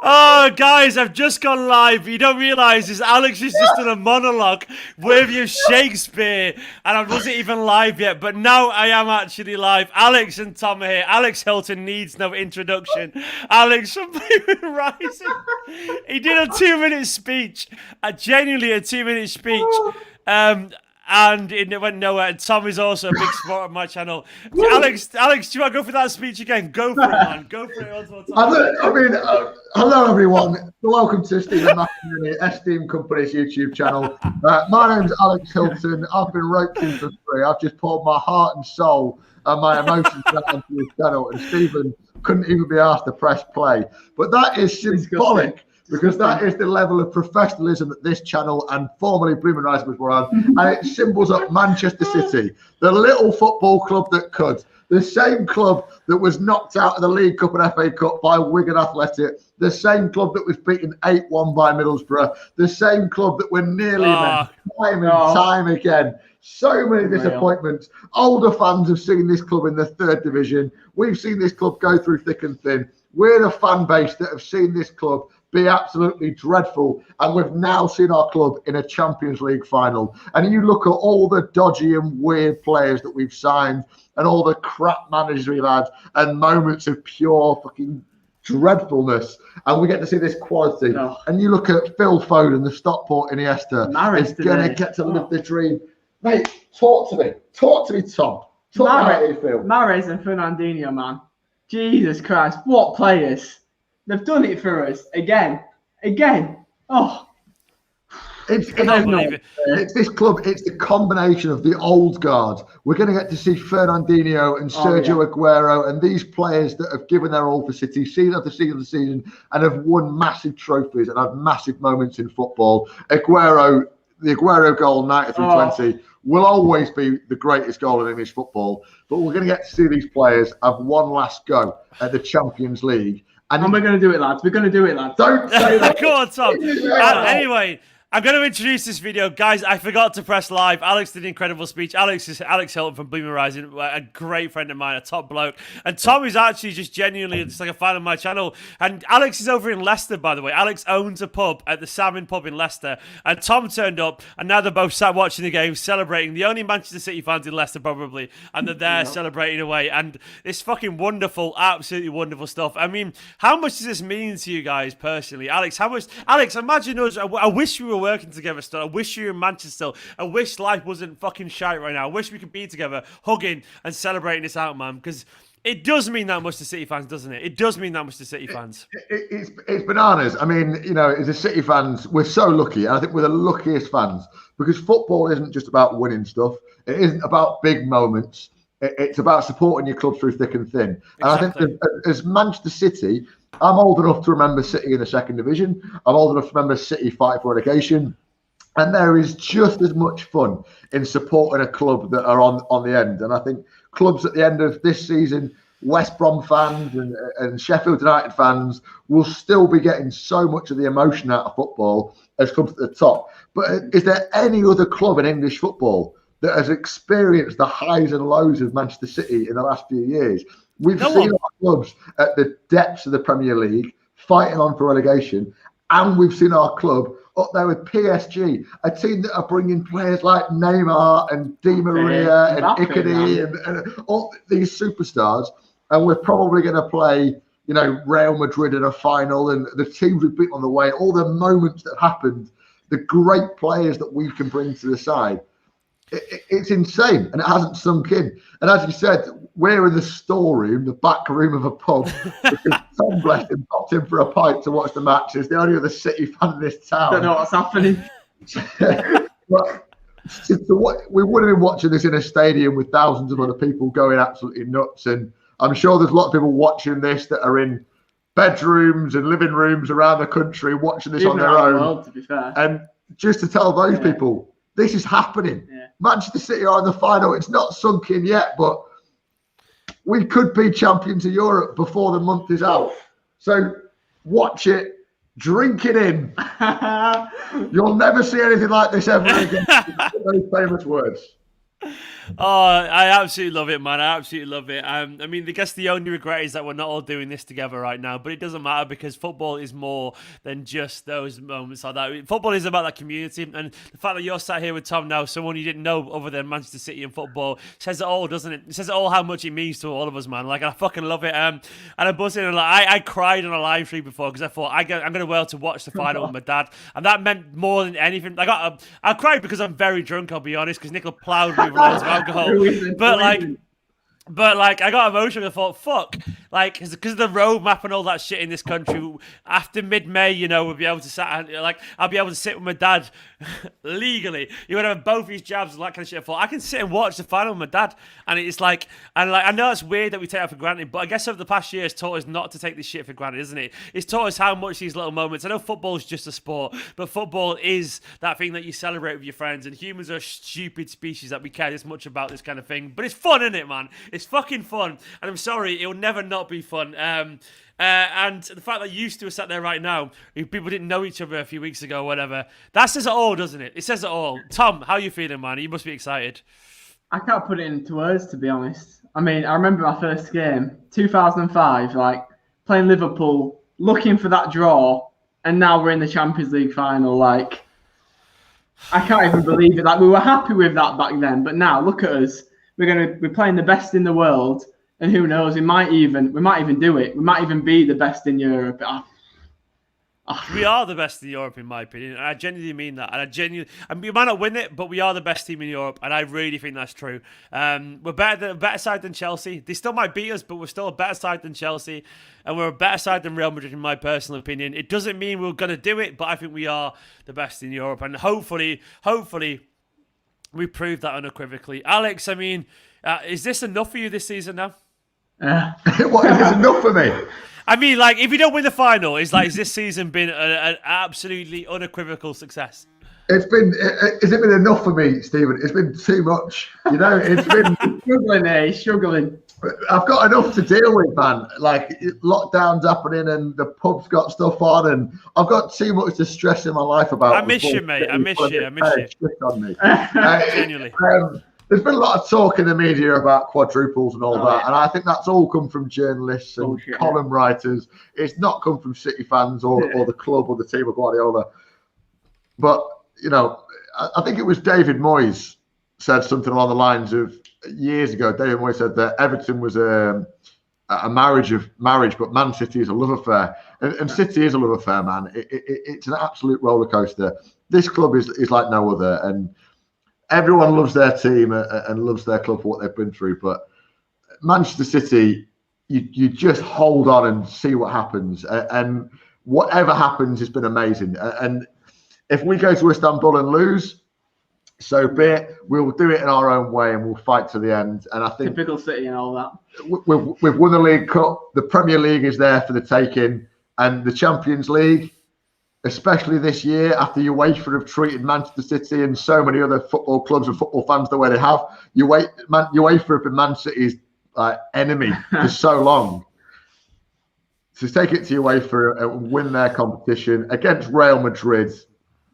Oh, guys, I've just gone live. You don't realise this. Alex has just done a monologue worthy of Shakespeare, and I wasn't even live yet. But now I am actually live. Alex and Tom are here. Alex Hilton needs no introduction. Alex from Blue Rising. He did a 2-minute speech, genuinely a 2-minute speech. And it went nowhere. And Tom is also a big supporter of my channel. Alex, do you want to go for that speech again? Go for it, man. Go for it. Hello everyone. Welcome to Stephen McInerney, Esteem Company's YouTube channel. My name's Alex Hilton. I've been roped in for free. I've just poured my heart and soul and my emotions down onto this channel, and Stephen couldn't even be asked to press play. But that is symbolic. Because that is the level of professionalism that this channel and formerly Blooming Rising were on. And it symbols up Manchester City, the little football club that could. The same club that was knocked out of the League Cup and FA Cup by Wigan Athletic. The same club that was beaten 8-1 by Middlesbrough. The same club that were nearly time and time again. So many disappointments. Older fans have seen this club in the 3rd division. We've seen this club go through thick and thin. We're the fan base that have seen this club be absolutely dreadful, and we've now seen our club in a Champions League final. And you look at all the dodgy and weird players that we've signed and all the crap managers we've had and moments of pure fucking dreadfulness, and we get to see this quality. And you look at Phil Foden, the Stockport Iniesta, is going to get to live the dream. Mate, talk to me, Tom. Talk about how you feel. MAHREZ and Fernandinho, man. Jesus Christ, what players. They've done it for us again. Oh, it's this club. It's the combination of the old guard. We're going to get to see Fernandinho and Sergio Aguero and these players that have given their all for City, season after season, and have won massive trophies and had massive moments in football. The Aguero goal, 93-20, will always be the greatest goal in English football. But we're going to get to see these players have one last go at the Champions League. And we're going to do it, lads. We're going to do it, lads. Don't say that. Come on, Tom. Anyway, I'm going to introduce this video. Guys, I forgot to press live. Alex did an incredible speech. Alex Hilton from Blooming Rising, a great friend of mine, a top bloke. And Tom is actually just genuinely just like a fan of my channel. And Alex is over in Leicester, by the way. Alex owns a pub at the Salmon Pub in Leicester. And Tom turned up, and now they're both sat watching the game, celebrating. The only Manchester City fans in Leicester, probably. And they're there celebrating away. And it's fucking wonderful, absolutely wonderful stuff. I mean, how much does this mean to you guys personally? Alex, imagine us. I wish we were working together still. I wish you were in Manchester still. I wish life wasn't fucking shite right now. I wish we could be together, hugging and celebrating this out, man, because it does mean that much to City fans, doesn't it? It does mean that much to City fans. It's bananas. I mean, you know, as a City fans, we're so lucky. And I think we're the luckiest fans because football isn't just about winning stuff. It isn't about big moments. It's about supporting your club through thick and thin. And I think as Manchester City, I'm old enough to remember City in the 2nd division. I'm old enough to remember City fighting for relegation. And there is just as much fun in supporting a club that are on the end. And I think clubs at the end of this season, West Brom fans and Sheffield United fans will still be getting so much of the emotion out of football as clubs at the top. But is there any other club in English football that has experienced the highs and lows of Manchester City in the last few years? We've seen our clubs at the depths of the Premier League fighting on for relegation, and we've seen our club up there with PSG, a team that are bringing players like Neymar and Di Maria and Icardi and all these superstars, and we're probably going to play, you know, Real Madrid in a final, and the teams we've beaten on the way, all the moments that happened, the great players that we can bring to the side. It's insane, and it hasn't sunk in. And as you said, we're in the storeroom, the back room of a pub, because Tom, bless him, popped in for a pint to watch the matches. The only other City fan in this town. Don't know what's happening. We would have been watching this in a stadium with thousands of other people going absolutely nuts. And I'm sure there's a lot of people watching this that are in bedrooms and living rooms around the country watching this on their own. World, to be fair. And just to tell those people, this is happening. Manchester City are in the final. It's not sunk in yet, but we could be champions of Europe before the month is out. So watch it, drink it in. You'll never see anything like this ever again. Those famous words. I absolutely love it, man. I absolutely love it. I mean, I guess the only regret is that we're not all doing this together right now, but it doesn't matter because football is more than just those moments like that. Football is about that community, and the fact that you're sat here with Tom now, someone you didn't know other than Manchester City and football, says it all, doesn't it? It says it all how much it means to all of us, man. Like, I fucking love it. And I'm buzzing, and like, I cried on a live stream before because I thought I'm going to be able to watch the final with my dad, and that meant more than anything. I cried because I'm very drunk, I'll be honest, because Nicola ploughed me with loads of alcohol. But I got emotional. I thought, fuck, like, because of the roadmap and all that shit in this country. After mid-May, we'll be able to I'll be able to sit with my dad legally. You would have both his jabs and that kind of shit. I thought I can sit and watch the final with my dad, and it's like, I know it's weird that we take that for granted, but I guess over the past year, it's taught us not to take this shit for granted, isn't it? It's taught us how much these little moments. I know football is just a sport, but football is that thing that you celebrate with your friends, and humans are a stupid species that we care this much about this kind of thing. But it's fun, isn't it, man? It's fucking fun, and I'm sorry, it'll never not be fun. And the fact that you two are sat there right now, if people didn't know each other a few weeks ago or whatever, that says it all, doesn't it? It says it all. Tom, how are you feeling, man? You must be excited. I can't put it into words, to be honest. I mean, I remember my first game, 2005, like playing Liverpool, looking for that draw, and now we're in the Champions League final. Like, I can't even believe it. Like, we were happy with that back then, but now look at us. We're playing the best in the world, and who knows? We might even do it. We might even be the best in Europe. We are the best in Europe, in my opinion, and I genuinely mean that. And we might not win it, but we are the best team in Europe, and I really think that's true. We're better side than Chelsea. They still might beat us, but we're still a better side than Chelsea, and we're a better side than Real Madrid, in my personal opinion. It doesn't mean we're going to do it, but I think we are the best in Europe, and hopefully, we prove that unequivocally. Alex, I mean, is this enough for you this season now? What is this enough for me? I mean, like, if you don't win the final, has this season been an absolutely unequivocal success? Has it been enough for me, Stephen? It's been too much. It's been struggling. I've got enough to deal with, man. Like, lockdown's happening and the pub's got stuff on, and I've got too much to stress in my life about. I miss you, mate. I miss you. On me. Genuinely. There's been a lot of talk in the media about quadruples and all that, and I think that's all come from journalists and column writers. It's not come from City fans or the club or the team of Guardiola. But, I think it was David Moyes said something along the lines of, years ago, David Moyes said that Everton was a marriage, but Man City is a love affair. And City is a love affair, man. It's an absolute roller coaster. This club is like no other, and everyone loves their team and loves their club for what they've been through. But Manchester City, you just hold on and see what happens. And whatever happens has been amazing. And if we go to Istanbul and lose, so be it. We'll do it in our own way and we'll fight to the end. And I think typical City and all that. We've won the League Cup. The Premier League is there for the taking, and the Champions League, especially this year, after UEFA have treated Manchester City and so many other football clubs and football fans the way they have. UEFA have been Man City's enemy for so long. To take it to UEFA and win their competition against Real Madrid,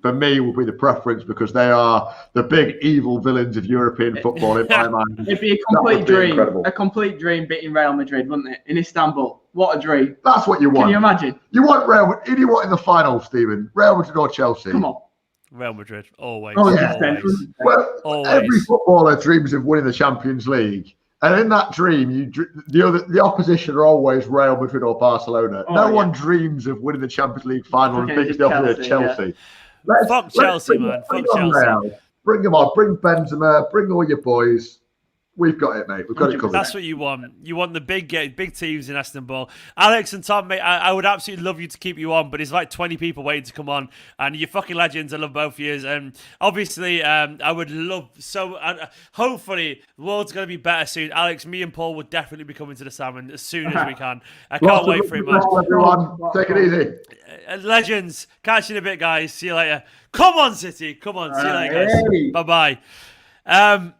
for me, will be the preference, because they are the big evil villains of European football in my mind. It'd be a complete dream. Incredible. A complete dream beating Real Madrid, wouldn't it? In Istanbul. What a dream. That's what you want. Can you imagine? You want Real Madrid. Who do you want in the final, Stephen? Real Madrid or Chelsea? Come on. Real Madrid, always. Always. Well, always. Every footballer dreams of winning the Champions League. And in that dream, the opposition are always Real Madrid or Barcelona. No one dreams of winning the Champions League final and thinks they'll be Chelsea. Fuck Chelsea, man. Fuck Chelsea. Bring them on. Bring Benzema. Bring all your boys. We've got it, mate. We've got it covered. That's what you want. You want the big teams in Istanbul. Alex and Tom, mate, I would absolutely love you to keep you on, but there's like 20 people waiting to come on, and you're fucking legends. I love both of you. And obviously, I would love hopefully, the world's going to be better soon. Alex, me and Paul would definitely be coming to the Salmon as soon as we can. I can't wait for it, man. Everyone, take it easy. Legends. Catch you in a bit, guys. See you later. Come on, City. Come on. See you later, guys. Bye-bye.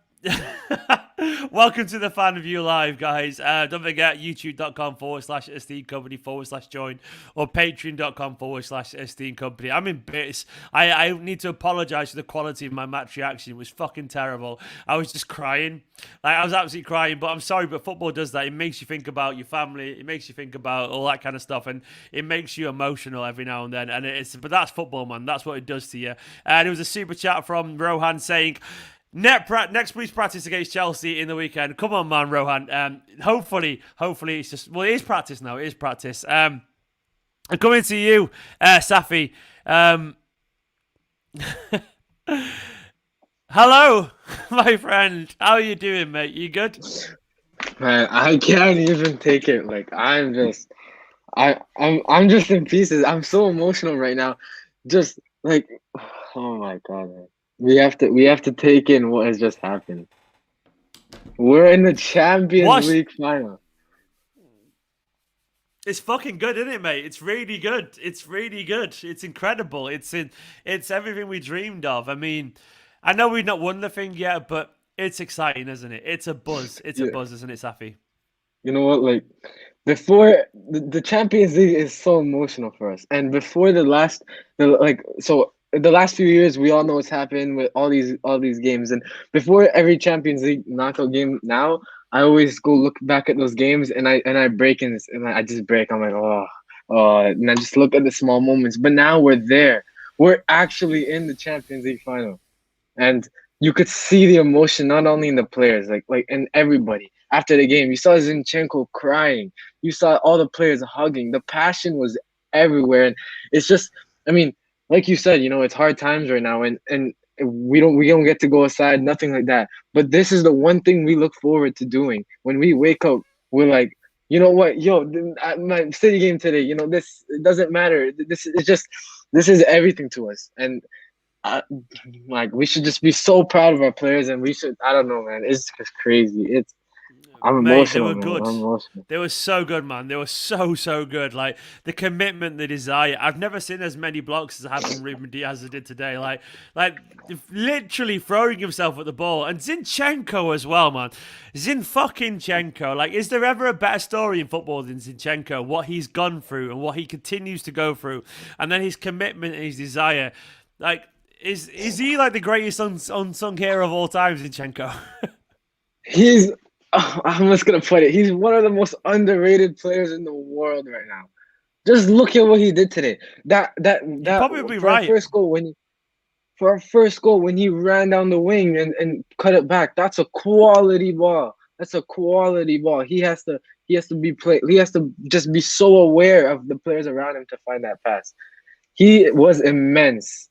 Welcome to the Fan Review Live, guys. Don't forget youtube.com/esteemed company/join or patreon.com/esteemed company. I'm in bits. I need to apologize for the quality of my match reaction. It was fucking terrible. I was just crying. I was absolutely crying, but I'm sorry, but football does that. It makes you think about your family. It makes you think about all that kind of stuff, and it makes you emotional every now and then. But that's football, man. That's what it does to you. And there was a super chat from Rohan saying, next week's practice against Chelsea in the weekend. Come on, man, Rohan. Hopefully it's just, well, it is practice now. It is practice. I'm coming to you, Safi. Hello, my friend. How are you doing, mate? You good? Man, I can't even take it. Like I'm just in pieces. I'm so emotional right now. Just like, oh my God, man. We have to take in what has just happened. We're in the Champions League final. It's fucking good, isn't it, mate? It's really good. It's really good. It's incredible. It's everything we dreamed of. I mean, I know we've not won the thing yet, but it's exciting, isn't it? It's a buzz. It's a buzz, isn't it, Safi? You know what? Like, before the Champions League is so emotional for us, and before the last few years, we all know what's happened with all these games. And before every Champions League knockout game, now I always go look back at those games, and I break in this, and I just break. I'm like, oh, and I just look at the small moments. But now we're there. We're actually in the Champions League final, and you could see the emotion not only in the players, like in everybody. After the game, you saw Zinchenko crying. You saw all the players hugging. The passion was everywhere, and it's just, I mean, like you said, it's hard times right now, and we don't get to go aside, nothing like that. But this is the one thing we look forward to doing. When we wake up, we're like, you know what, my City game today, this, it doesn't matter. This is everything to us, and we should just be so proud of our players, and we should. I don't know, man. It's just crazy. I'm emotional. Mate, they were good. They were so good, man. They were so good. Like, the commitment, the desire. I've never seen as many blocks as I have from Ruben Diaz as I did today. Like literally throwing himself at the ball. And Zinchenko as well, man. Zinchenko. Like, is there ever a better story in football than Zinchenko? What he's gone through and what he continues to go through. And then his commitment and his desire. Like, is he like the greatest unsung hero of all time, Zinchenko? I'm just gonna put it. He's one of the most underrated players in the world right now. Just look at what he did today. That probably right. For our first goal when he ran down the wing and cut it back. That's a quality ball. He has to just be so aware of the players around him to find that pass. He was immense.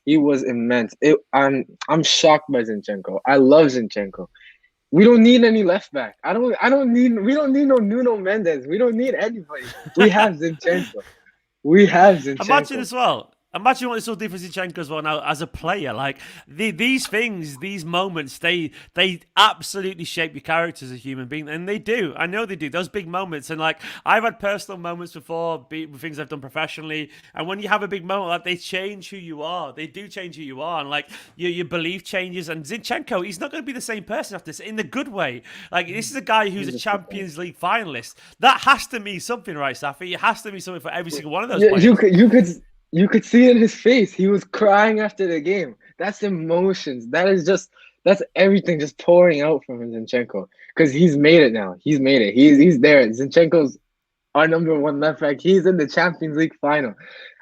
I'm shocked by Zinchenko. I love Zinchenko. We don't need any left back. We don't need no Nuno Mendes. We don't need anybody. We have Zinchenko. Imagine as well. Imagine what it's all do for Zinchenko as well now as a player. Like, these things, these moments, they absolutely shape your character as a human being, and they do. I know they do. Those big moments, and like, I've had personal moments before with things I've done professionally, and when you have a big moment, like, they change who you are. They do change who you are, and like your belief changes. And Zinchenko, he's not going to be the same person after this in the good way. Like, this is a guy who's a Champions League finalist. That has to mean something, right, Safi? It has to mean something for every single one of those players. You could see it in his face. He was crying after the game. That's emotions. That's everything just pouring out from Zinchenko. Because he's made it now. He's made it. He's there. Zinchenko's our number one left back. He's in the Champions League final.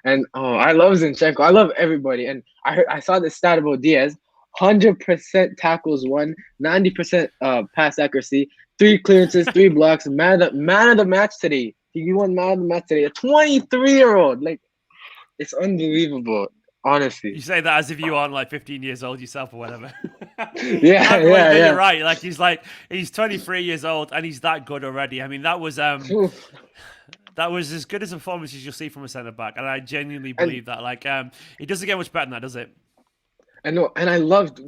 And I love Zinchenko. I love everybody. And I saw the stat about Diaz. 100% tackles won, 90% pass accuracy, 3 clearances, 3 blocks. Man of the match today. He won man of the match today. A 23-year-old. Like, it's unbelievable, honestly. You say that as if you aren't like 15 years old yourself or whatever. Yeah. You're right. Like, he's 23 years old and he's that good already. I mean, that was as good as a performance as you'll see from a centre back, and I genuinely believe that. Like, it doesn't get much better than that, does it? I know, and I loved so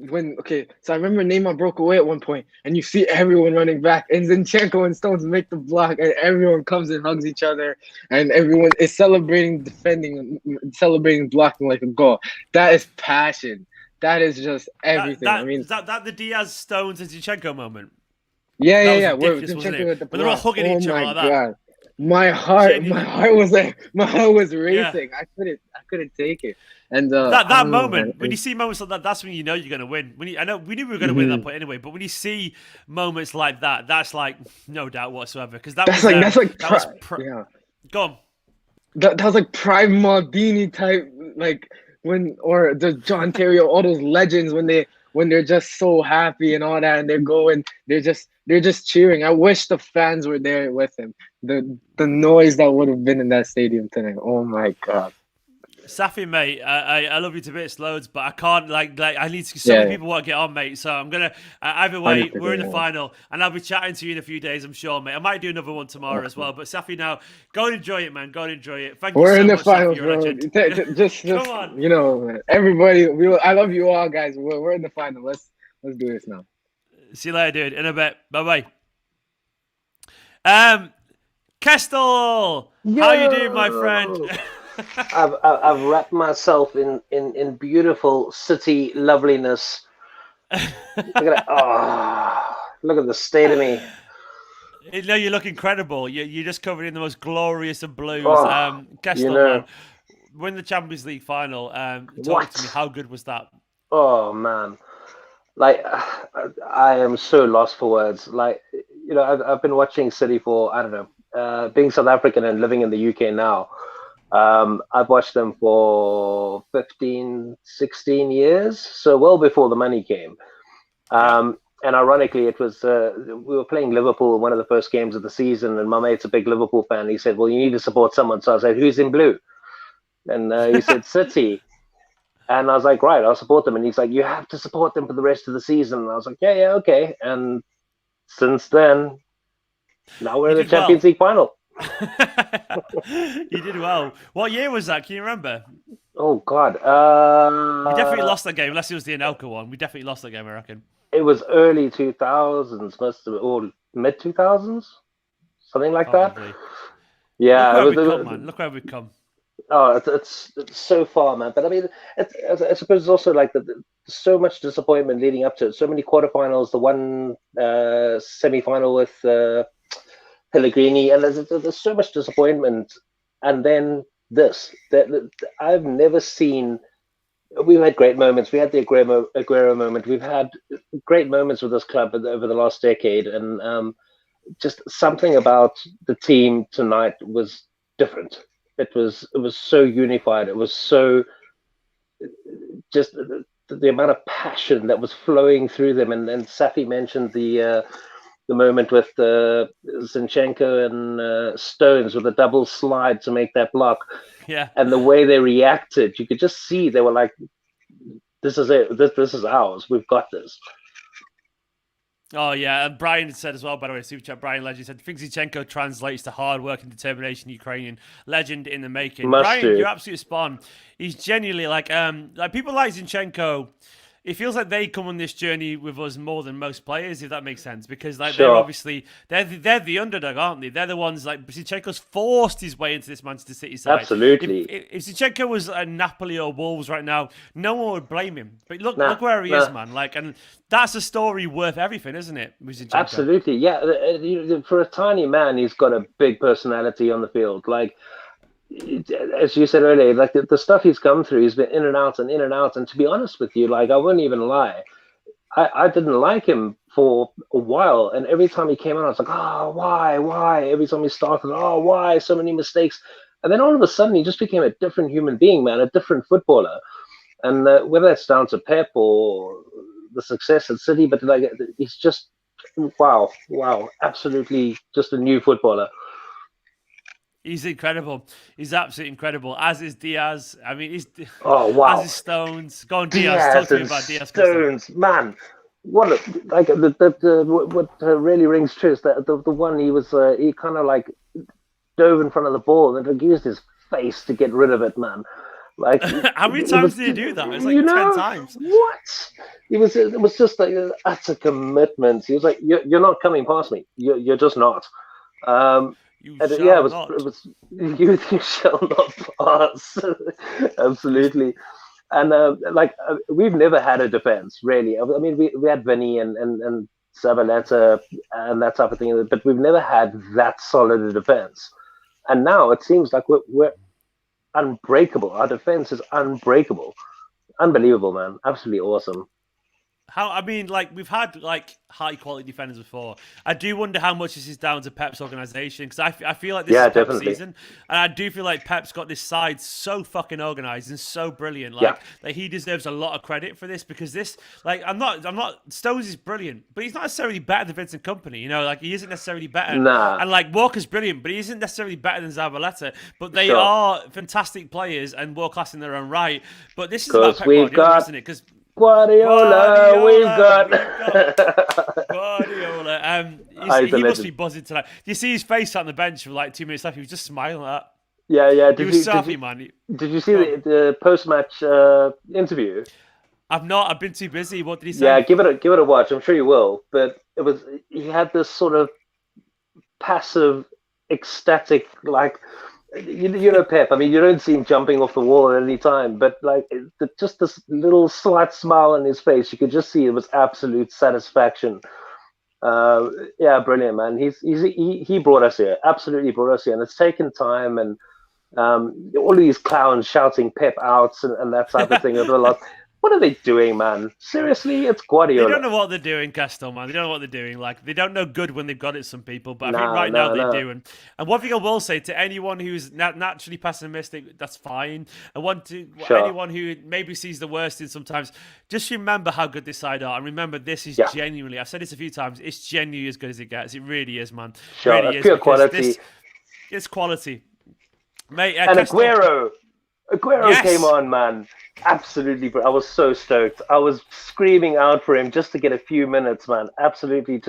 I remember Neymar broke away at one point, and you see everyone running back, and Zinchenko and Stones make the block, and everyone comes and hugs each other, and everyone is celebrating, defending, celebrating, blocking like a goal. That is passion. that is just everything. I mean, is that the Diaz Stones and Zinchenko moment? yeah, That yeah, was yeah. ridiculous, wasn't it? With the When they're all block. hugging Oh each other my like that. god, my heart was racing. I couldn't take it. And That oh, moment, man. when you see moments like that, that's when you know you're going to win. I know we knew we were going to win at that point anyway, but when you see moments like that, that's like no doubt whatsoever. Because that was yeah. Go on. That was like prime Maldini type, like or the John Terry, all those legends when they're just so happy and all that, and they're just cheering. I wish the fans were there with him. The noise that would have been in that stadium tonight. Oh my god. Safi, mate, I love you to bits, loads, but I can't like I need to. So many people want to get on, mate. So I'm gonna either way. We're in the final, and I'll be chatting to you in a few days, I'm sure, mate. I might do another one tomorrow as well. But Safi, now go and enjoy it, man. Go and enjoy it. Thank you so much, Safi. You're a legend. Just Come on. You know, man, everybody. I love you all, guys. We're in the final. Let's do this now. See you later, dude. In a bit. Bye bye. Kestel, how you doing, my friend? I've wrapped myself in beautiful city loveliness. Look at that. Oh, look at the state of me. No, you look incredible. You're just covered in the most glorious of blues. Oh, Kestel, man, win the Champions League final. Talk to me. How good was that? Oh man, like I am so lost for words. Like I've been watching City for I don't know. Being South African and living in the UK now. I've watched them for 15, 16 years, so well before the money came. And ironically, it was we were playing Liverpool, one of the first games of the season, and my mate's a big Liverpool fan. He said, "Well, you need to support someone." So I said, "Who's in blue?" And he said, "City." And I was like, "Right, I'll support them." And he's like, "You have to support them for the rest of the season." And I was like, "Yeah, okay." And since then, now we're in the Champions League final. You did well. What year was that? Can you remember? Oh God! We definitely lost that game, unless it was the Anelka one. We definitely lost that game, I reckon. It was early 2000s, or mid 2000s, something like Probably. that. Yeah, look where we've come, man. Look where we've come. Oh, it's so far, man. But I mean, I suppose it's also like so much disappointment leading up to it. So many quarterfinals, the one semi-final with Pellegrini, and there's so much disappointment, and then this that I've never seen. We've had great moments. We had the Aguero moment. We've had great moments with this club over the last decade, and just something about the team tonight was different. It was so unified. It was so just the amount of passion that was flowing through them. And Safi mentioned the moment with Zinchenko and Stones with a double slide to make that block. Yeah. And the way they reacted, you could just see they were like, "This is it. This is ours. We've got this." Oh, yeah. And Brian said as well, by the way, Super Chat, Brian Legend said, Zinchenko translates to hard work and determination, Ukrainian legend in the making. Brian, you're absolutely spot on. He's genuinely like people like Zinchenko. It feels like they come on this journey with us more than most players, if that makes sense, because they're obviously they're the underdog, aren't they? They're the ones like Zinchenko's forced his way into this Manchester City side. Absolutely. If Zinchenko was at Napoli or Wolves right now, no one would blame him. But look where he is, man. Like, and that's a story worth everything, isn't it? With Zinchenko? Absolutely, yeah. For a tiny man, he's got a big personality on the field. Like, as you said earlier, like the stuff he's come through, he's been in and out. And to be honest with you, like I wouldn't even lie, I didn't like him for a while. And every time he came out, I was like, oh, why? Every time he started, oh, why? So many mistakes. And then all of a sudden, he just became a different human being, man, a different footballer. And whether that's down to Pep or the success at City, but like he's just wow, absolutely just a new footballer. He's incredible. He's absolutely incredible. As is Diaz. I mean, wow. As is Stones. Go on, Diaz. Talk to me about Diaz. Stones, man. What really rings true is that the one he kind of like dove in front of the ball and used his face to get rid of it, man. Like how many times did he do that? It was like 10 times. What? It was just like that's a commitment. He was like, "You're not coming past me. You're just not." It was you shall not pass. Absolutely. And we've never had a defense really. I mean, we had Vinny and Zabaleta and that type of thing, but we've never had that solid a defense. And now it seems like we're unbreakable. Our defense is unbreakable. Unbelievable, man. Absolutely awesome. I mean, like, we've had like high quality defenders before. I do wonder how much this is down to Pep's organization, because I feel like this is Pep's definitely. season, and I do feel like Pep's got this side so fucking organized and so brilliant. Like he deserves a lot of credit for this, because this, like, I'm not. Stones is brilliant, but he's not necessarily better than Vincent Kompany. You know, like, he isn't necessarily better. Nah. And like, Walker's brilliant, but he isn't necessarily better than Zabaleta. But they are fantastic players and world class in their own right. But this is about Pep Guardiola, isn't it? Because Guardiola, we've got Guardiola. He must be buzzing tonight. Do you see his face on the bench for like 2 minutes left? He was just smiling at that. Yeah. He was so happy, man. Did you see the post-match interview? I've not. I've been too busy. What did he say? Yeah, give it a watch. I'm sure you will. But he had this sort of passive, ecstatic, like, you know, Pep. I mean, you don't see him jumping off the wall at any time, but like, just this little slight smile on his face, you could just see it was absolute satisfaction. Yeah, brilliant, man. He brought us here, absolutely brought us here, and it's taken time, and all of these clowns shouting Pep out and that type of thing over the last. What are they doing, man? Seriously, it's Guardiola. They don't know what they're doing, Castle, man. They don't know what they're doing. Like, they don't know good when they've got it, some people. But I think right now they do. And one thing I will say to anyone who's naturally pessimistic, that's fine. Anyone who maybe sees the worst in sometimes, just remember how good this side are. And remember, this is genuinely, I've said this a few times, it's genuinely as good as it gets. It really is, man. Sure, it really is, pure quality. It's quality. Mate, and Aguero came on, man. Absolutely, I was so stoked. I was screaming out for him just to get a few minutes, man. Absolutely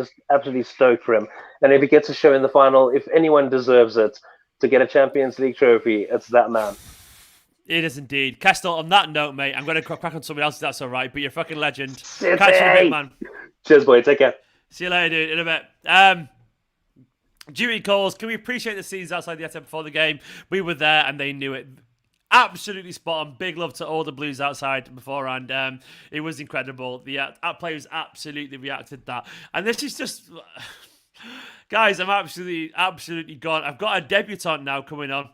stoked for him. And if he gets a show in the final, if anyone deserves it to get a Champions League trophy, it's that man. It is indeed. Castle, on that note, mate, I'm going to crack on something else if that's all right, but you're a fucking legend. City. Catch you in a bit, man. Cheers, boy. Take care. See you later, dude. In a bit. Duty calls. Can we appreciate the scenes outside the ETA before the game? We were there and they knew it. Absolutely spot on. Big love to all the Blues outside beforehand. It was incredible. The players absolutely reacted that. And this is just... Guys, I'm absolutely gone. I've got a debutant now coming on.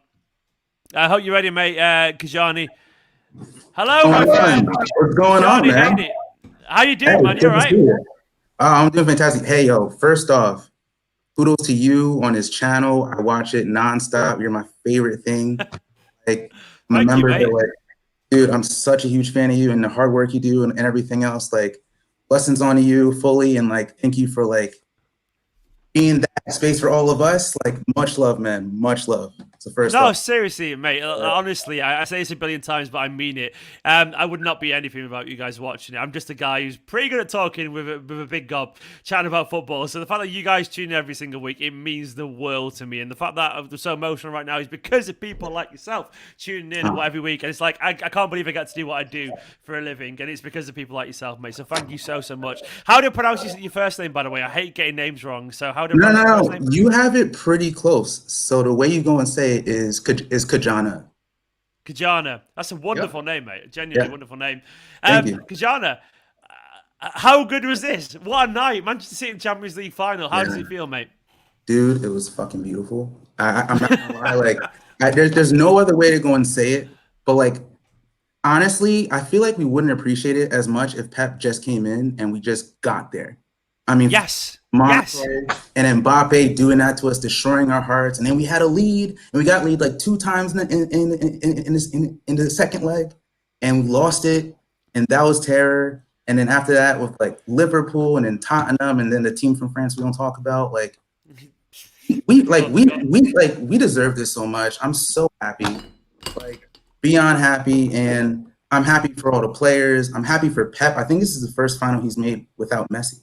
I hope you're ready, mate, Kajani. Hello, my friend. What's going on, man? How you doing, man? You all right? I'm doing fantastic. Hey, yo, first off, kudos to you on his channel. I watch it nonstop. You're my favorite thing. Like, my members are like, dude, I'm such a huge fan of you and the hard work you do and everything else. Like, blessings on you fully, and like, thank you for like being that space for all of us. Like, much love, man. Much love. It's the first. No, seriously, mate. Honestly, I say this a billion times, but I mean it. I would not be anything without you guys watching it. I'm just a guy who's pretty good at talking with a big gob, chatting about football. So the fact that you guys tune in every single week, it means the world to me. And the fact that I'm so emotional right now is because of people like yourself tuning in every week. And it's like, I can't believe I get to do what I do for a living. And it's because of people like yourself, mate. So thank you so much. How do I pronounce your first name, by the way? I hate getting names wrong. So how do I pronounce your first name? You have it pretty close. So the way you go and say it is Kajana. Kajana. That's a wonderful name, mate. Genuinely wonderful name. Thank you. Kajana, how good was this? What a night. Manchester City Champions League final. How does it feel, mate? Dude, it was fucking beautiful. I'm not gonna lie. Like, there's no other way to go and say it. But like, honestly, I feel like we wouldn't appreciate it as much if Pep just came in and we just got there. I mean, yes. And Mbappe doing that to us, destroying our hearts, and then we had a lead, and we got lead like 2 times in the second leg, and we lost it, and that was terror. And then after that, with like Liverpool, and then Tottenham, and then the team from France we don't talk about, like we deserve this so much. I'm so happy, like beyond happy, and I'm happy for all the players. I'm happy for Pep. I think this is the first final he's made without Messi.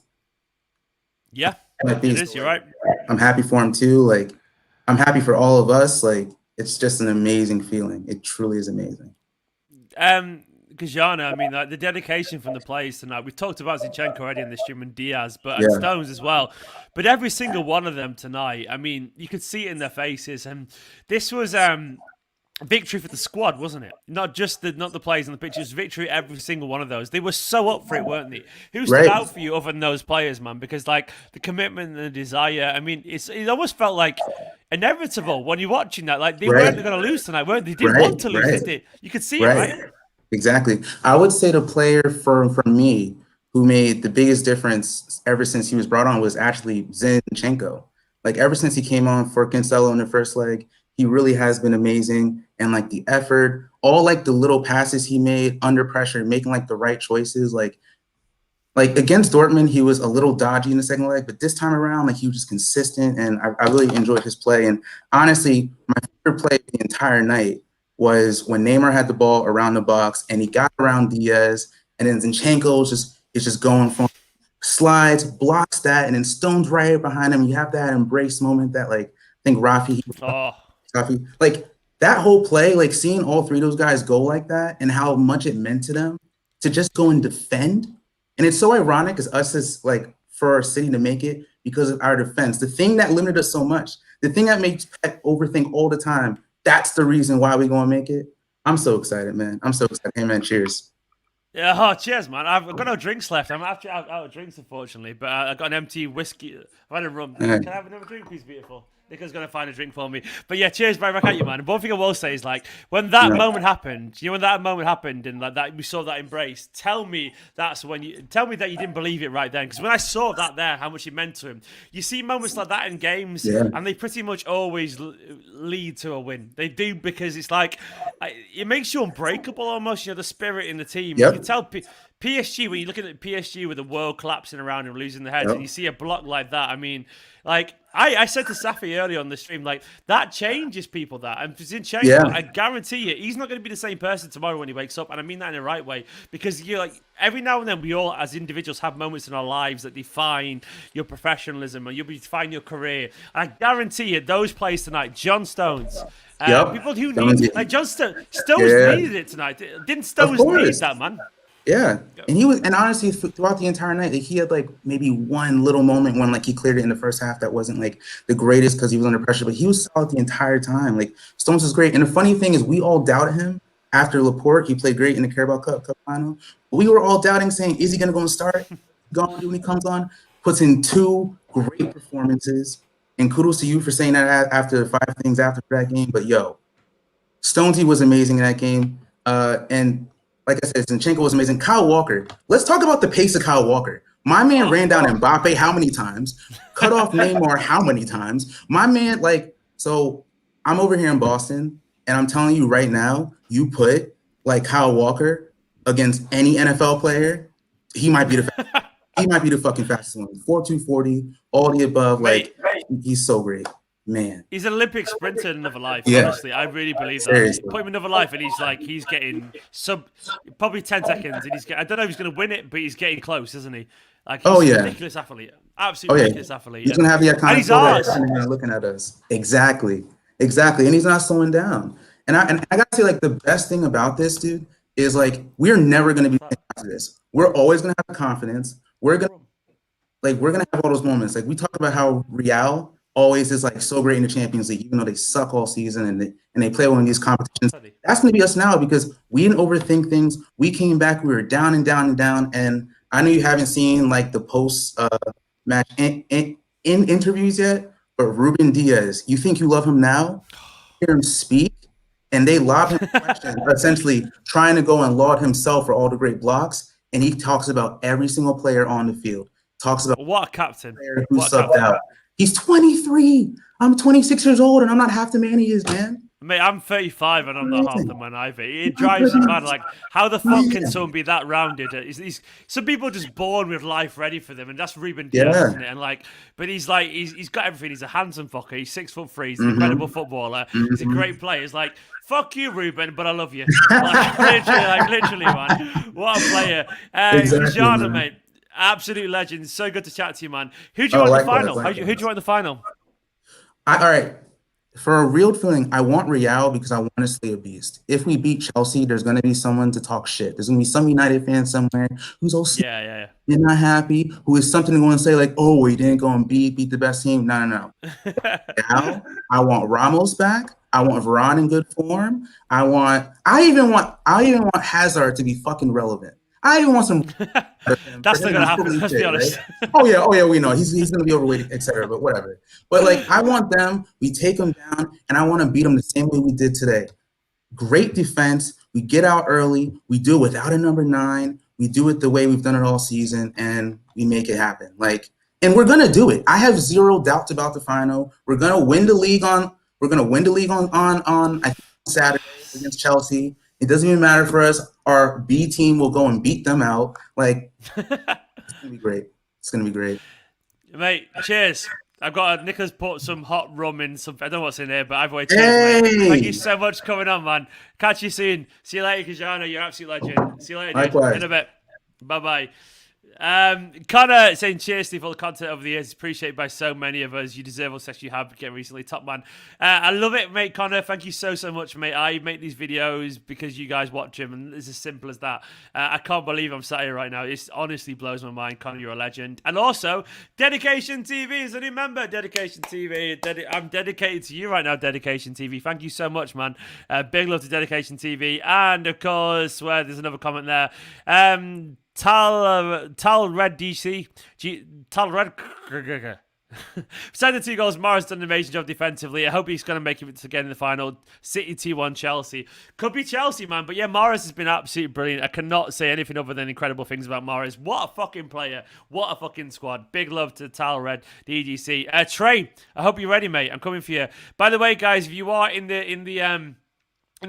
Yeah, it is. You're right. I'm happy for him too. Like, I'm happy for all of us. Like, it's just an amazing feeling. It truly is amazing. Kajana, I mean, like, the dedication from the players tonight. We've talked about Zinchenko already in the stream and Diaz, and Stones as well. But every single one of them tonight, I mean, you could see it in their faces. And this was victory for the squad, wasn't it? Not the players on the pitch, just victory every single one of those. They were so up for it, weren't they? Who stood out for you other than those players, man? Because like the commitment and the desire. I mean, it almost felt like inevitable when you're watching that. Like they weren't going to lose tonight, weren't they? They didn't want to lose, did they? You could see it, right? Exactly. I would say the player for me who made the biggest difference ever since he was brought on was actually Zinchenko. Like ever since he came on for Cancelo in the first leg, he really has been amazing. And like the effort, all like the little passes he made under pressure, making like the right choices. Like against Dortmund, he was a little dodgy in the second leg, but this time around, like he was just consistent, and I really enjoyed his play. And honestly, my favorite play the entire night was when Neymar had the ball around the box and he got around Diaz, and then Zinchenko is just going from slides, blocks that, and then Stone's right behind him. You have that embrace moment that like I think Rafi, like that whole play, like seeing all three of those guys go like that and how much it meant to them to just go and defend. And it's so ironic as us as like for our city to make it because of our defense. The thing that limited us so much, the thing that makes Pep overthink all the time, that's the reason why we're going to make it. I'm so excited, man. I'm so excited. Hey, man, cheers. Yeah, oh, cheers, man. I've got no drinks left. I'm actually out of drinks, unfortunately, but I've got an empty whiskey. I've had a rum. Can I have another drink, please, beautiful? Nico's going to find a drink for me. But yeah, cheers, right back at you, man. And one thing I will say is, like, when that moment happened, when that moment happened and like that we saw that embrace, tell me that you didn't believe it right then. Because when I saw that there, how much it meant to him, you see moments like that in games, and they pretty much always lead to a win. They do, because it's like, it makes you unbreakable almost, the spirit in the team. You can tell PSG, when you're looking at PSG with the world collapsing around and losing their heads, and you see a block like that, I mean, like, I said to Safi earlier on the stream, like, that changes people, that. And Zinchenko, I guarantee you, he's not going to be the same person tomorrow when he wakes up, and I mean that in the right way, because you're like, every now and then we all, as individuals, have moments in our lives that define your professionalism or you define your career. And I guarantee you, those players tonight, John Stones, people who need, like John Stones needed it tonight. Didn't Stones need that, man? Yeah, and honestly, throughout the entire night, like, he had like maybe one little moment when like he cleared it in the first half that wasn't like the greatest because he was under pressure, but he was solid the entire time. Like Stones was great, and the funny thing is, we all doubted him after Laporte. He played great in the Carabao Cup final. We were all doubting, saying, "Is he going to go and start?" When he comes on, puts in 2 great performances, and kudos to you for saying that after 5 things after that game. But yo, Stonesy was amazing in that game, and. Like I said, Zinchenko was amazing. Kyle Walker. Let's talk about the pace of Kyle Walker. My man ran down Mbappe how many times? Cut off Neymar how many times? My man, like, so I'm over here in Boston, and I'm telling you right now, you put like Kyle Walker against any NFL player, he might be the fucking fastest one. 4.240, all the above. Like, he's so great. Man, he's an Olympic sprinter in another life. Honestly, I really believe that. Seriously. Put him in another life, and he's getting probably 10 seconds, and I don't know if he's going to win it, but he's getting close, isn't he? Like, he's a ridiculous athlete, absolutely ridiculous athlete. He's going to have the iconic photo looking at us. Exactly, and he's not slowing down. And I gotta say, like, the best thing about this dude is like we're never going to be after this. We're always going to have confidence. We're gonna have all those moments. Like we talk about how Real always is like so great in the Champions League, even though they suck all season and they play well in these competitions. That's going to be us now because we didn't overthink things. We came back, we were down and down and down. And I know you haven't seen like the post match in interviews yet, but Ruben Diaz, you think you love him now? Hear him speak, and they lob him questions, essentially trying to go and laud himself for all the great blocks. And he talks about every single player on the field. Talks about what a captain who subbed out. He's 23. I'm 26 years old, and I'm not half the man he is, man. Mate, I'm 35, and I'm not half the man either. It drives me mad. Like, how the fuck can someone be that rounded? Some people are just born with life ready for them, and that's Ruben Diaz, isn't it? And like, but he's got everything. He's a handsome fucker. He's 6'3". He's an incredible footballer. He's a great player. It's like, fuck you, Ruben, but I love you. Literally, man. What a player. Jana, mate. Absolute legend. So good to chat to you, man. Who do you want in the final? Who do you want in the final? All right. For a real feeling, I want Real because I want to slay a beast. If we beat Chelsea, there's going to be someone to talk shit. There's going to be some United fan somewhere who's also they're not happy, who is something going to say like, oh, we didn't go and beat the best team. No. Now, I want Ramos back. I want Varane in good form. I even want Hazard to be fucking relevant. I even want some. That's not gonna happen. Let's be honest. Right? Oh yeah, we know he's gonna be overweight, etc. But whatever. But like, I want them. We take them down, and I want to beat them the same way we did today. Great defense. We get out early. We do it without a number 9. We do it the way we've done it all season, and we make it happen. Like, and we're gonna do it. I have zero doubts about the final. We're gonna win the league on. We're gonna win the league on I think Saturday against Chelsea. It doesn't even matter for us. Our B team will go and beat them out. Like, it's gonna be great. It's gonna be great, mate. Cheers. I've got Nicholas put some hot rum in some. I don't know what's in there, but either way, cheers, mate. Thank you so much for coming on, man. Catch you soon. See you later, Kajana. You're an absolute legend. See you later, dude. In a bit. Bye bye. Connor saying cheers to you for all the content over the years. Appreciated by so many of us. You deserve all the success you have getting recently. Top man. I love it, mate. Connor, thank you so much, mate. I make these videos because you guys watch them, and it's as simple as that. I can't believe I'm sat here right now. It honestly blows my mind. Connor, you're a legend. And also, Dedication TV is a new member. Dedication TV. I'm dedicated to you right now, Dedication TV. Thank you so much, man. Big love to Dedication TV. And of course, where there's another comment there. Tal Red DC. Tal Red. Besides the 2 goals, Mahrez done an amazing job defensively. I hope he's going to make it again in the final. City 2-1 Chelsea. Could be Chelsea, man. But yeah, Mahrez has been absolutely brilliant. I cannot say anything other than incredible things about Mahrez. What a fucking player. What a fucking squad. Big love to Tal Red, the EGC. Trey, I hope you're ready, mate. I'm coming for you. By the way, guys, if you are in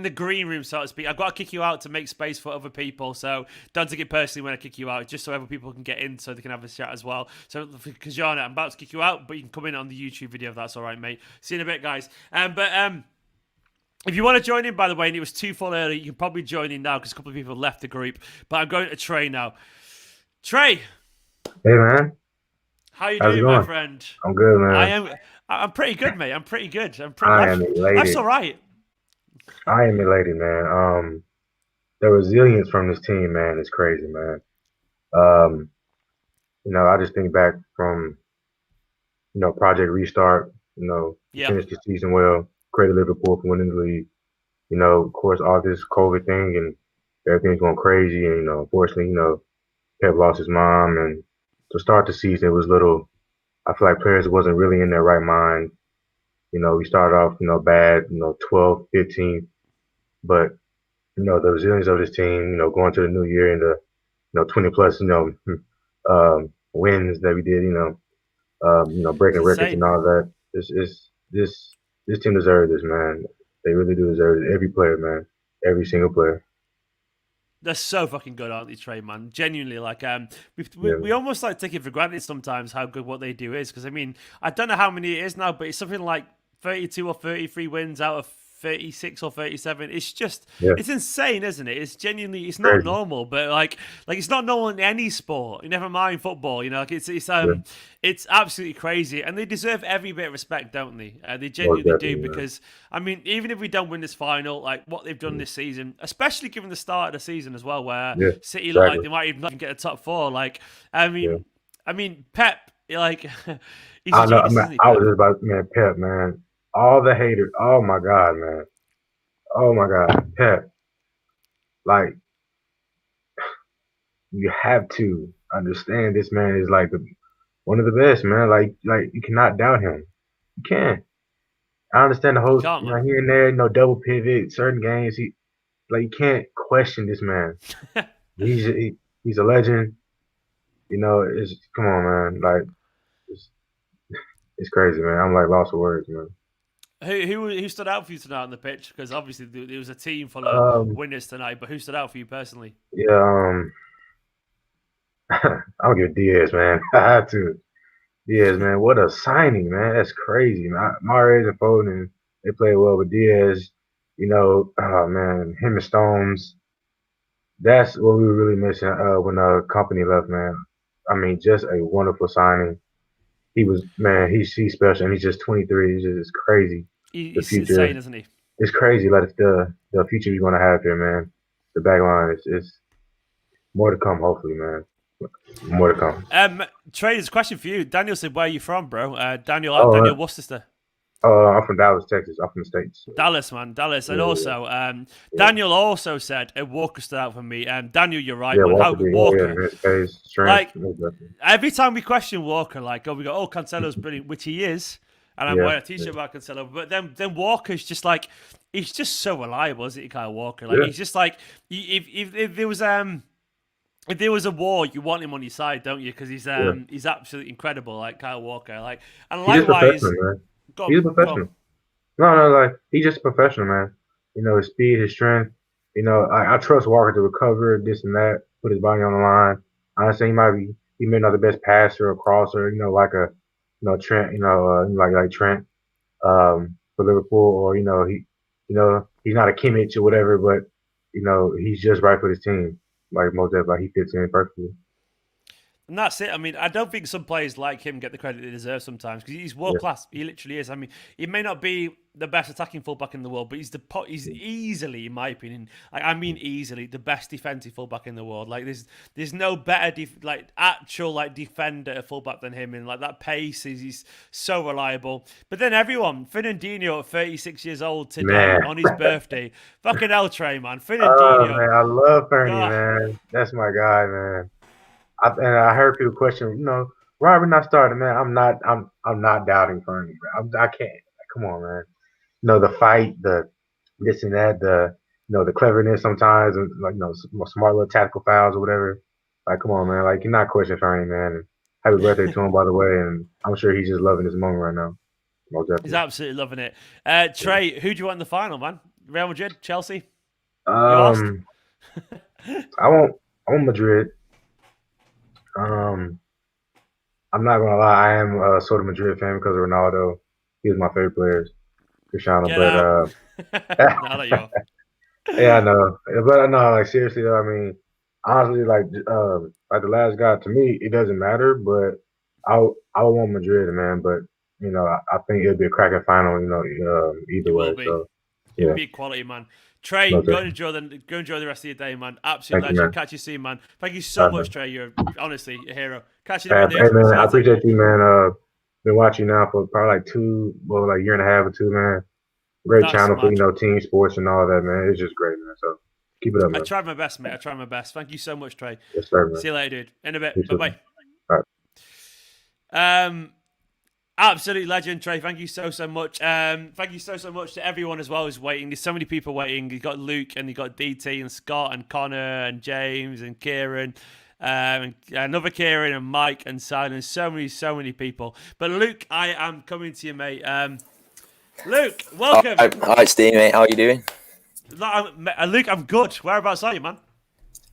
the green room, so to speak, I've got to kick you out to make space for other people. So don't take it personally when I kick you out, just so other people can get in so they can have a chat as well. So, Kajana, I'm about to kick you out, but you can come in on the YouTube video if that's all right, mate. See you in a bit, guys. If you want to join in, by the way, and it was too full early, you can probably join in now because a couple of people left the group. But I'm going to Trey now. Trey. Hey, man. How you doing, my friend? I'm good, man. I'm pretty good, mate. I'm pretty good. I am elated. That's all right. I am elated, man. The resilience from this team, man, is crazy, man. I just think back from, Project Restart, finished the season well, created Liverpool for winning the league. Of course, all this COVID thing and everything's going crazy. And, unfortunately, Pep lost his mom. And to start the season, it was I feel like players wasn't really in their right mind. We started off, bad, 12th, 15th. But, the resilience of this team, going to the new year and the, 20 plus, wins that we did, breaking records and all that. This team deserves this, man. They really do deserve it. Every player, man. Every single player. They're so fucking good, aren't they, Trey, man? Genuinely, we almost take it for granted sometimes how good what they do is. Because, I don't know how many it is now, but it's something like 32 or 33 wins out of 36 or 37. It's just, it's insane, isn't it? It's genuinely, it's not normal, but it's not normal in any sport. Never mind football. It's absolutely crazy, and they deserve every bit of respect, don't they? They genuinely do because even if we don't win this final, what they've done this season, especially given the start of the season as well, where City look like they might even not get a top 4. Pep, he's a genius, isn't he, I was just about, Pep, man. All the haters. Oh my God, man. Oh my God, Pep. You have to understand this man is one of the best, man. You cannot doubt him. You can't. I understand the whole here and there, double pivot, certain games. You can't question this man. He's a legend. Come on, man. It's crazy, man. I'm lost for words, man. Who stood out for you tonight on the pitch? Because obviously there was a team full of winners tonight, but who stood out for you personally? Yeah, I'll give Diaz, man. I have to. Diaz, man. What a signing, man. That's crazy, man. Mahrez and Foden, they played well, but Diaz, oh man, him and Stones. That's what we were really missing when the company left, man. Just a wonderful signing. He was, man, he's special, and he's just 23. He's just crazy. He's insane, isn't he? It's crazy, the future we're going to have here, man. The back line is more to come, hopefully, man. More to come. Trey, there's a question for you. Daniel said, where are you from, bro? Daniel Worcester. I'm from Dallas, Texas. I'm from the States. Dallas, man, Dallas. And Yeah, also, yeah. Daniel also said Walker stood out for me. Daniel, you're right, Yeah, man. How Walker did. Walker, Yeah, his pace, strength. like, every time we question Walker, like, we go, Cancelo's brilliant, which he is. And I'm wearing a t-shirt about Cancelo. But then Walker's just like, he's just so reliable, isn't he, Kyle Walker? Like, he's just like, if there was a war, you want him on your side, don't you? Because he's absolutely incredible, like Kyle Walker. Like, and likewise, he's a professional, man. He's a professional. No, like he's just a professional, man. You know, his speed, his strength. You know, I trust Walker to recover this and that, put his body on the line. Honestly, he may not the best passer or crosser. You know, like Trent. You know, like Trent for Liverpool, or he's not a Kimmich or whatever, but he's just right for his team. Like most of, like he fits in perfectly. And that's it. I mean, I don't think some players like him get the credit they deserve sometimes because he's world class. He literally is. I mean, he may not be the best attacking fullback in the world, but he's easily, in my opinion, easily the best defensive fullback in the world. Like there's no better actual defender fullback than him, and like that pace he's so reliable. But then everyone, Fernandinho at 36 years old today on his birthday, fucking hell, Trey, man, Fernandinho. Oh man, I love Fernie, man. That's my guy, man. I heard people question, Robert not starting, man. I'm not doubting Fernie, bro. I can't. Come on, man. The fight, the this and that, the cleverness sometimes, and smart little tactical fouls or whatever. Like, come on, man. Like, you're not questioning Fernie, man. And happy birthday to him, by the way. And I'm sure he's just loving this moment right now. He's absolutely loving it. Trey, who do you want in the final, man? Real Madrid, Chelsea? I want Madrid. I'm not gonna lie, I am a sort of Madrid fan because of Ronaldo. He was my favorite players, Cristiano. Now that you're... Yeah, I know. But no, like seriously though, I mean, honestly, like the last guy, to me, it doesn't matter. But I want Madrid, man. But I think it'll be a cracking final. Either way. So it'll be quality, man. Trey, go enjoy the rest of your day, man. Absolute legend. Man. Catch you soon, man. Thank you so much, Trey. You're honestly a hero. Catch you later. Hey, man, I appreciate you, man. Been watching now for probably like a year and a half or two, man. Great channel for team sports and all that, man. It's just great, man. So keep it up, man. I tried my best, mate. I tried my best. Thank you so much, Trey. Yes, sir, man. See you later, dude. In a bit. Bye-bye. All right. Absolute legend, Trey. Thank you so much. Thank you so much to everyone as well who's waiting. There's so many people waiting. You got Luke and you got DT and Scott and Connor and James and Kieran, and another Kieran and Mike and Simon. So many people. But Luke, I am coming to you, mate. Luke, welcome. Hi, Steve, mate. How are you doing? Luke, I'm good. Whereabouts are you, man?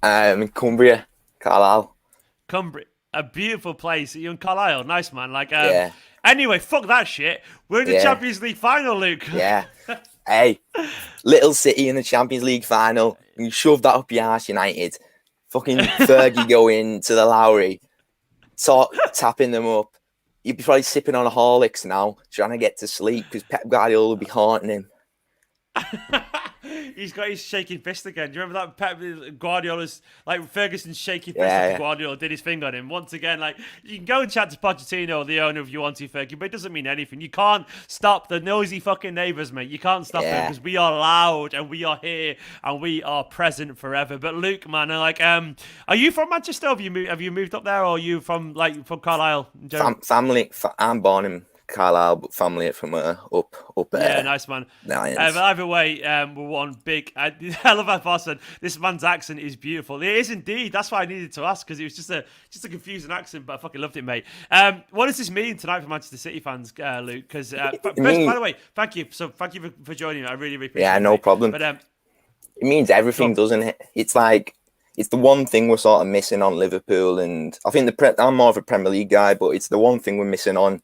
In Cumbria, Carlisle. Cumbria, a beautiful place. You're in Carlisle. Nice, man. Yeah. Anyway, fuck that shit. We're in the Champions League final, Luke. Yeah. Hey, little City in the Champions League final. You shove that up your ass, United. Fucking Fergie going to the Lowry, tapping them up. You'd be probably sipping on a Horlicks now, trying to get to sleep because Pep Guardiola will be haunting him. He's got his shaking fist again. Do you remember that Pep Guardiola's, like Ferguson's shaking fist after Guardiola did his thing on him? Once again, like, you can go and chat to Pochettino, the owner, if you want to, Fergie, but it doesn't mean anything. You can't stop the noisy fucking neighbours, mate. You can't stop them because we are loud and we are here and we are present forever. But Luke, man, are you from Manchester? Have you moved up there, or are you from Carlisle? Family. I'm born in Carlisle, but family from up there. Yeah, nice, man. Nice. Either way, we're one big. I love how far said this man's accent is beautiful. It is indeed. That's why I needed to ask, because it was just a confusing accent, but I fucking loved it, mate. What does this mean tonight for Manchester City fans, Luke? Because by the way, thank you. So thank you for joining me. I really appreciate it. Yeah, no problem. But it means everything, doesn't it? It's like it's the one thing we're sort of missing on Liverpool, and I think I'm more of a Premier League guy, but it's the one thing we're missing on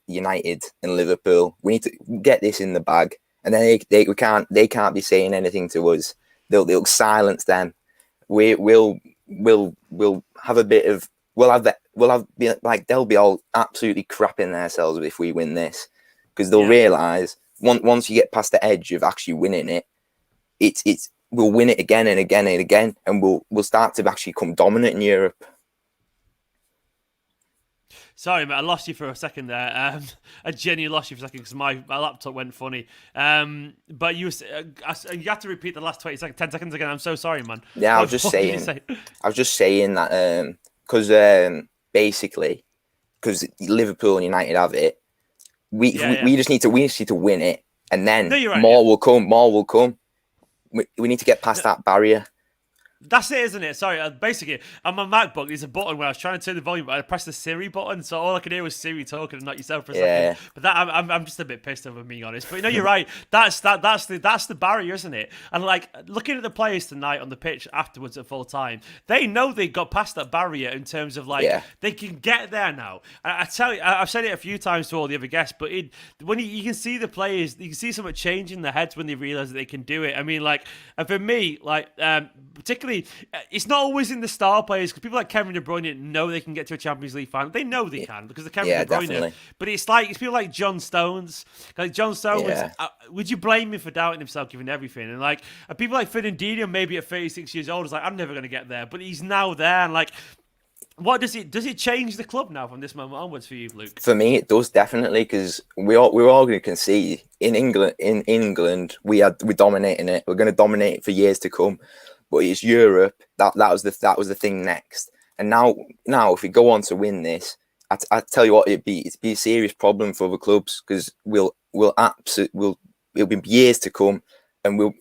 United and Liverpool. We need to get this in the bag, and then they can't be saying anything to us. They'll silence them. We'll have a bit of they'll be all absolutely crapping themselves if we win this, because they'll realise once you get past the edge of actually winning it, it's we'll win it again and again and again, and we'll start to actually come dominant in Europe. Sorry, mate, I lost you for a second there. I genuinely lost you for a second because my laptop went funny. But you have to repeat the last 10 seconds again. I'm so sorry, man. Yeah, I was just saying that because basically, because Liverpool and United have it, we just need to win it, and then more will come. More will come. We need to get past that barrier. That's it, isn't it? Sorry, basically, on my MacBook, there's a button where I was trying to turn the volume, but I pressed the Siri button, so all I could hear was Siri talking and not yourself for a second. But that I'm just a bit pissed off, being honest. But you're right. That's the barrier, isn't it? And like looking at the players tonight on the pitch afterwards at full time, they know they got past that barrier in terms of they can get there now. I tell you, I've said it a few times to all the other guests, but when you can see the players, you can see something change in their heads when they realize that they can do it. I mean, and for me, particularly. It's not always in the star players because people like Kevin De Bruyne know they can get to a Champions League final. They know they can because they're Kevin De Bruyne. Definitely. But it's people like John Stones. Like John Stones, would you blame him for doubting himself, given everything? And people like Fernandinho, maybe at 36 years old, is I'm never going to get there, but he's now there. And what does it change the club now from this moment onwards for you, Luke? For me, it does definitely because we're all going to concede in England. In England, we're dominating it. We're going to dominate it for years to come. But it's Europe. That was the thing next. And now if we go on to win this, I tell you what, it'd be a serious problem for other clubs because it'll be years to come, and we'll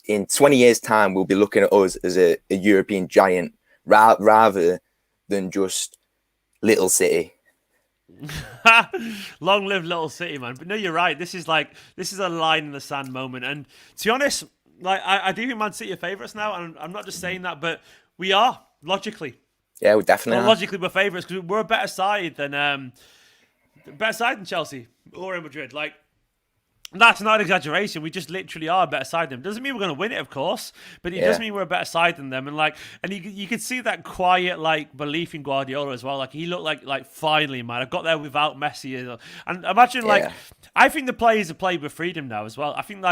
in 20 years' time we'll be looking at us as a European giant rather than just little city. Long live little city, man. But no, you're right. This is a line in the sand moment. And to be honest, I do think Man City are favourites now, and I'm not just saying that, but we are logically. Yeah, we definitely. Logically, we're favourites because we're a better side than Chelsea or Real Madrid. That's not an exaggeration. We just literally are a better side than them. Doesn't mean we're going to win it, of course, but it does mean we're a better side than them. And you could see that quiet belief in Guardiola as well. He looked like finally, man, I got there without Messi. And imagine I think the players have played with freedom now as well. I think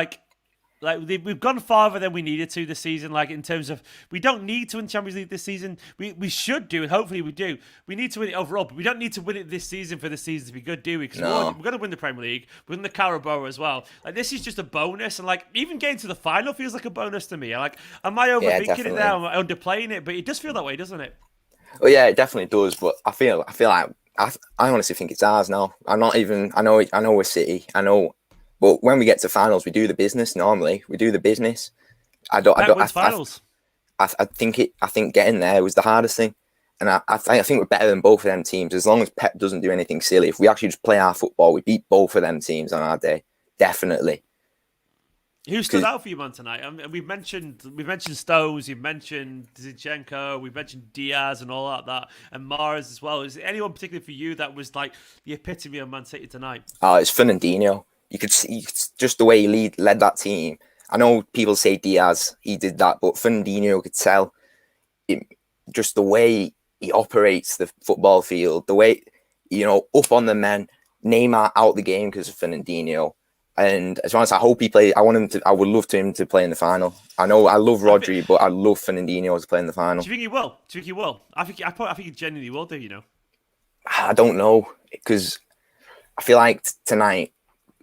we've gone farther than we needed to this season. In terms of, we don't need to win Champions League this season. We should do, and hopefully we do. We need to win it overall, but we don't need to win it this season for the season to be good, do we? Because we're going to win the Premier League, win the Carabao as well. This is just a bonus, and even getting to the final feels like a bonus to me. Am I overthinking it there? Am I underplaying it? But it does feel that way, doesn't it? Well, yeah, it definitely does. But I feel like I honestly think it's ours now. I know we're City. I know. But when we get to finals, we do the business. Normally, we do the business. I think getting there was the hardest thing, and I think we're better than both of them teams. As long as Pep doesn't do anything silly, if we actually just play our football, we beat both of them teams on our day. Definitely. Who stood out for you, man, tonight? We've mentioned Stones, you've mentioned Zinchenko, we've mentioned Diaz and all that, and Mahrez as well. Is there anyone particularly for you that was the epitome of Man City tonight? It's Fernandinho. You could see just the way he led that team. I know people say Diaz, he did that, but Fernandinho could tell just the way he operates the football field, the way, up on the men. Neymar out the game because of Fernandinho. And as honest, I hope he plays. I would love him to play in the final. I know I love Rodri, but I love Fernandinho to play in the final. Do you think he will? I think he genuinely will do, I don't know, because I feel like tonight,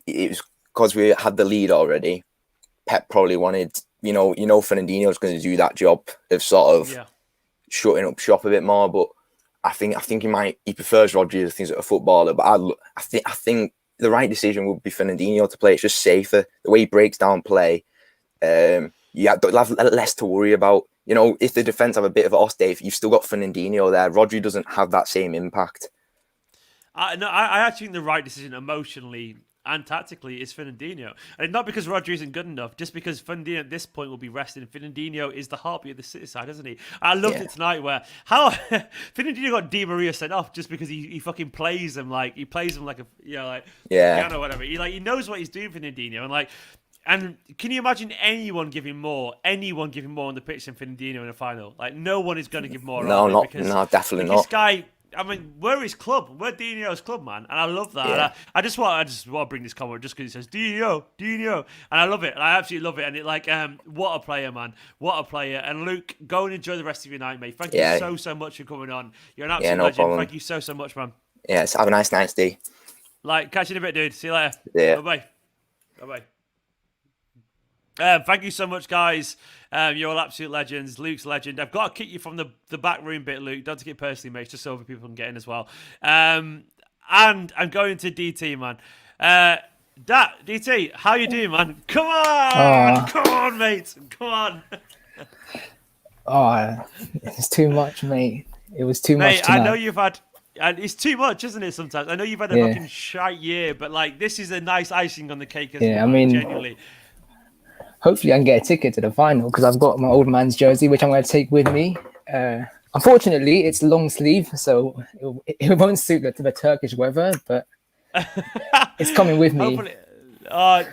it was because we had the lead already. Pep probably wanted, Fernandinho's going to do that job of sort of shutting up shop a bit more. But I think he prefers Rodri as things like a footballer. But I think the right decision would be Fernandinho to play. It's just safer the way he breaks down play. You have less to worry about. If the defense have a bit of an off day, you've still got Fernandinho there. Rodri doesn't have that same impact. I actually think the right decision emotionally and tactically is Fernandinho. And not because Rodri isn't good enough, just because Fernandinho at this point will be rested. Fernandinho is the heartbeat of the City side, isn't he? I loved it tonight where Fernandinho got Di Maria sent off just because he fucking plays him like a piano or whatever. He knows what he's doing, Fernandinho, and can you imagine anyone giving more on the pitch than Fernandinho in a final? No one is going to give more. No, definitely not. This guy. We're his club. We're Dino's club, man, and I love that. Yeah. I just want to bring this comment just because it says Dino, and I love it. I absolutely love it. And what a player, man, what a player. And Luke, go and enjoy the rest of your night, mate. Thank you so much for coming on. You're an absolute legend. Problem. Thank you so much, man. Yes, have a nice night's day. Like, catch you in a bit, dude. See you later. Yeah. Bye-bye. Bye-bye. Thank you so much, guys. You're all absolute legends. Luke's a legend. I've got to kick you from the back room bit, Luke. Don't take it personally, mate. It's just so other people can get in as well. And I'm going to DT, man. DT, how you doing, man? Come on! Come on, mate. Come on. It's too much, mate. It was too much tonight. I know you've had... And it's too much, isn't it, sometimes? I know you've had a fucking shite year, but, like, this is a nice icing on the cake as well, I mean... genuinely. Hopefully I can get a ticket to the final because I've got my old man's jersey, which I'm going to take with me. Unfortunately, it's long sleeve, so it won't suit the Turkish weather, but it's coming with me. Hopefully,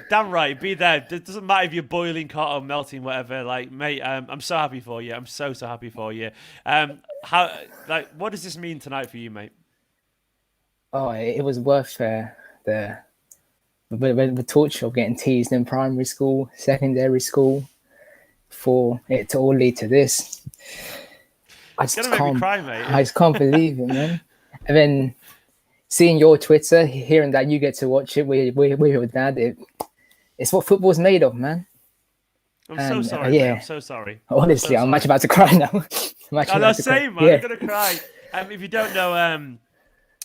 damn right, be there. It doesn't matter if you're boiling hot or melting, whatever. Like, mate, I'm so happy for you. I'm so happy for you. What does this mean tonight for you, mate? It was worth the torture of getting teased in primary school, secondary school, for it to all lead to this. I just can't believe it, man. And then seeing your Twitter, hearing that you get to watch it with your dad, it's what football's made of, man. I'm so sorry. I'm so sorry. Honestly, I'm much about to cry now. I'm same, man. I'm gonna cry. If you don't know,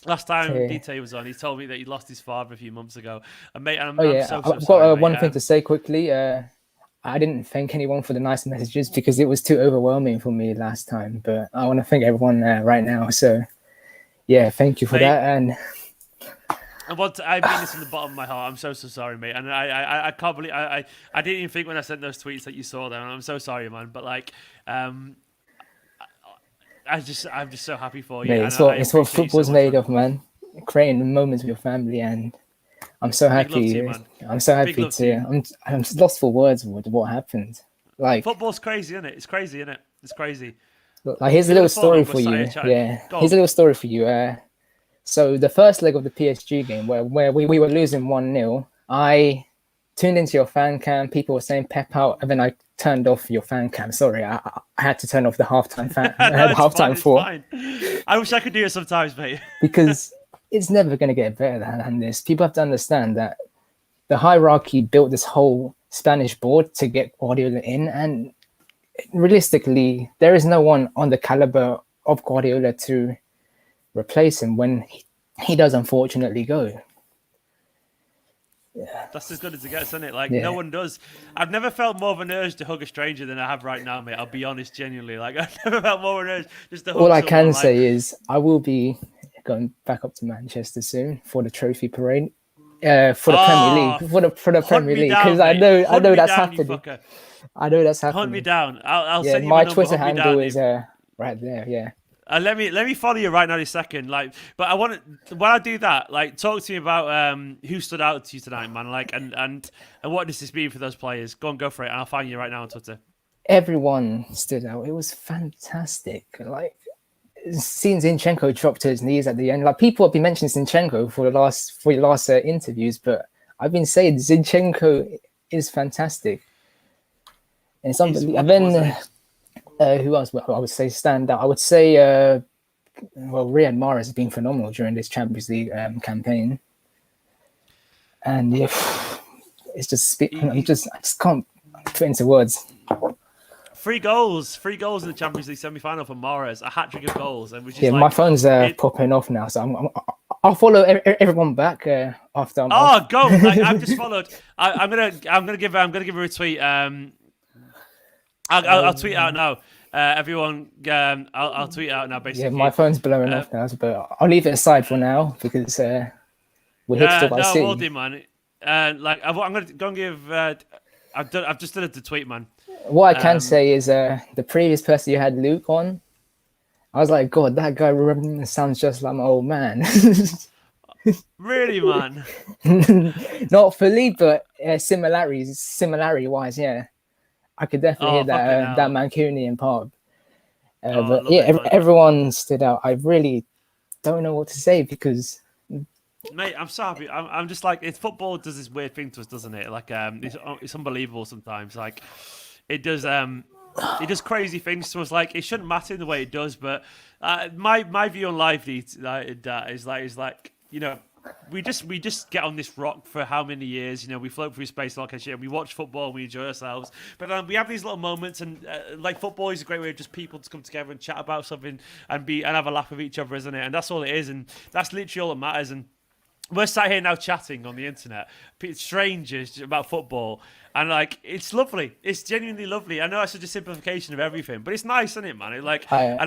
last time DT was on, he told me that he lost his father a few months ago. And mate, I'm so I've sorry, got one thing to say quickly. I didn't thank anyone for the nice messages because it was too overwhelming for me last time. But I want to thank everyone right now. So, yeah, thank you for that. And I mean this from the bottom of my heart. I'm so sorry, mate. And I can't believe I didn't even think when I sent those tweets that you saw them. I'm so sorry, man. But like, I'm just so happy for you. Mate, it's what football's made of, man. Creating moments with your family, and I'm so happy. I'm so happy to. I'm lost for words with what happened. Like, football's crazy, isn't it? It's crazy, isn't it? It's crazy. Like, here's a little story for you. Yeah, here's a little story for you. So the first leg of the PSG game, where we were losing 1-0, I tuned into your fan cam. People were saying Pep out, and then I turned off your fan cam. Sorry, I had to turn off the halftime halftime for. I wish I could do it sometimes, mate. Because it's never going to get better than this. People have to understand that the hierarchy built this whole Spanish board to get Guardiola in, and realistically, there is no one on the caliber of Guardiola to replace him when he does unfortunately go. Yeah. That's as good as it gets, isn't it? Like, no one does. I've never felt more of an urge to hug a stranger than I have right now, mate. I'll be honest, genuinely. Like, I've never felt more of an urge just to hug All I someone. can say is I will be going back up to Manchester soon for the trophy parade, for the Premier League, for the Premier League, because I know that's happening. I know that's happening. Hunt me down. I'll send you my number, Twitter handle is right there. Yeah. Let me follow you right now this second. Like, but I want to, when I do that, like, talk to me about who stood out to you tonight, man. Like, and what does this mean for those players? Go for it. I'll find you right now on Twitter. Everyone stood out. It was fantastic. Like, seeing Zinchenko drop to his knees at the end. Like, people have been mentioning Zinchenko for your last interviews, but I've been saying Zinchenko is fantastic. And it's unbelievable. And then. Who else? Well, I would say stand out. I would say, RIYAD MAHREZ has been phenomenal during this Champions League campaign, and it's just I just can't put into words. 3 goals in the Champions League semi-final for MAHREZ, a hat trick of goals, and which is my phone's popping off now, so I'll follow everyone back after. Go! Like, I've just followed. I'm gonna give her a tweet. I'll tweet out now. Everyone, I'll tweet out now. Basically, yeah, my phone's blowing off now, but I'll leave it aside for now because we're here to talk about City. No, will do, man. Like, I'm gonna go and give. I've just done the tweet, man. What I can say is the previous person you had, Luke, on. I was like, God, that guy sounds just like my old man. Really, man? Not fully, but similarity-wise, yeah. I could definitely hear that Mancunian part. But yeah, everyone stood out. I really don't know what to say because... Mate, I'm so happy. I'm just like, football does this weird thing to us, doesn't it? Like, it's unbelievable sometimes. Like, it does... He does crazy things to us. Like, it shouldn't matter in the way it does, but my view on live is like, you know, we just get on this rock for how many years? You know, we float through space like a shit. We watch football, and we enjoy ourselves, but we have these little moments, and like football is a great way of just people to come together and chat about something and have a laugh with each other, isn't it? And that's all it is, and that's literally all that matters. And we're sat here now chatting on the internet, strangers, about football, and like, it's lovely. It's genuinely lovely. I know it's such a simplification of everything, but it's nice, isn't it, man? And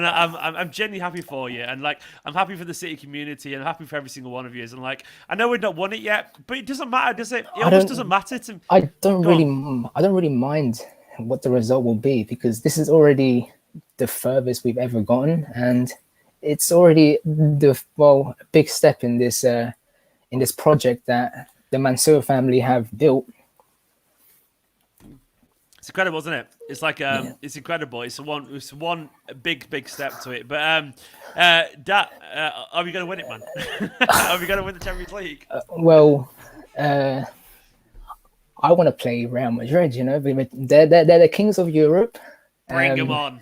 I'm genuinely happy for you, and like, I'm happy for the City community, and I'm happy for every single one of you. And like, I know we've not won it yet, but it doesn't matter, does it? It almost doesn't matter to me. I don't really mind what the result will be, because this is already the furthest we've ever gotten, and it's already a big step in this project that the Mansour family have built. It's incredible, isn't it? It's like it's incredible. It's one big step to it. But are we going to win it, man? Are we going to win the Champions League? I want to play Real Madrid. You know, they're the kings of Europe. Bring them on.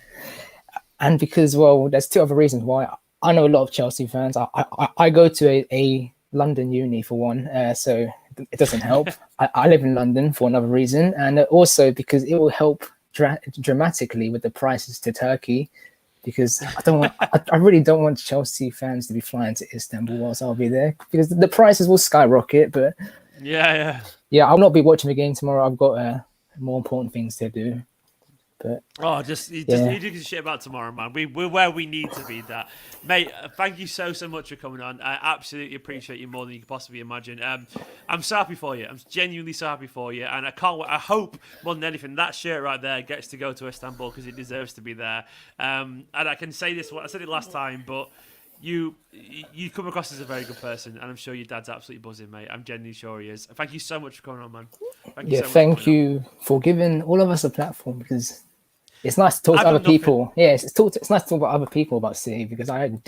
And because, there's two other reasons why. I know a lot of Chelsea fans. I go to a London uni for one, so it doesn't help. I live in London for another reason, and also because it will help dramatically with the prices to Turkey, because I really don't want Chelsea fans to be flying to Istanbul whilst I'll be there, because the prices will skyrocket. But yeah, I'll not be watching the game tomorrow. I've got more important things to do. But you give a shit about tomorrow, man. We're where we need to be, that mate. Thank you so much for coming on. I absolutely appreciate you more than you could possibly imagine. I'm so happy for you. I'm genuinely so happy for you, and I can't wait. I hope more than anything that shirt right there gets to go to Istanbul, because it deserves to be there. And I can say this. I said it last time, but you come across as a very good person, and I'm sure your dad's absolutely buzzing, mate. I'm genuinely sure he is. Thank you so much for coming on, man. Thank you for giving all of us a platform, because it's nice to talk to other people. Yeah, it's nice to talk about other people about City, because I had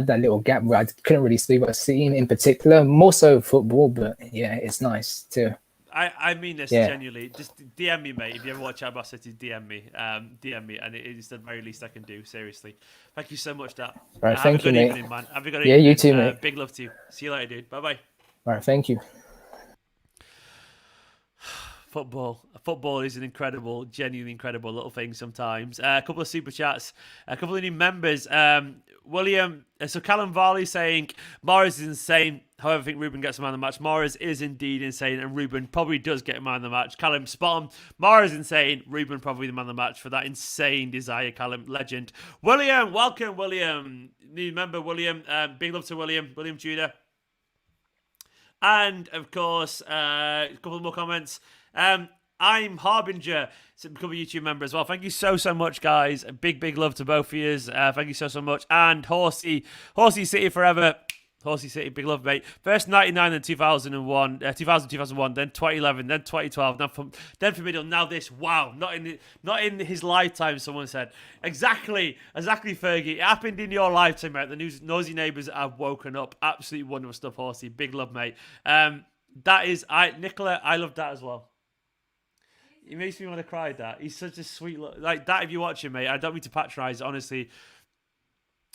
that little gap where I couldn't really speak about City in particular, more so football. But yeah, it's nice to. I mean this genuinely. Just DM me, mate. If you ever watch About City, DM me, and it's the very least I can do. Seriously, thank you so much, Dad. Right, thank you, mate. Evening, man. Have a good evening. Yeah, you too, mate. Big love to you. See you later, dude. Bye bye. Right, thank you. Football is an incredible, genuinely incredible little thing sometimes. A couple of super chats, a couple of new members. William, so Callum Varley saying Mahrez is insane. However, I think Ruben gets a man of the match. Mahrez is indeed insane, and Ruben probably does get a man of the match. Callum, spot on. Mahrez insane. Ruben probably the man of the match for that insane desire. Callum, legend. William, welcome, William. New member, William. Big love to William. William Judah. And of course, a couple more comments. I'm Harbinger, become a YouTube member as well. Thank you so much, guys. Big love to both of you. Thank you so much. And Horsey City forever. Horsey City, big love, mate. First 99, then 2001, 2001, then 2011, then 2012, then from middle, now this. Wow, not in his lifetime, someone said. Exactly, Fergie. It happened in your lifetime, mate. The nosy neighbours have woken up. Absolutely wonderful stuff, Horsey. Big love, mate. Nicola, I love that as well. He makes me want to cry, that. He's such a sweet like that. If you watch him, mate, I don't mean to patronise, honestly.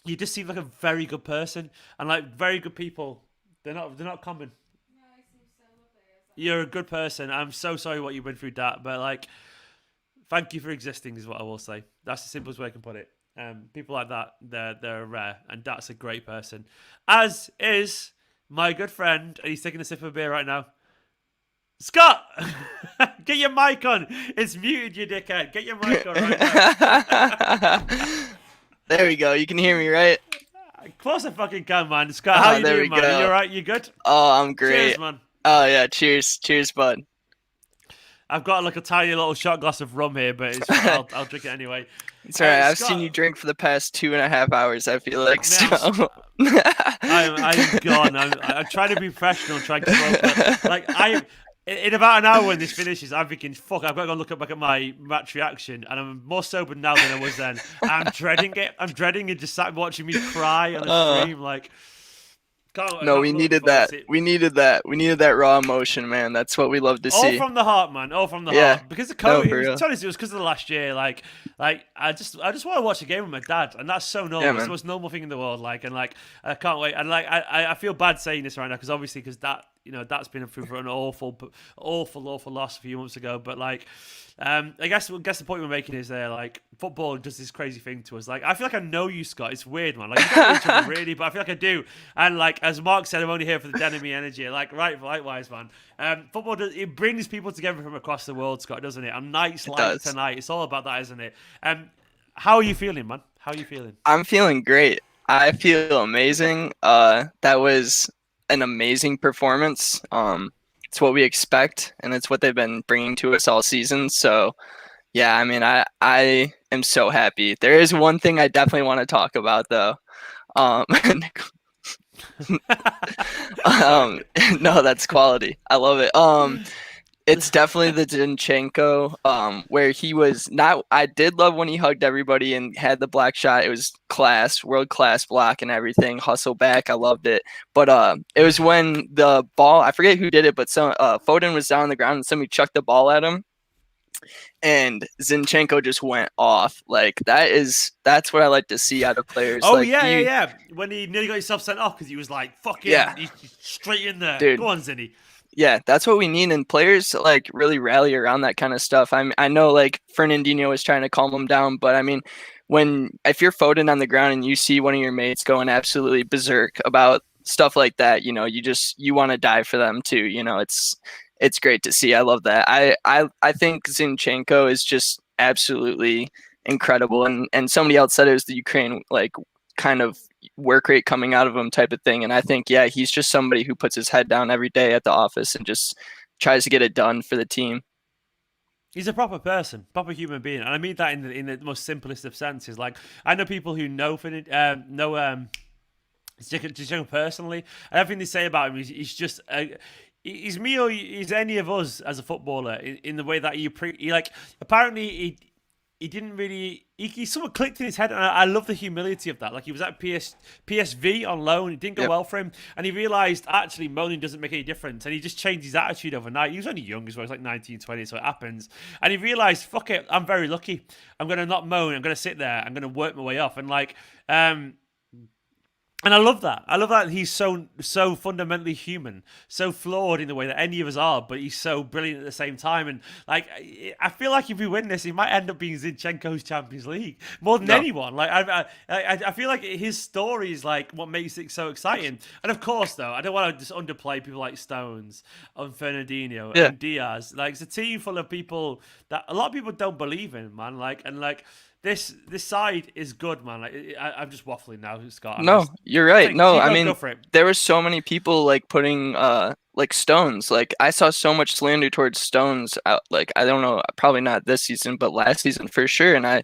You just seem like a very good person, and like very good people. They're not common. No, he seems so lovely. You're a good person. I'm so sorry what you went through, that, but like, thank you for existing is what I will say. That's the simplest way I can put it. People like that, they're rare, and that's a great person. As is my good friend, and he's taking a sip of beer right now. Scott, get your mic on. It's muted, you dickhead. Get your mic on right now. There we go. You can hear me, right? Of course I fucking can, man. Scott, how you doing, man? Are you alright? You good? Oh, I'm great. Cheers, man. Oh, yeah. Cheers. Cheers, bud. I've got like a tiny little shot glass of rum here, but I'll drink it anyway. It's alright. I've seen you drink for the past 2.5 hours, I feel like. So. I'm gone. I'm trying to be professional, trying to smoke, like in about an hour when this finishes, I'm thinking, fuck, I've got to go look back at my match reaction, and I'm more sober now than I was then. I'm dreading it. I'm dreading it, just sat watching me cry on the stream, like, No, we needed that. We needed that. We needed that raw emotion, man. That's what we love to see. All from the heart, man. All from the Yeah. heart. Because of No, COVID, for real. to be honest, it was because of the last year. Like I just want to watch a game with my dad, and that's so normal. Yeah, It's man. the most normal thing in the world. Like, and I can't wait. And like, I feel bad saying this right now because that, you know, that's been through for an awful loss a few months ago. But like, I guess the point we're making is there, like, football does this crazy thing to us. Like, I feel like I know you, Scott. It's weird, man. Like, we don't know each other really, but I feel like I do. And like, as Mark said, I'm only here for the enemy energy. Like, likewise, man. Football it brings people together from across the world, Scott, doesn't it? And nights like tonight, it's all about that, isn't it? How are you feeling, man? How are you feeling? I'm feeling great. I feel amazing. That was an amazing performance. It's what we expect, and it's what they've been bringing to us all season. So, yeah, I mean, I am so happy. There is one thing I definitely want to talk about, though. No, that's quality. I love it. It's definitely the Zinchenko, where he was not. I did love when he hugged everybody and had the black shot. It was class, world class block and everything. Hustle back, I loved it. But it was when the ball. I forget who did it, but some Foden was down on the ground and somebody chucked the ball at him, and Zinchenko just went off. Like that's what I like to see out of players. Oh like, yeah. When he nearly got himself sent off because he was like, "Fuck it," he's straight in there. Dude. Go on, Zinny. Yeah, that's what we need, and players like really rally around that kind of stuff. I know like Fernandinho was trying to calm him down, but I mean, if you're Foden on the ground and you see one of your mates going absolutely berserk about stuff like that, you know, you want to die for them too. You know, it's great to see. I love that. I think Zinchenko is just absolutely incredible, and somebody else said it was the Ukraine like kind of work rate coming out of him type of thing. And I think, yeah, he's just somebody who puts his head down every day at the office and just tries to get it done for the team. He's a proper person, proper human being, and I mean that in the most simplest of senses. Like, I know people who know Zinchenko personally, and everything they say about him, he's just he's me or he's any of us as a footballer in the way that he like. Apparently, he didn't really. He somewhat clicked in his head, and I love the humility of that. Like, he was at PSV on loan. It didn't go well for him, and he realised actually moaning doesn't make any difference, and he just changed his attitude overnight. He was only young as well. He was like 19, 20, so it happens. And he realised, fuck it, I'm very lucky. I'm going to not moan. I'm going to sit there. I'm going to work my way off. And like, and I love that. I love that he's so fundamentally human, so flawed in the way that any of us are, but he's so brilliant at the same time. And like, I feel like if we win this, it might end up being Zinchenko's Champions League more than anyone. Like, I feel like his story is like what makes it so exciting. And of course, though, I don't want to just underplay people like Stones and Fernandinho and Diaz. Like, it's a team full of people that a lot of people don't believe in, man. Like, and like. This side is good, man. Like, I'm just waffling now, Scott. You're right. No, I mean, there were so many people like putting like Stones. Like, I saw so much slander towards Stones out. Like, I don't know, probably not this season, but last season for sure. And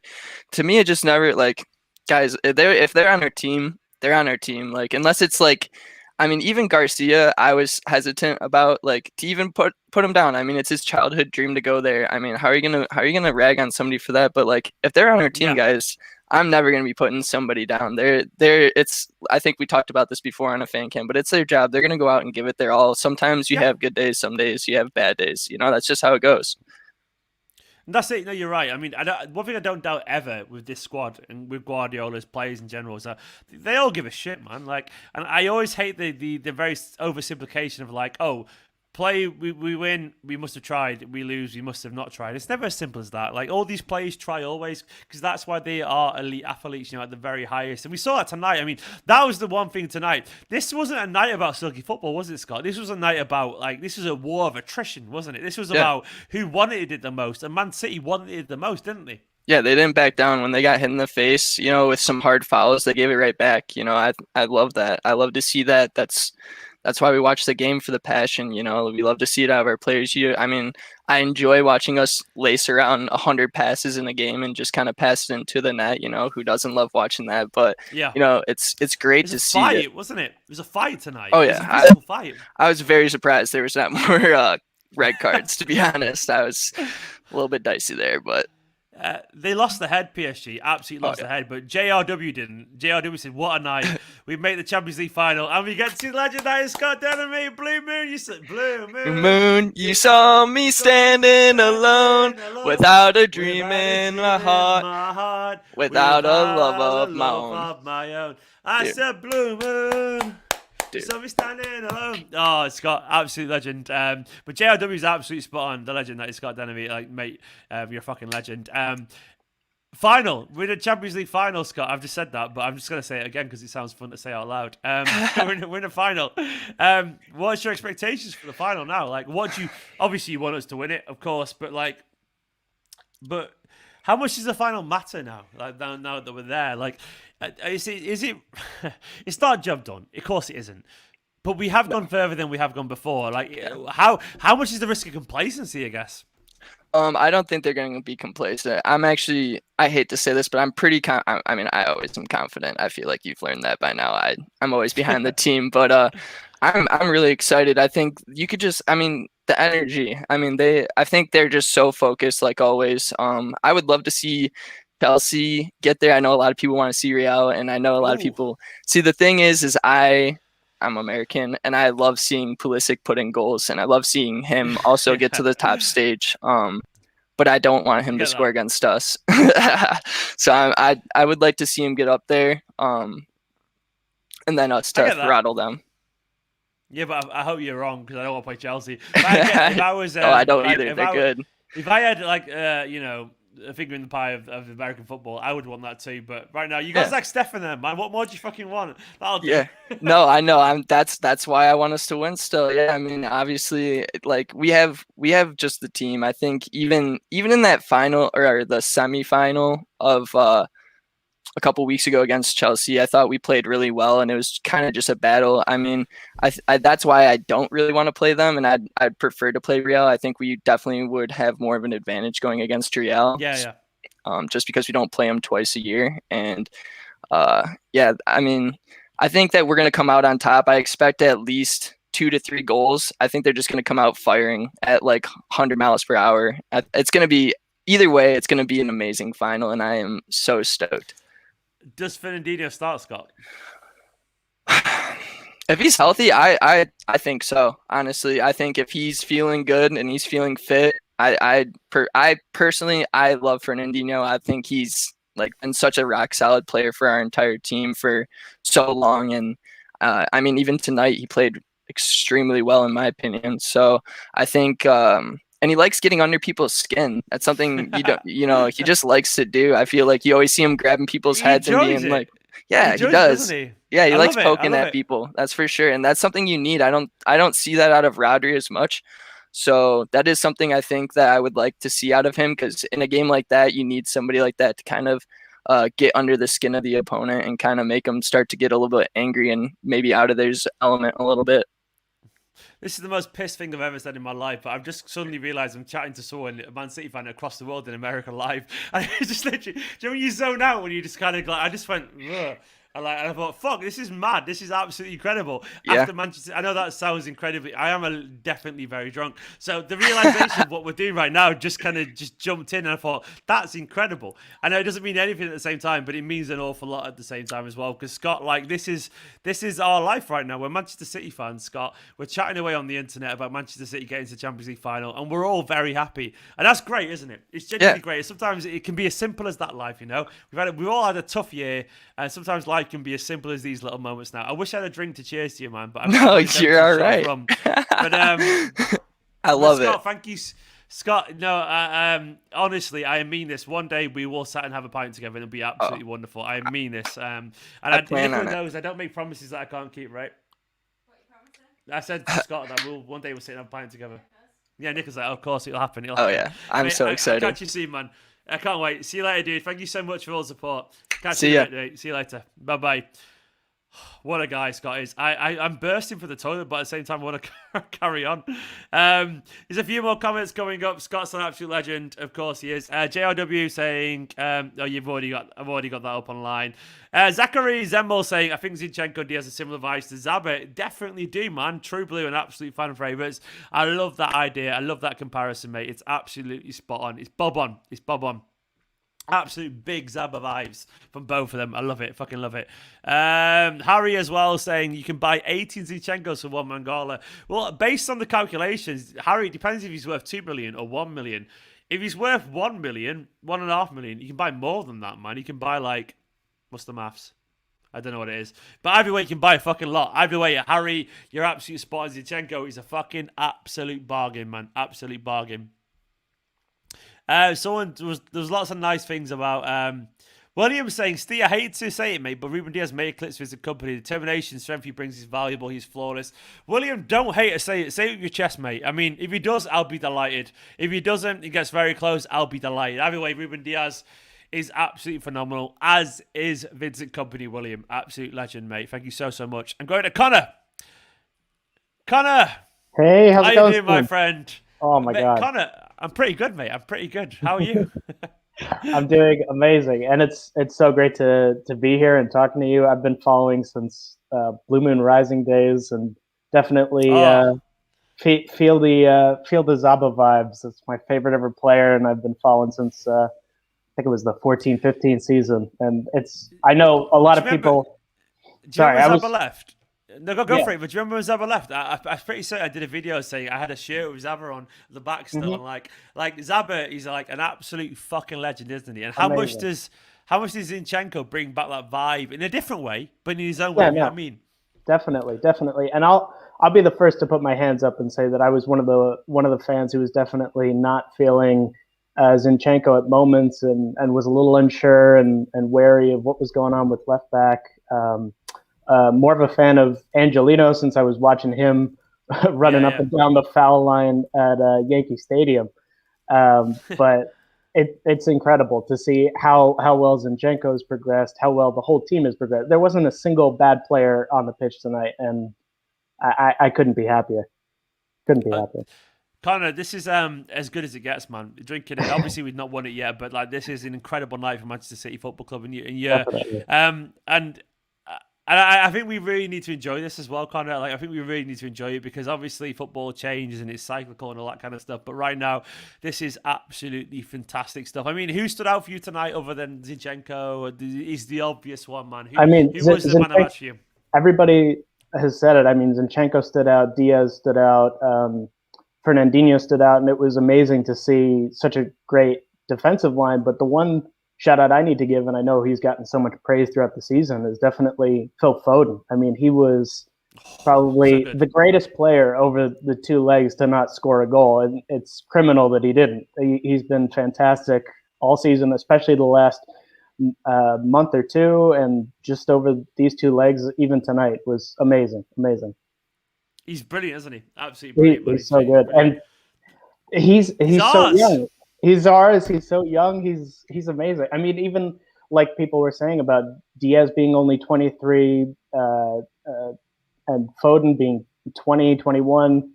to me, it just never like, guys, if they're on our team, they're on our team. Like, unless it's like. I mean, even Garcia, I was hesitant about like to even put him down. I mean, it's his childhood dream to go there. I mean, how are you gonna rag on somebody for that? But like, if they're on our team, guys, I'm never gonna be putting somebody down. I think we talked about this before on a fan cam, but it's their job. They're gonna go out and give it their all. Sometimes you have good days, some days you have bad days. You know, that's just how it goes. And that's it. No, you're right. I mean, one thing I don't doubt ever with this squad and with Guardiola's players in general is that they all give a shit, man. Like, and I always hate the very oversimplification of like, oh, we win, we must have tried. We lose, we must have not tried. It's never as simple as that. Like, all these players try always because that's why they are elite athletes, you know, at the very highest. And we saw that tonight. I mean, that was the one thing tonight. This wasn't a night about silky football, was it, Scott? This was a night about, like, this was a war of attrition, wasn't it? This was about who wanted it the most. And Man City wanted it the most, didn't they? Yeah, they didn't back down when they got hit in the face, you know, with some hard fouls. They gave it right back. You know, I love that. I love to see that. That's why we watch the game, for the passion. You know, we love to see it out of our players. I mean, I enjoy watching us lace around 100 passes in a game and just kind of pass it into the net. You know, who doesn't love watching that? But you know, it's great to see. Fight, it wasn't it? It was a fight tonight. Oh yeah, I was very surprised there was not more red cards. To be honest, I was a little bit dicey there, but. They lost the head, PSG. Absolutely lost the head. But JRW didn't. JRW said, what a night. We make the Champions League final. And we get to legend that is Scott Denhamy. Blue Moon. You said, Blue Moon. You saw me standing alone without a dream in my heart. Without a love of my own. I said, Blue Moon. So we standing alone. Oh, Scott, absolute legend. But JRW is absolutely spot on. The legend that is Scott Denhamy. Like, mate, you're a fucking legend. Final. We're in a Champions League final, Scott. I've just said that, but I'm just going to say it again because it sounds fun to say out loud. We're in a final. What's your expectations for the final now? Like, what do you... Obviously, you want us to win it, of course, but how much does the final matter now? Like, now that we're there? Like, is it... It's not a job done. Of course it isn't. But we have gone further than we have gone before. Like, how much is the risk of complacency, I guess? I don't think they're going to be complacent. I hate to say this, but I'm pretty I mean, I always am confident. I feel like you've learned that by now. I'm always behind the team, but I'm really excited. I think you could just, I mean, the energy. I mean, I think they're just so focused, like always. I would love to see Chelsea get there. I know a lot of people want to see Real, and I know a lot of people. See, the thing is I'm American, and I love seeing Pulisic put in goals, and I love seeing him also get to the top stage. But I don't want him to score against us. So I would like to see him get up there, and then us to throttle them. Yeah, but I hope you're wrong because I don't want to play Chelsea. If I was, I don't either. They're good. If I had a finger in the pie of American football, I would want that too. But right now, you got Zach Steffen there, man. What more do you fucking want? That'll do. Yeah. No, I know. That's why I want us to win still. Yeah, I mean, obviously, like we have just the team. I think even in that final or the semifinal of a couple weeks ago against Chelsea, I thought we played really well, and it was kind of just a battle. I mean, I that's why I don't really want to play them, and I'd prefer to play Real. I think we definitely would have more of an advantage going against Real. Yeah. Just because we don't play them twice a year, and I mean, I think that we're gonna come out on top. I expect at least 2 to 3 goals. I think they're just gonna come out firing at like 100 miles per hour. It's gonna be either way. It's gonna be an amazing final, and I am so stoked. Does Fernandinho start, Scott? If he's healthy, I think so. Honestly, I think if he's feeling good and he's feeling fit, I personally love Fernandinho. I think he's like been such a rock solid player for our entire team for so long, and I mean, even tonight he played extremely well in my opinion. So I think. And he likes getting under people's skin. That's something he just likes to do. I feel like you always see him grabbing people's heads and being like, yeah, he does. Yeah, he likes poking at people. That's for sure. And that's something you need. I don't see that out of Rodri as much. So that is something I think that I would like to see out of him, because in a game like that, you need somebody like that to kind of get under the skin of the opponent and kind of make them start to get a little bit angry and maybe out of their element a little bit. This is the most pissed thing I've ever said in my life, but I've just suddenly realised I'm chatting to someone, a Man City fan across the world in America live. And it's just literally, do you know when you zone out, when you just kind of like, I just went, ugh. And I thought, fuck, this is mad. This is absolutely incredible. Yeah. After Manchester, I know that sounds incredibly. I am definitely very drunk. So the realization of what we're doing right now just kind of just jumped in, and I thought, that's incredible. I know it doesn't mean anything at the same time, but it means an awful lot at the same time as well. Because Scott, like this is our life right now. We're Manchester City fans, Scott. We're chatting away on the internet about Manchester City getting to the Champions League final, and we're all very happy. And that's great, isn't it? It's genuinely great. Sometimes it can be as simple as that. Life, you know, we've all had a tough year, and sometimes life can be as simple as these little moments now. I wish I had a drink to cheers to you, man. But no, you're all right. But I love Scott, it. Thank you, Scott. No, honestly, I mean this. One day we will sit and have a pint together, and it'll be absolutely wonderful. I mean this. And Nicola knows I don't make promises that I can't keep. Right? I said to Scott that one day we'll sit and have a pint together. Yeah, Nick's like, of course it'll happen. It'll happen. Yeah, I'm so excited. I'll catch you soon, man. I can't wait. See you later, dude. Thank you so much for all the support. See ya. See you later. Bye-bye. What a guy Scott is. I'm bursting for the toilet, but at the same time I want to carry on. There's a few more comments coming up. Scott's an absolute legend. Of course he is. JRW saying, I've already got that up online. Zachary Zemmel saying, I think Zinchenko has a similar vibe to Zabit. Definitely do, man. True blue and absolute fan favourites. I love that idea. I love that comparison, mate. It's absolutely spot on. It's bob on. Absolute big Zabba vibes from both of them. I love it. Fucking love it. Harry as well saying you can buy 18 Zinchenko's for one Mangala. Well, based on the calculations, Harry, it depends if he's worth 2 million or 1 million. If he's worth 1 million, 1.5 million, you can buy more than that, man. You can buy like, what's the maths? I don't know what it is. But either way, you can buy a fucking lot. Either way, Harry, you're absolutely spot on. Zinchenko is a fucking absolute bargain, man. Absolute bargain. There was lots of nice things about William saying, Steve, I hate to say it, mate, but Ruben Diaz made clips for his company. Determination, strength he brings is valuable. He's flawless. William, don't hate to say it. Say it with your chest, mate. I mean, if he does, I'll be delighted. If he doesn't, he gets very close, I'll be delighted. Either way, Ruben Diaz is absolutely phenomenal, as is Vincent Company, William. Absolute legend, mate. Thank you so, so much. I'm going to Connor. Connor. Hey, how's it going? How you doing, my friend? Oh, my God. Connor, I'm pretty good, mate. I'm pretty good. How are you? I'm doing amazing. And it's so great to be here and talking to you. I've been following since Blue Moon Rising days and definitely feel the Zaba vibes. It's my favorite ever player, and I've been following since I think it was the 14-15 season. And I know a lot of people. Do you remember Zaba left? No, go for it. But do you remember when Zaba left? I'm pretty certain I did a video saying I had a shirt with Zaba on the back still. Mm-hmm. And like Zaba, he's like an absolute fucking legend, isn't he? And how much does Zinchenko bring back that vibe in a different way, but in his own way? You know what I mean? Definitely. And I'll be the first to put my hands up and say that I was one of the fans who was definitely not feeling Zinchenko at moments and was a little unsure and wary of what was going on with left back. More of a fan of Angelino since I was watching him running up and down the foul line at Yankee Stadium. But it's incredible to see how well Zinchenko has progressed, how well the whole team has progressed. There wasn't a single bad player on the pitch tonight, and I couldn't be happier. Couldn't be happier. Connor, this is as good as it gets, man. Drinking it. Obviously, we've not won it yet, but like this is an incredible night for Manchester City Football Club, and I think we really need to enjoy this as well, Connor. Like, I think we really need to enjoy it because obviously football changes and it's cyclical and all that kind of stuff. But right now, this is absolutely fantastic stuff. I mean, who stood out for you tonight other than Zinchenko? He's the obvious one, man. Who was the man of match for you? Everybody has said it. I mean, Zinchenko stood out, Diaz stood out, Fernandinho stood out, and it was amazing to see such a great defensive line. But the one shout out I need to give, and I know he's gotten so much praise throughout the season, is definitely Phil Foden. I mean, he was probably the greatest player over the two legs to not score a goal, and it's criminal that he didn't. He's been fantastic all season, especially the last month or two, and just over these two legs, even tonight, was amazing. He's brilliant, isn't he? Absolutely brilliant. He's so good, and he's so young. He's ours. He's so young. He's amazing. I mean, even like people were saying about Diaz being only 23 and Foden being 20, 21.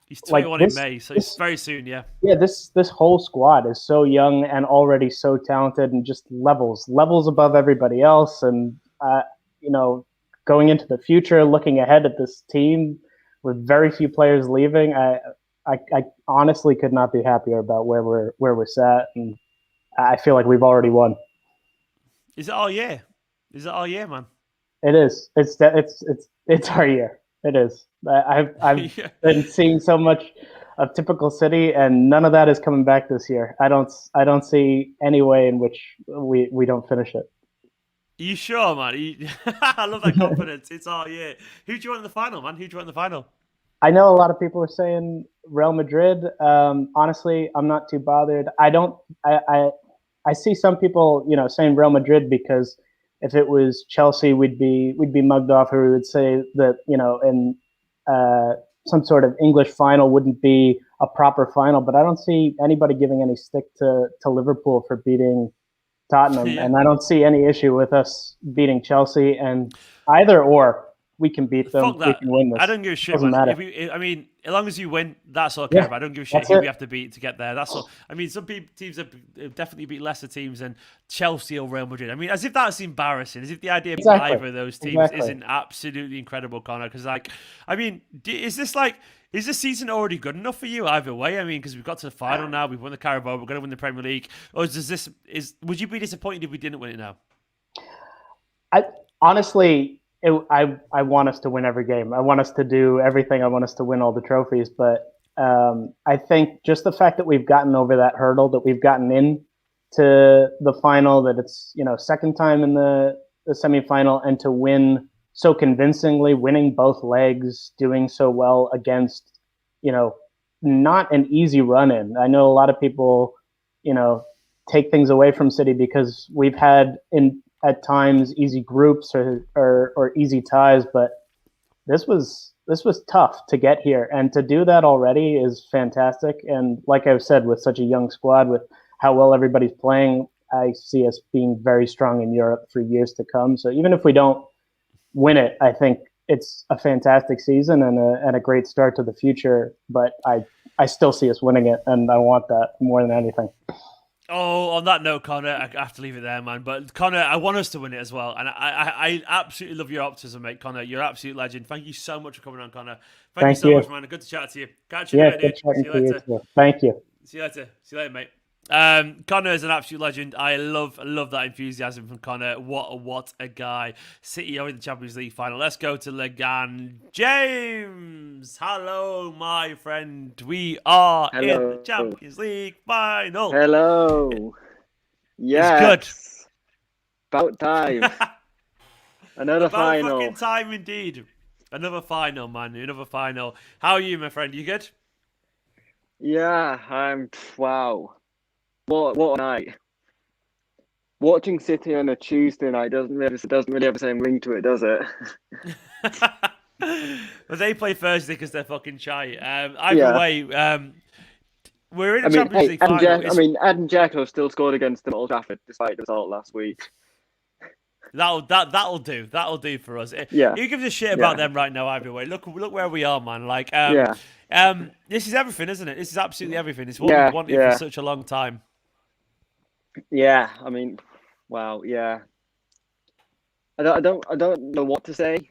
He's 21 in May, so it's very soon, yeah. Yeah, this whole squad is so young and already so talented and just levels above everybody else. And, going into the future, looking ahead at this team with very few players leaving, I honestly could not be happier about where we're sat, and I feel like we've already won. Is it all year? Is it all year, man? It is. It's our year. It is. I've been seeing so much of typical City, and none of that is coming back this year. I don't see any way in which we don't finish it. Are you sure, man? I love that confidence. It's all year. Who do you want in the final, man? Who do you want in the final? I know a lot of people are saying Real Madrid. Honestly, I'm not too bothered. I see some people, saying Real Madrid because if it was Chelsea, we'd be mugged off, or we would say that, in some sort of English final wouldn't be a proper final. But I don't see anybody giving any stick to Liverpool for beating Tottenham, and I don't see any issue with us beating Chelsea, and either or. We can beat them. Fuck that. We can win this. I don't give a shit. Doesn't Man. matter. I mean, as long as you win, that's all I care about. I don't give a shit who we have to beat to get there. That's all. I mean, some teams have definitely beat lesser teams than Chelsea or Real Madrid. I mean, as if that's embarrassing. As if the idea of either of those teams isn't absolutely incredible, Connor. Because, like, I mean, is this season already good enough for you either way? I mean, because we've got to the final now, we've won the Carabao, we're going to win the Premier League. Or would you be disappointed if we didn't win it now? Honestly, I want us to win every game. I want us to do everything. I want us to win all the trophies. But I think just the fact that we've gotten over that hurdle, that we've gotten into the final, that it's second time in the semifinal, and to win so convincingly, winning both legs, doing so well against not an easy run-in. I know a lot of people take things away from City because we've had at times easy groups or easy ties, but this was tough to get here, and to do that already is fantastic. And like I've said, with such a young squad, with how well everybody's playing, I see us being very strong in Europe for years to come. So even if we don't win it, I think it's a fantastic season and a great start to the future. But I still see us winning it, and I want that more than anything. Oh, on that note, Connor, I have to leave it there, man. But Connor, I want us to win it as well, and I absolutely love your optimism, mate. Connor, you're an absolute legend. Thank you so much for coming on, Connor. Thank you so much, man. Good to chat to you. Catch you later, dude. See you later. Thank you. See you later, mate. Connor is an absolute legend. I love that enthusiasm from Connor. What a guy. City are in the Champions League final. Let's go to Legan. James, hello, my friend. We are in the Champions League final. Hello. Yeah. It's good. About time. Another final. About fucking time, indeed. Another final, man. Another final. How are you, my friend? You good? Yeah, wow. What a night! Watching City on a Tuesday night doesn't really have the same ring to it, does it? But they play Thursday because they're fucking shy. Either way, we're in the Champions League final. Adam Dzeko still scored against them at Old Trafford despite the result last week. That'll do. That'll do for us. Yeah. Who gives a shit about them right now? Either way, look where we are, man. Like, this is everything, isn't it? This is absolutely everything. It's what we wanted for such a long time. Yeah, I mean, wow, yeah. I don't know what to say,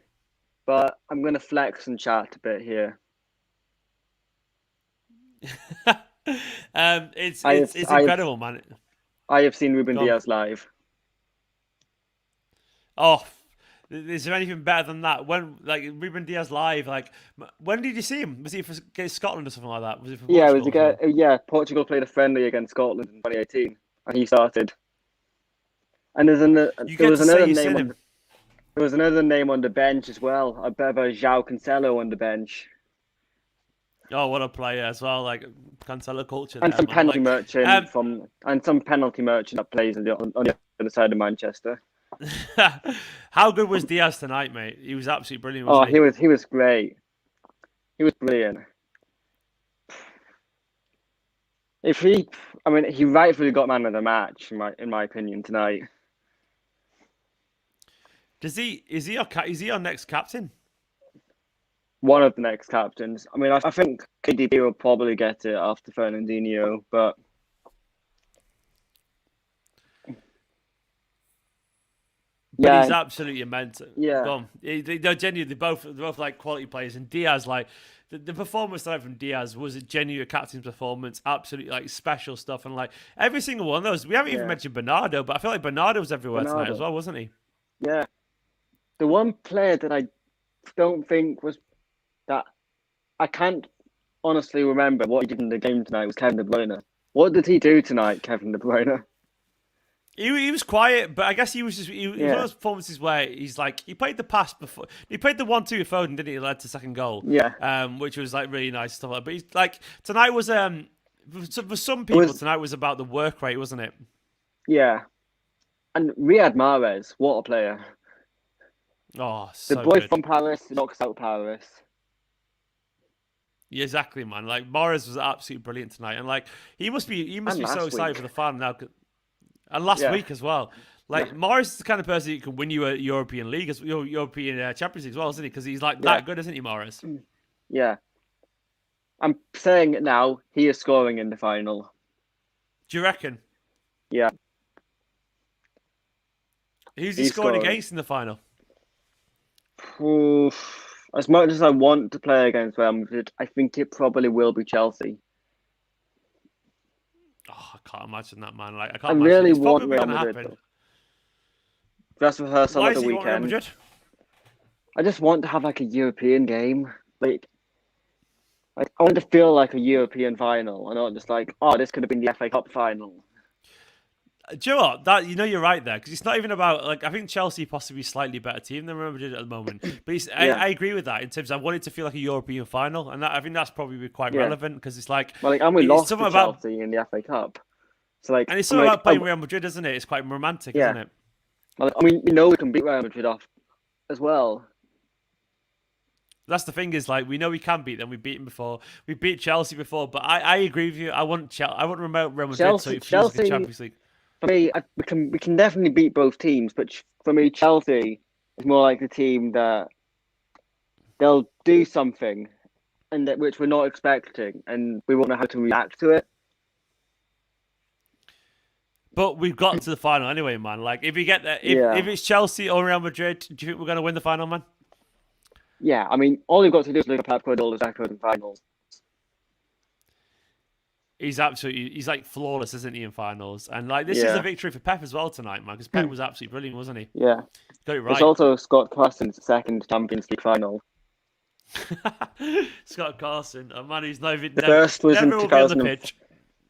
but I'm gonna flex and chat a bit here. It's incredible, man. I have seen Ruben Diaz live. Oh, is there anything better than that? When Ruben Diaz live, when did you see him? Was he for Scotland or something like that? Was it for Portugal? Portugal played a friendly against Scotland in 2018, and he started. And there was another name on the bench as well. A bit of a João Cancelo on the bench. Oh, what a player as well! Like Cancelo culture. And some penalty merchant that plays on the other side of Manchester. How good was Diaz tonight, mate? He was absolutely brilliant. Wasn't he was great. He was brilliant. He rightfully got man of the match in my opinion tonight. Is he our next captain? One of the next captains. I mean, I think KDB will probably get it after Fernandinho, but. But he's absolutely immense. Yeah. They're genuinely both like quality players, and Diaz, like the performance tonight from Diaz was a genuine captain's performance, absolutely like special stuff, and like every single one of those. We haven't even mentioned Bernardo, but I feel like Bernardo was everywhere tonight as well, wasn't he? Yeah. The one player that I don't think was that I can't honestly remember what he did in the game tonight was Kevin De Bruyne. What did he do tonight, Kevin De Bruyne? He was quiet, but I guess he was one of those performances where he's like he played the pass before he played the 1-2 with Foden, didn't he? It led to second goal. Yeah. Which was like really nice stuff. But he's like tonight was for some people tonight was about the work rate, wasn't it? Yeah. And RIYAD Mahrez, what a player! Oh, so the boy good. From Paris knocks out Paris. Yeah, exactly, man. Like Mahrez was absolutely brilliant tonight, and like he must be so excited for the fan now. And last week as well. Like Mahrez is the kind of person who can win you a European League, European Champions League as well, isn't he? Because he's like that good, isn't he, Mahrez? Yeah. I'm saying it now. He is scoring in the final. Do you reckon? Yeah. Who's he scoring against in the final? As much as I want to play against Real Madrid, I think it probably will be Chelsea. Oh, I can't imagine that, man. Like, I can't. I really it's want probably Real gonna Madrid. happen. Dress rehearsal Why at the does he want Real weekend. Madrid? I just want to have like a European game. Like I want to feel like a European final, and not just like, oh, this could have been the FA Cup final. Do you know what? That you're right there, because it's not even about, like, I think Chelsea possibly a slightly better team than Real Madrid at the moment. But I agree with that in terms of I want it to feel like a European final, and I think that's probably quite relevant, because it's like, well, like, and we lost to about Chelsea in the FA Cup, so like, and it's something about playing Real Madrid, isn't it? It's quite romantic, isn't it? Well, I mean, we know we can beat Real Madrid off as well. That's the thing, is like, we know we can beat them. We've beaten before. We beat Chelsea before, but I agree with you. I want Real Madrid so it feels like the Champions League. For me, we can definitely beat both teams, but for me, Chelsea is more like the team that they'll do something, and which we're not expecting, and we won't know how to react to it. But we've gotten to the final anyway, man. Like, if we get there, if it's Chelsea or Real Madrid, do you think we're going to win the final, man? Yeah, I mean, all you've got to do is look at Pep Guardiola's record in finals. He's like flawless, isn't he, in finals? And like, this is a victory for Pep as well tonight, man, because Pep was absolutely brilliant, wasn't he? Yeah. Got it right. It's also Scott Carson's second Champions League final. Scott Carson, a man who's never first was never in will be on the pitch.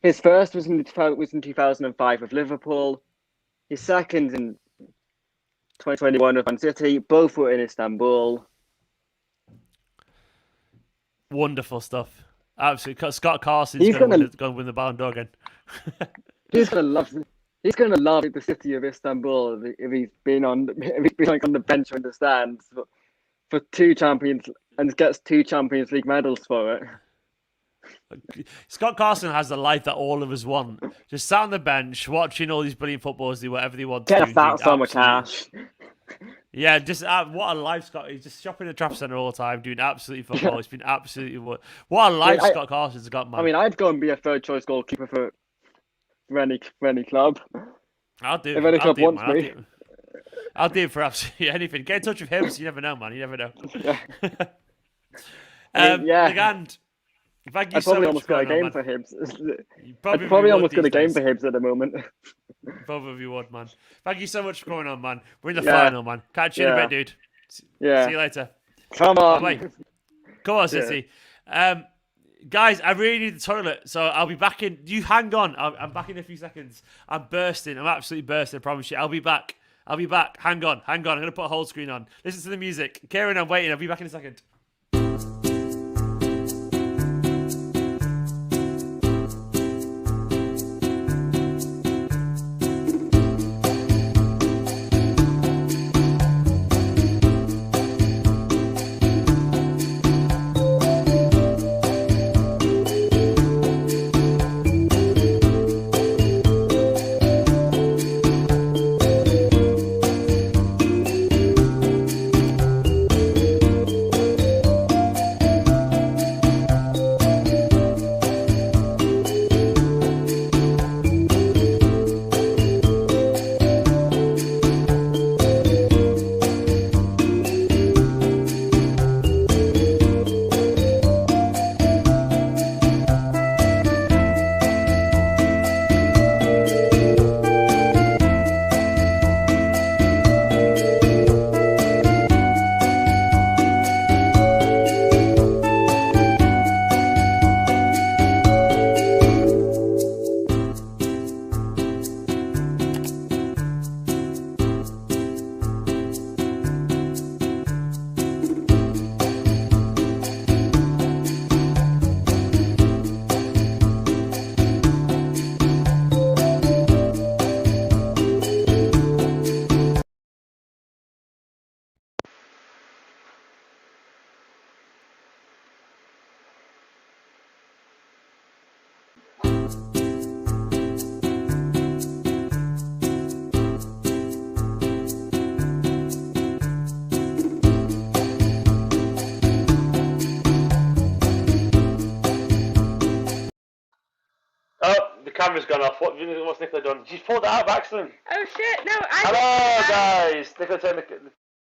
His first was in 2005 with Liverpool. His second in 2021 with Man City. Both were in Istanbul. Wonderful stuff. Absolutely. Scott Carson's going to win the Ballon d'Or again. He's going to love the city of Istanbul if he's been on the bench or in the stands for 2 champions and gets 2 Champions League medals for it. Scott Carson has the life that all of us want. Just sat on the bench, watching all these brilliant footballers do whatever they want to do. Get a fat sum of cash. Yeah, just what a life, Scott. He's just shopping at the Trafford Centre all the time, doing absolutely football. It's been absolutely what a life Scott Carson's got, man. I mean, I'd go and be a third choice goalkeeper for any club. I'll do it. If any club wants me. I'll do it for absolutely anything. Get in touch with him, so you never know, man. You never know. Legand, thank you so much. Almost got a game for Hibs. I probably almost got a game for Hibs at the moment. Both of you would, man. Thank you so much for coming on, man. We're in the final, man. Catch you in a bit, dude. Yeah. See you later. Come on. Bye. Come on, City. Guys, I really need the toilet, so I'll be back in. You hang on. I'm back in a few seconds. I'm bursting. I'm absolutely bursting, I promise you. I'll be back. Hang on. I'm going to put a whole screen on. Listen to the music. Kieran, I'm waiting. I'll be back in a second. gone off. What's Nicola done? She's pulled it out by accident. Oh shit! No, Hello, guys. Nicola turned the